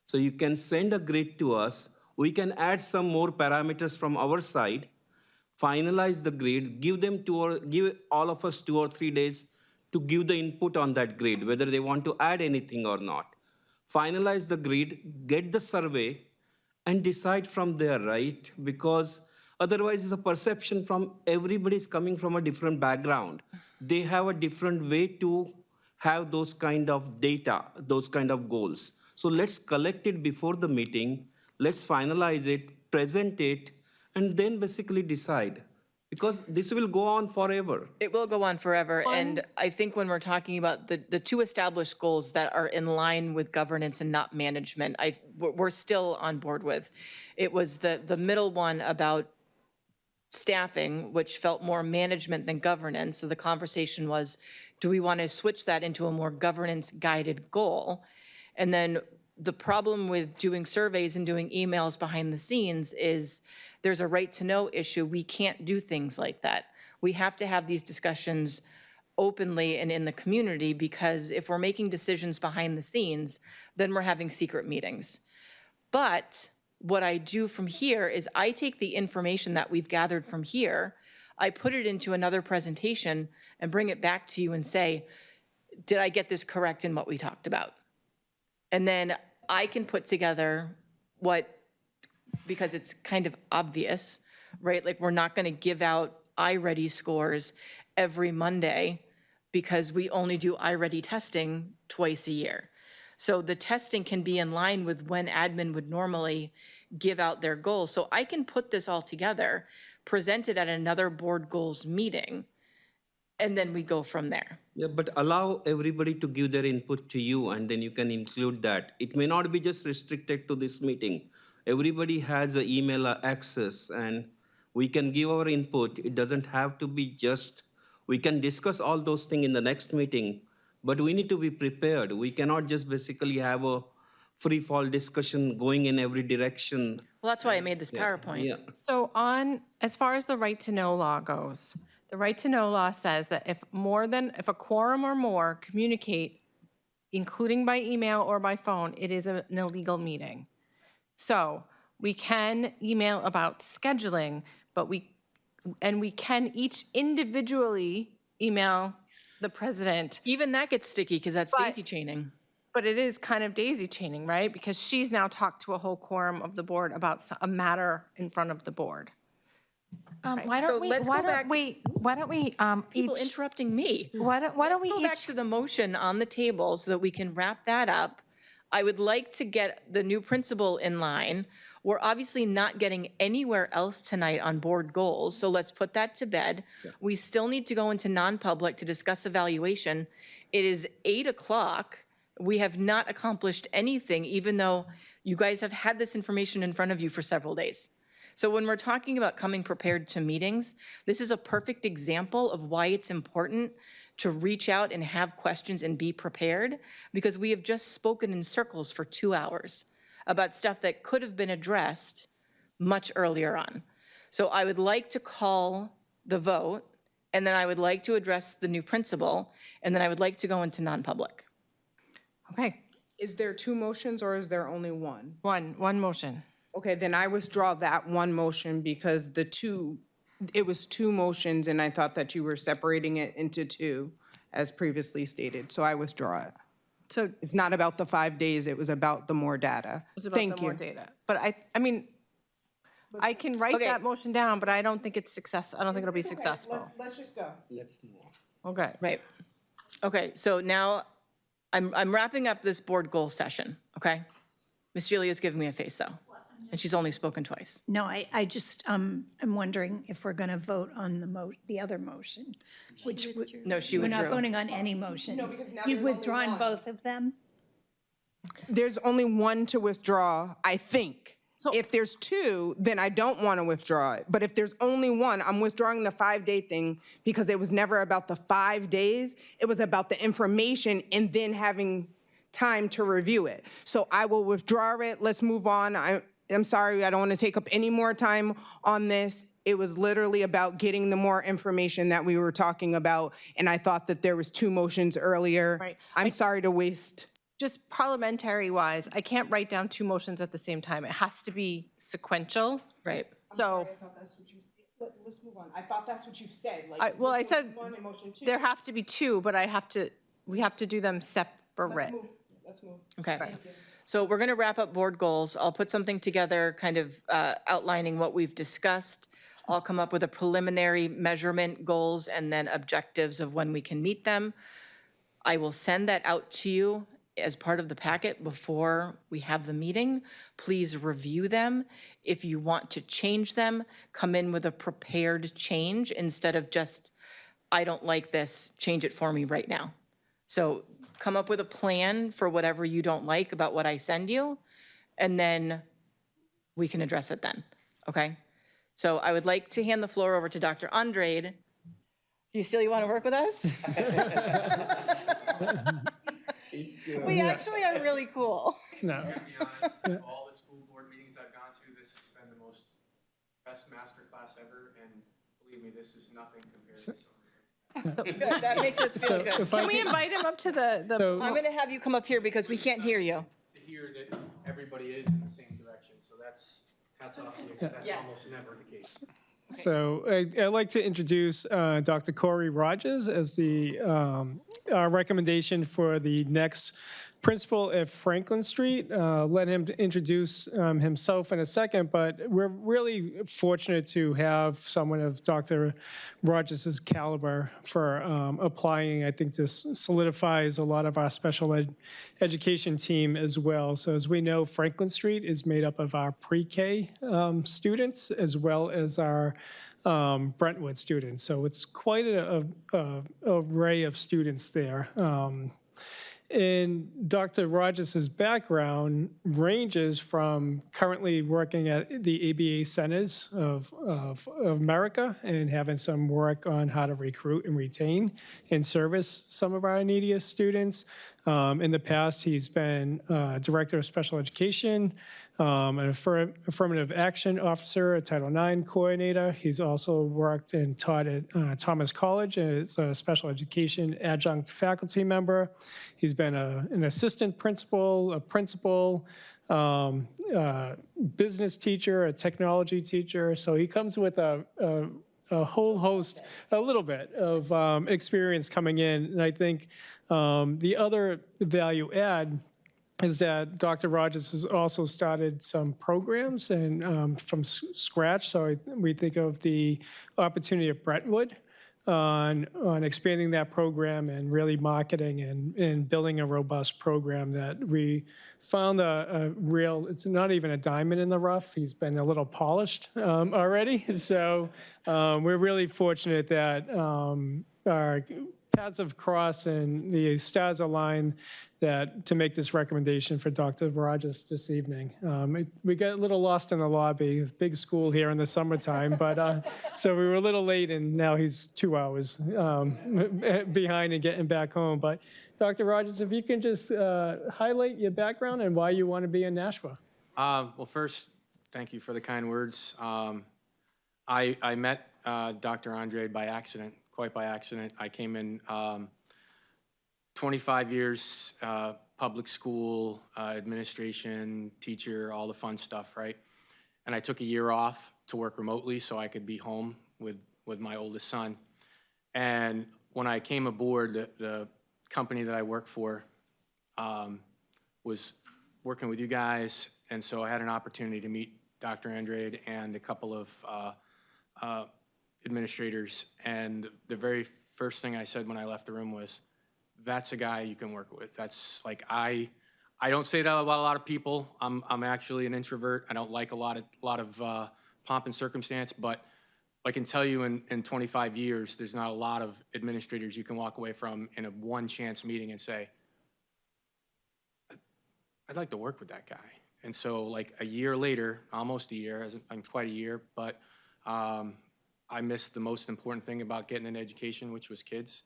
Speaker 5: So you can send a grid to us. We can add some more parameters from our side, finalize the grid, give all of us 2 or 3 days to give the input on that grid, whether they want to add anything or not. Finalize the grid, get the survey, and decide from there, right? Because otherwise, it's a perception from everybody's coming from a different background. They have a different way to have those kind of data, those kind of goals. So let's collect it before the meeting. Let's finalize it, present it, and then basically decide. Because this will go on forever.
Speaker 1: It will go on forever, and I think when we're talking about the 2 established goals that are in line with governance and not management, we're still on board with. It was the middle one about staffing, which felt more management than governance. So the conversation was, do we want to switch that into a more governance-guided goal? And then the problem with doing surveys and doing emails behind the scenes is there's a right-to-know issue. We can't do things like that. We have to have these discussions openly and in the community, because if we're making decisions behind the scenes, then we're having secret meetings. But what I do from here is I take the information that we've gathered from here, I put it into another presentation and bring it back to you and say, did I get this correct in what we talked about? And then I can put together because it's kind of obvious, right? Like, we're not going to give out iReady scores every Monday, because we only do iReady testing twice a year. So the testing can be in line with when admin would normally give out their goals. So I can put this all together, present it at another board goals meeting, and then we go from there.
Speaker 5: Yeah, but allow everybody to give their input to you and then you can include that. It may not be just restricted to this meeting. Everybody has an email access and we can give our input. It doesn't have to be just, we can discuss all those things in the next meeting, but we need to be prepared. We cannot just basically have a free fall discussion going in every direction.
Speaker 1: Well, that's why I made this PowerPoint.
Speaker 5: Yeah.
Speaker 2: So as far as the right to know law goes, the right to know law says that if a quorum or more communicate, including by email or by phone, it is an illegal meeting. So we can email about scheduling, but we can each individually email the president.
Speaker 1: Even that gets sticky because that's
Speaker 2: But-
Speaker 1: daisy chaining.
Speaker 2: But it is kind of daisy chaining, right? Because she's now talked to a whole quorum of the board about a matter in front of the board.
Speaker 4: Why
Speaker 1: So
Speaker 4: don't we,
Speaker 1: let's
Speaker 4: why
Speaker 1: go
Speaker 4: don't
Speaker 1: back-
Speaker 4: we, why don't we
Speaker 1: People
Speaker 4: each,
Speaker 1: interrupting me.
Speaker 4: why don't we
Speaker 1: Go back
Speaker 4: each,
Speaker 1: to the motion on the table so that we can wrap that up. I would like to get the new principal in line. We're obviously not getting anywhere else tonight on board goals, so let's put that to bed. We still need to go into non-public to discuss evaluation. It is 8:00. We have not accomplished anything, even though you guys have had this information in front of you for several days. So when we're talking about coming prepared to meetings, this is a perfect example of why it's important to reach out and have questions and be prepared, because we have just spoken in circles for 2 hours about stuff that could have been addressed much earlier on. So I would like to call the vote, and then I would like to address the new principal, and then I would like to go into non-public.
Speaker 2: Okay,
Speaker 3: Is there two motions or is there only one?
Speaker 2: one motion.
Speaker 3: Okay, then I withdraw that one motion because it was two motions and I thought that you were separating it into two as previously stated, so I withdraw it.
Speaker 2: So
Speaker 3: It's not about the 5 days, it was about the more data.
Speaker 2: it's about
Speaker 3: Thank
Speaker 2: the more
Speaker 3: you.
Speaker 2: data. But I mean, I can write
Speaker 1: Okay.
Speaker 2: that motion down, but I don't think it's successful. I don't think it'll be successful.
Speaker 3: Let's just go.
Speaker 5: Let's move on.
Speaker 2: Okay.
Speaker 1: Right. Okay, so now I'm wrapping up this board goal session, okay? Miss Julia's giving me a face, though, and she's only spoken twice.
Speaker 9: No, I just, I'm wondering if we're going to vote on the other motion, which
Speaker 1: No, she
Speaker 9: we're not
Speaker 1: withdrew.
Speaker 9: voting on any motion.
Speaker 3: because now
Speaker 9: You've
Speaker 3: there's only
Speaker 9: withdrawn
Speaker 3: one.
Speaker 9: both of them?
Speaker 3: There's only one to withdraw, I think. If there's two, then I don't want to withdraw it. But if there's only one, I'm withdrawing the 5-day thing because it was never about the 5 days. It was about the information and then having time to review it. So I will withdraw it. Let's move on. I'm sorry, I don't want to take up any more time on this. It was literally about getting the more information that we were talking about, and I thought that there was two motions earlier.
Speaker 2: Right.
Speaker 3: I'm sorry to waste.
Speaker 2: Just parliamentary wise, I can't write down two motions at the same time. It has to be sequential.
Speaker 1: Right.
Speaker 2: So
Speaker 3: I thought that's what you, let's move on. I thought that's what you said. Like,
Speaker 2: I-
Speaker 3: is
Speaker 2: well,
Speaker 3: this
Speaker 2: I said
Speaker 3: motion one and motion two?
Speaker 2: there have to be two, but we have to do them separate.
Speaker 3: Let's move.
Speaker 1: Okay. So we're going to wrap up board goals. I'll put something together kind of outlining what we've discussed. I'll come up with a preliminary measurement goals and then objectives of when we can meet them. I will send that out to you as part of the packet before we have the meeting. Please review them. If you want to change them, come in with a prepared change instead of just, I don't like this, change it for me right now. So come up with a plan for whatever you don't like about what I send you, and then we can address it then, okay? So I would like to hand the floor over to Dr. Andrade. Do you still want to work with us? We actually are really cool.
Speaker 8: no.
Speaker 10: To be honest, all the school board meetings I've gone to, this has been the best master class ever, and believe me, this is nothing compared to some of the
Speaker 1: Good, that makes us feel good.
Speaker 8: If I
Speaker 2: Can we
Speaker 8: could-
Speaker 2: invite him up to the
Speaker 8: So-
Speaker 1: I'm going to have you come up here because we can't hear you.
Speaker 10: to hear that everybody is in the same direction, so that's, hats off to you, because that's
Speaker 1: Yes.
Speaker 10: almost never the case.
Speaker 8: So I'd like to introduce Dr. Corey Rogers as the recommendation for the next principal at Franklin Street. Let him introduce himself in a second, but we're really fortunate to have someone of Dr. Rogers' caliber for applying. I think this solidifies a lot of our special education team as well. So as we know, Franklin Street is made up of our pre-K students as well as our Brentwood students. So it's quite a array of students there. And Dr. Rogers' background ranges from currently working at the ABA Centers of America and having some work on how to recruit and retain and service some of our neediest students. In the past, he's been Director of Special Education, an Affirmative Action Officer, a Title IX Coordinator. He's also worked and taught at Thomas College as a Special Education Adjunct Faculty Member. He's been an Assistant Principal, a Principal, business teacher, a technology teacher. So he comes with a whole host, a little bit of experience coming in. And I think the other value add is that Dr. Rogers has also started some programs and from scratch. So we think of the opportunity at Brentwood on expanding that program and really marketing and building a robust program that we found a real, it's not even a diamond in the rough. He's been a little polished already. So we're really fortunate that our paths have crossed and the stars align that to make this recommendation for Dr. Rogers this evening. We got a little lost in the lobby, big school here in the summertime, but so we were a little late and now he's 2 hours behind and getting back home. But Dr. Rogers, if you can just highlight your background and why you want to be in Nashua.
Speaker 10: Well, first, thank you for the kind words. I met Dr. Andre by accident, quite by accident. I came in 25 years, public school, administration, teacher, all the fun stuff, right? And I took a year off to work remotely so I could be home with my oldest son. And when I came aboard, the company that I work for was working with you guys, and so I had an opportunity to meet Dr. Andrade and a couple of administrators, and the very first thing I said when I left the room was, that's a guy you can work with. That's like, I don't say that about a lot of people. I'm actually an introvert. I don't like a lot of pomp and circumstance, but I can tell you in 25 years, there's not a lot of administrators you can walk away from in a one chance meeting and say, I'd like to work with that guy. And so like a year later, almost a year, I'm quite a year, but I missed the most important thing about getting an education, which was kids.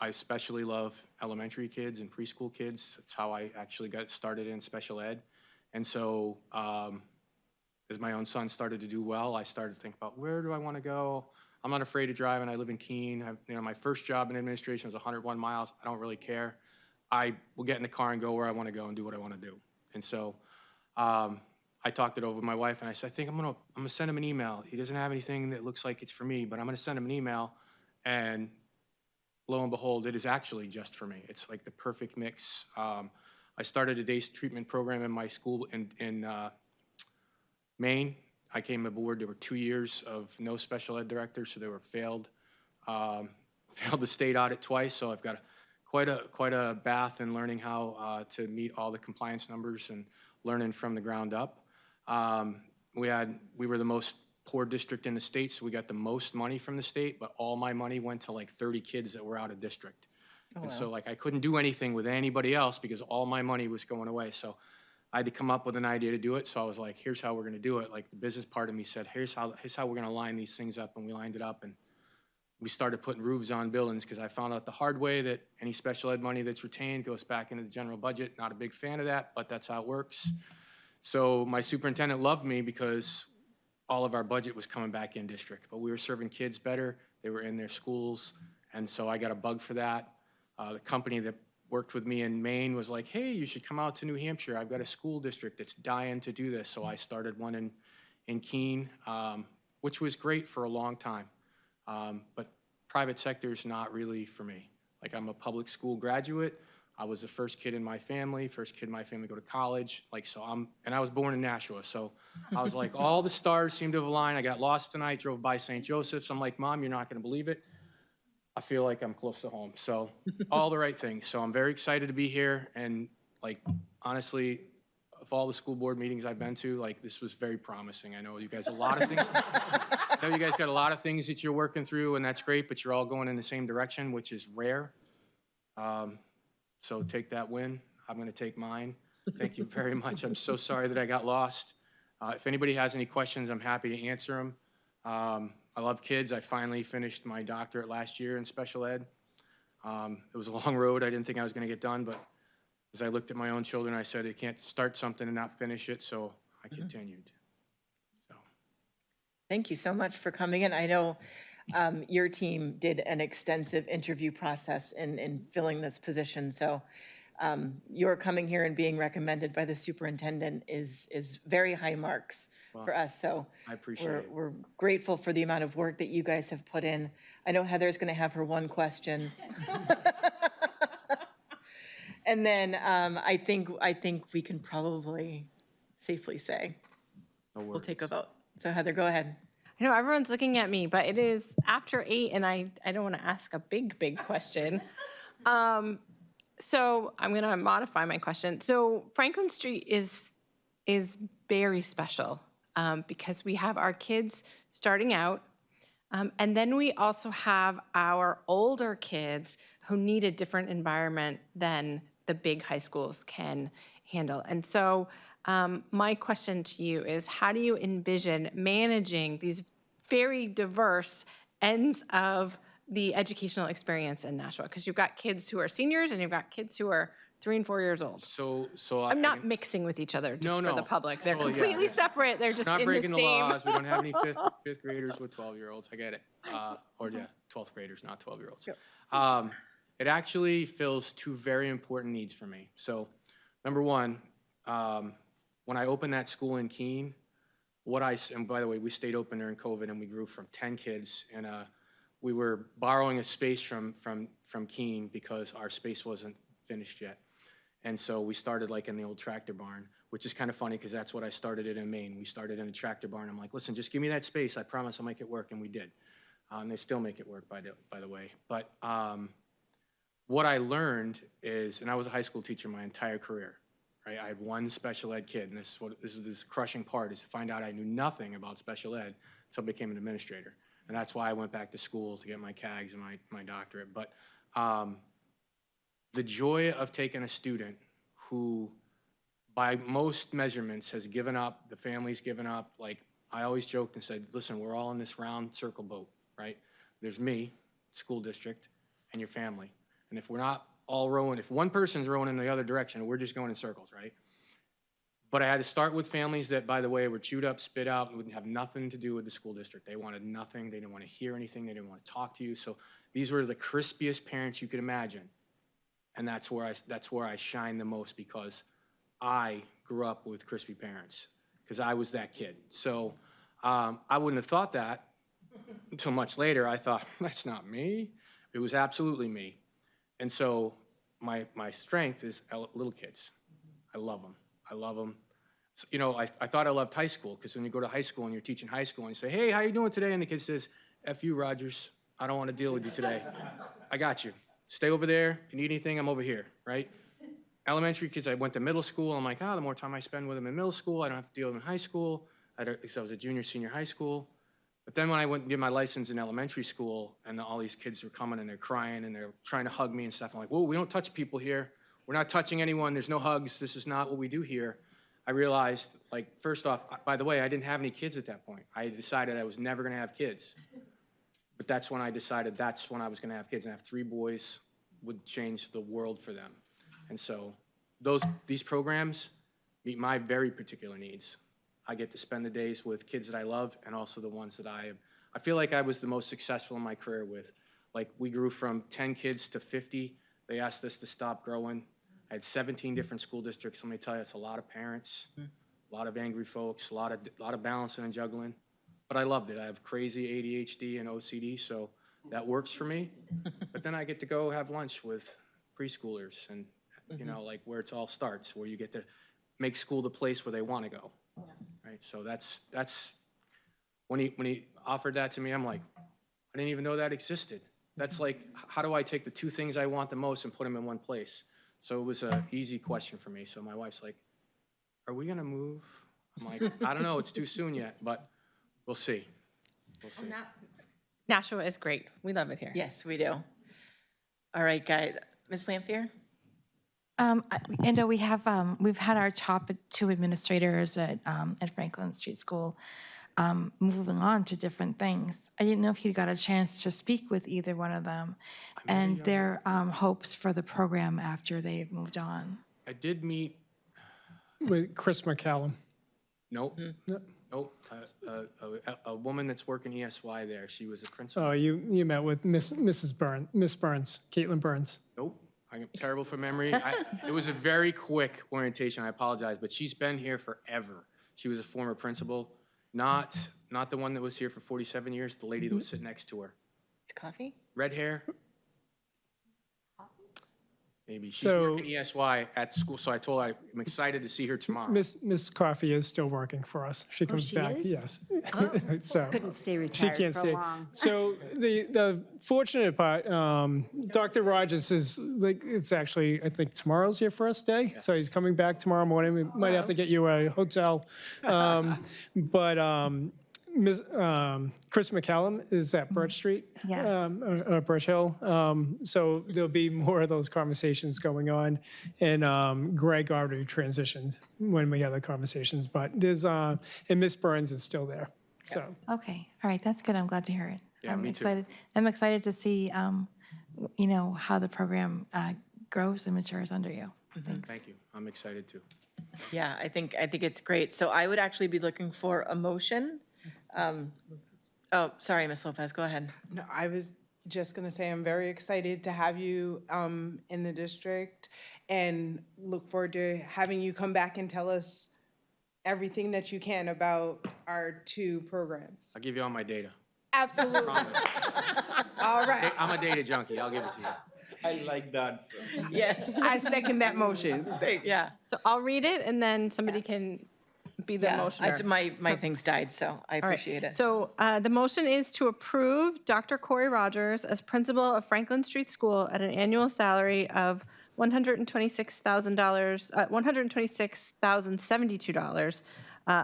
Speaker 10: I especially love elementary kids and preschool kids. That's how I actually got started in special ed. And so as my own son started to do well, I started to think about where do I want to go? I'm not afraid to drive, and I live in Keene. My first job in administration was 101 miles. I don't really care. I will get in the car and go where I want to go and do what I want to do. And so I talked it over with my wife, and I said, I think I'm gonna send him an email. He doesn't have anything that looks like it's for me, but I'm gonna send him an email, and lo and behold, it is actually just for me. It's like the perfect mix. I started a day treatment program in my school in Maine. I came aboard, there were 2 years of no special ed director, so they were failed the state audit twice, so I've got quite a bath in learning how to meet all the compliance numbers and learning from the ground up. We were the most poor district in the state, so we got the most money from the state, but all my money went to like 30 kids that were out of district. And so like I couldn't do anything with anybody else because all my money was going away. So I had to come up with an idea to do it. So I was like, here's how we're gonna do it. Like the business part of me said, here's how we're gonna line these things up, and we lined it up, and we started putting roofs on buildings because I found out the hard way that any special ed money that's retained goes back into the general budget. Not a big fan of that, but that's how it works. So my superintendent loved me because all of our budget was coming back in district, but we were serving kids better. They were in their schools, and so I got a bug for that. The company that worked with me in Maine was like, hey, you should come out to New Hampshire. I've got a school district that's dying to do this. So I started one in Keene, which was great for a long time. But private sector is not really for me. Like I'm a public school graduate. I was the first kid in my family to go to college. Like, so and I was born in Nashua. So I was like, all the stars seemed to have aligned. I got lost tonight, drove by St. Joseph's. I'm like, Mom, you're not going to believe it. I feel like I'm close to home. So all the right things. So I'm very excited to be here. And like, honestly, of all the school board meetings I've been to, like, this was very promising. I know you guys, a lot of things, I know you guys got a lot of things that you're working through, and that's great, but you're all going in the same direction, which is rare. So take that win. I'm going to take mine. Thank you very much. I'm so sorry that I got lost. If anybody has any questions, I'm happy to answer them. I love kids. I finally finished my doctorate last year in special ed. It was a long road. I didn't think I was going to get done, but as I looked at my own children, I said, I can't start something and not finish it, so I continued. So.
Speaker 1: Thank you so much for coming in. I know your team did an extensive interview process in filling this position, so your coming here and being recommended by the superintendent is very high marks for us. So
Speaker 10: I appreciate it.
Speaker 1: we're grateful for the amount of work that you guys have put in. I know Heather's going to have her one question. And then I think we can probably safely say we'll take a vote. So Heather, go ahead.
Speaker 2: I know everyone's looking at me, but it is after 8, and I don't want to ask a big question. So I'm going to modify my question. So Franklin Street is very special because we have our kids starting out, and then we also have our older kids who need a different environment than the big high schools can handle. And so my question to you is, how do you envision managing these very diverse ends of the educational experience in Nashua? Because you've got kids who are seniors and you've got kids who are 3 and 4 years old.
Speaker 10: So
Speaker 2: I'm not mixing with each other, just for the public. They're
Speaker 10: Oh, yeah.
Speaker 2: completely separate. They're just
Speaker 10: Not
Speaker 2: in the
Speaker 10: breaking the
Speaker 2: same.
Speaker 10: laws. We don't have any fifth graders with 12-year-olds. I get it. Or yeah, 12th graders, not 12-year-olds. It actually fills 2 very important needs for me. So number one, when I opened that school in Keene, and by the way, we stayed open during COVID and we grew from 10 kids, and we were borrowing a space from Keene because our space wasn't finished yet. And so we started like in the old tractor barn, which is kind of funny because that's what I started it in Maine. We started in a tractor barn. I'm like, listen, just give me that space. I promise I'll make it work, and we did. They still make it work, by the way. But what I learned is, and I was a high school teacher my entire career, right? I had one special ed kid, and this is this crushing part, is to find out I knew nothing about special ed until I became an administrator. And that's why I went back to school to get my CAGs and my doctorate. But the joy of taking a student who, by most measurements, has given up, the family's given up. Like, I always joked and said, listen, we're all in this round circle boat, right? There's me, school district, and your family. And if we're not all rowing, if one person's rowing in the other direction, we're just going in circles, right? But I had to start with families that, by the way, were chewed up, spit out, and would have nothing to do with the school district. They wanted nothing. They didn't want to hear anything. They didn't want to talk to you. So these were the crispiest parents you could imagine. And that's where I shine the most, because I grew up with crispy parents, because I was that kid. So I wouldn't have thought that until much later. I thought, that's not me. It was absolutely me. And so my strength is little kids. I love them. I love them. So, you know, I thought I loved high school, because when you go to high school and you're teaching high school and you say, hey, how you doing today? And the kid says, F you, Rogers. I don't want to deal with you today. I got you. Stay over there. If you need anything, I'm over here, right? Elementary kids, I went to middle school. I'm like, the more time I spend with them in middle school, I don't have to deal with them in high school. Because I was a junior, senior high school. But then when I went and did my license in elementary school, and all these kids were coming and they're crying and they're trying to hug me and stuff, I'm like, whoa, we don't touch people here. We're not touching anyone. There's no hugs. This is not what we do here. I realized, like, first off, by the way, I didn't have any kids at that point. I decided I was never going to have kids. But that's when I decided that's when I was going to have kids, and have 3 boys would change the world for them. And so these programs meet my very particular needs. I get to spend the days with kids that I love, and also the ones that I feel like I was the most successful in my career with. Like, we grew from 10 kids to 50. They asked us to stop growing. I had 17 different school districts. Let me tell you, it's a lot of parents, a lot of angry folks, a lot of balancing and juggling. But I loved it. I have crazy ADHD and OCD, so that works for me. But then I get to go have lunch with preschoolers, and you know, like where it all starts, where you get to make school the place where they want to go. Right, so that's, when he offered that to me, I'm like, I didn't even know that existed. That's like, how do I take the two things I want the most and put them in one place? So it was an easy question for me. So my wife's like, are we gonna move? I'm like, I don't know, it's too soon yet, but we'll see. We'll see.
Speaker 2: Nashua is great. We love it here.
Speaker 1: Yes, we do. All right, guys. Ms. Lampier?
Speaker 4: I know we've had our top two administrators at Franklin Street School moving on to different things. I didn't know if you got a chance to speak with either one of them and their hopes for the program after they've moved on.
Speaker 10: I did meet,
Speaker 8: With Chris McCallum.
Speaker 10: nope, nope, a woman that's working ESY there. She was a principal.
Speaker 8: Oh, you met with Miss Burns, Caitlin Burns.
Speaker 10: Nope, I'm terrible for memory. It was a very quick orientation, I apologize, but she's been here forever. She was a former principal, not the one that was here for 47 years, the lady that was sitting next to her.
Speaker 1: Coffee?
Speaker 10: Red hair? Maybe. She's
Speaker 8: So-
Speaker 10: working ESY at school, so I told her I'm excited to see her tomorrow.
Speaker 8: Miss Coffey is still working for us. She comes
Speaker 11: she
Speaker 8: back.
Speaker 11: is?
Speaker 8: Yes. So
Speaker 11: Couldn't stay
Speaker 8: she
Speaker 11: retired
Speaker 8: can't
Speaker 11: for
Speaker 8: stay.
Speaker 11: long.
Speaker 8: So the fortunate part, Dr. Rogers is like, it's actually, I think tomorrow's your first day. So he's coming back tomorrow morning. We might have to get you a hotel. But Chris McCallum is at Birch Street,
Speaker 4: Yeah.
Speaker 8: Birch Hill. So there'll be more of those conversations going on. And Greg already transitioned when we had the conversations, but there's, and Miss Burns is still there, so.
Speaker 4: Okay, all right, that's good. I'm glad to hear it.
Speaker 10: Yeah, me too.
Speaker 4: I'm excited to see, you know, how the program grows and matures under you. Thanks.
Speaker 10: Thank you. I'm excited too.
Speaker 1: Yeah, I think it's great. So I would actually be looking for a motion. Oh, sorry, Ms. Lopez, go ahead.
Speaker 3: No, I was just gonna say, I'm very excited to have you in the district and look forward to having you come back and tell us everything that you can about our two programs.
Speaker 10: I'll give you all my data.
Speaker 3: Absolutely.
Speaker 10: Promise.
Speaker 3: All right.
Speaker 10: I'm a data junkie. I'll give it to you.
Speaker 5: I like that, sir.
Speaker 1: Yes.
Speaker 3: I second that motion. Thank you.
Speaker 1: Yeah.
Speaker 2: So I'll read it and then somebody can be the
Speaker 1: Yeah.
Speaker 2: motioner.
Speaker 1: My things died, so I
Speaker 2: All right.
Speaker 1: appreciate it.
Speaker 2: So the motion is to approve Dr. Corey Rogers as principal of Franklin Street School at an annual salary of $126,072,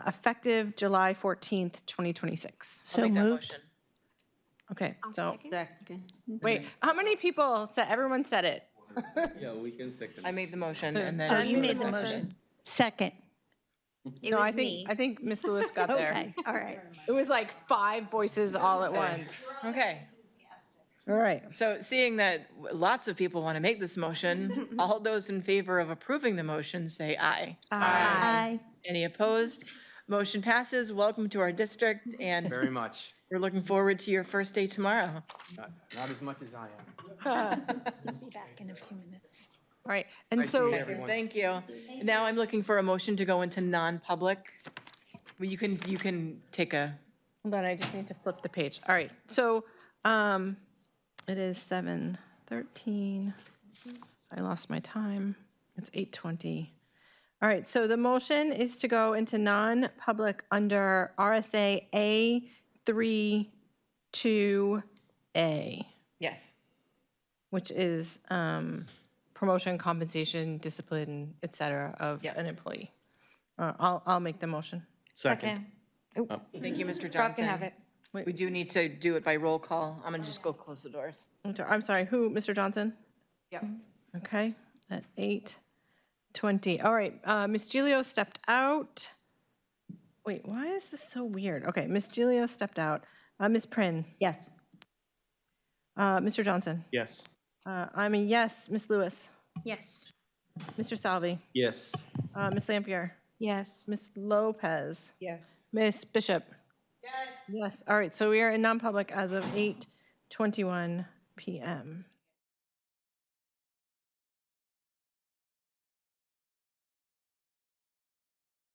Speaker 2: effective July 14th, 2026.
Speaker 1: I'll
Speaker 9: So
Speaker 1: make that
Speaker 9: moved.
Speaker 1: motion.
Speaker 2: Okay, so,
Speaker 11: Second.
Speaker 2: wait, how many people said, everyone said it?
Speaker 5: Yeah, we can second.
Speaker 1: I made the motion and then.
Speaker 2: Jen,
Speaker 9: You made the motion. Second.
Speaker 6: It
Speaker 2: No,
Speaker 6: was
Speaker 2: I
Speaker 6: me.
Speaker 2: think Miss Lewis got there.
Speaker 9: Okay, all right.
Speaker 2: It was like 5 voices all at once.
Speaker 1: Okay.
Speaker 2: All right.
Speaker 1: So seeing that lots of people want to make this motion, all those in favor of approving the motion, say aye.
Speaker 9: Aye.
Speaker 1: Any opposed? Motion passes. Welcome to our district, and
Speaker 10: Very much.
Speaker 1: we're looking forward to your first day tomorrow.
Speaker 10: Not as much as I am.
Speaker 9: Be back in a few minutes.
Speaker 2: All right, and
Speaker 10: Nice to
Speaker 2: so,
Speaker 10: meet everyone.
Speaker 1: Thank you. Now I'm looking for a motion to go into non-public. Well, you can take a,
Speaker 2: hold on, I just need to flip the page. All right, so it is 7:13. I lost my time. It's 8:20. All right, so the motion is to go into non-public under RSA A32A,
Speaker 1: yes.
Speaker 2: which is promotion, compensation, discipline, et cetera, of
Speaker 1: Yep.
Speaker 2: an employee. I'll make the motion.
Speaker 5: Second.
Speaker 1: Thank you, Mr.
Speaker 4: Rob
Speaker 1: Johnson.
Speaker 4: can have it.
Speaker 1: We do need to do it by roll call. I'm going to just go close the doors.
Speaker 2: I'm sorry, who, Mr. Johnson?
Speaker 1: Yep.
Speaker 2: Okay, at 8:20. All right, Ms. Gilio stepped out. Wait, why is this so weird? Okay, Ms. Gilio stepped out. Ms. Prin,
Speaker 11: Yes.
Speaker 2: Mr. Johnson.
Speaker 7: Yes.
Speaker 2: I'm a yes. Ms. Lewis,
Speaker 6: Yes.
Speaker 2: Mr. Salvi,
Speaker 5: Yes.
Speaker 2: Ms. Lampier,
Speaker 4: Yes.
Speaker 2: Ms. Lopez,
Speaker 3: Yes.
Speaker 2: Ms. Bishop. Yes. Yes, all right, so we are in non-public as of 8:21 PM.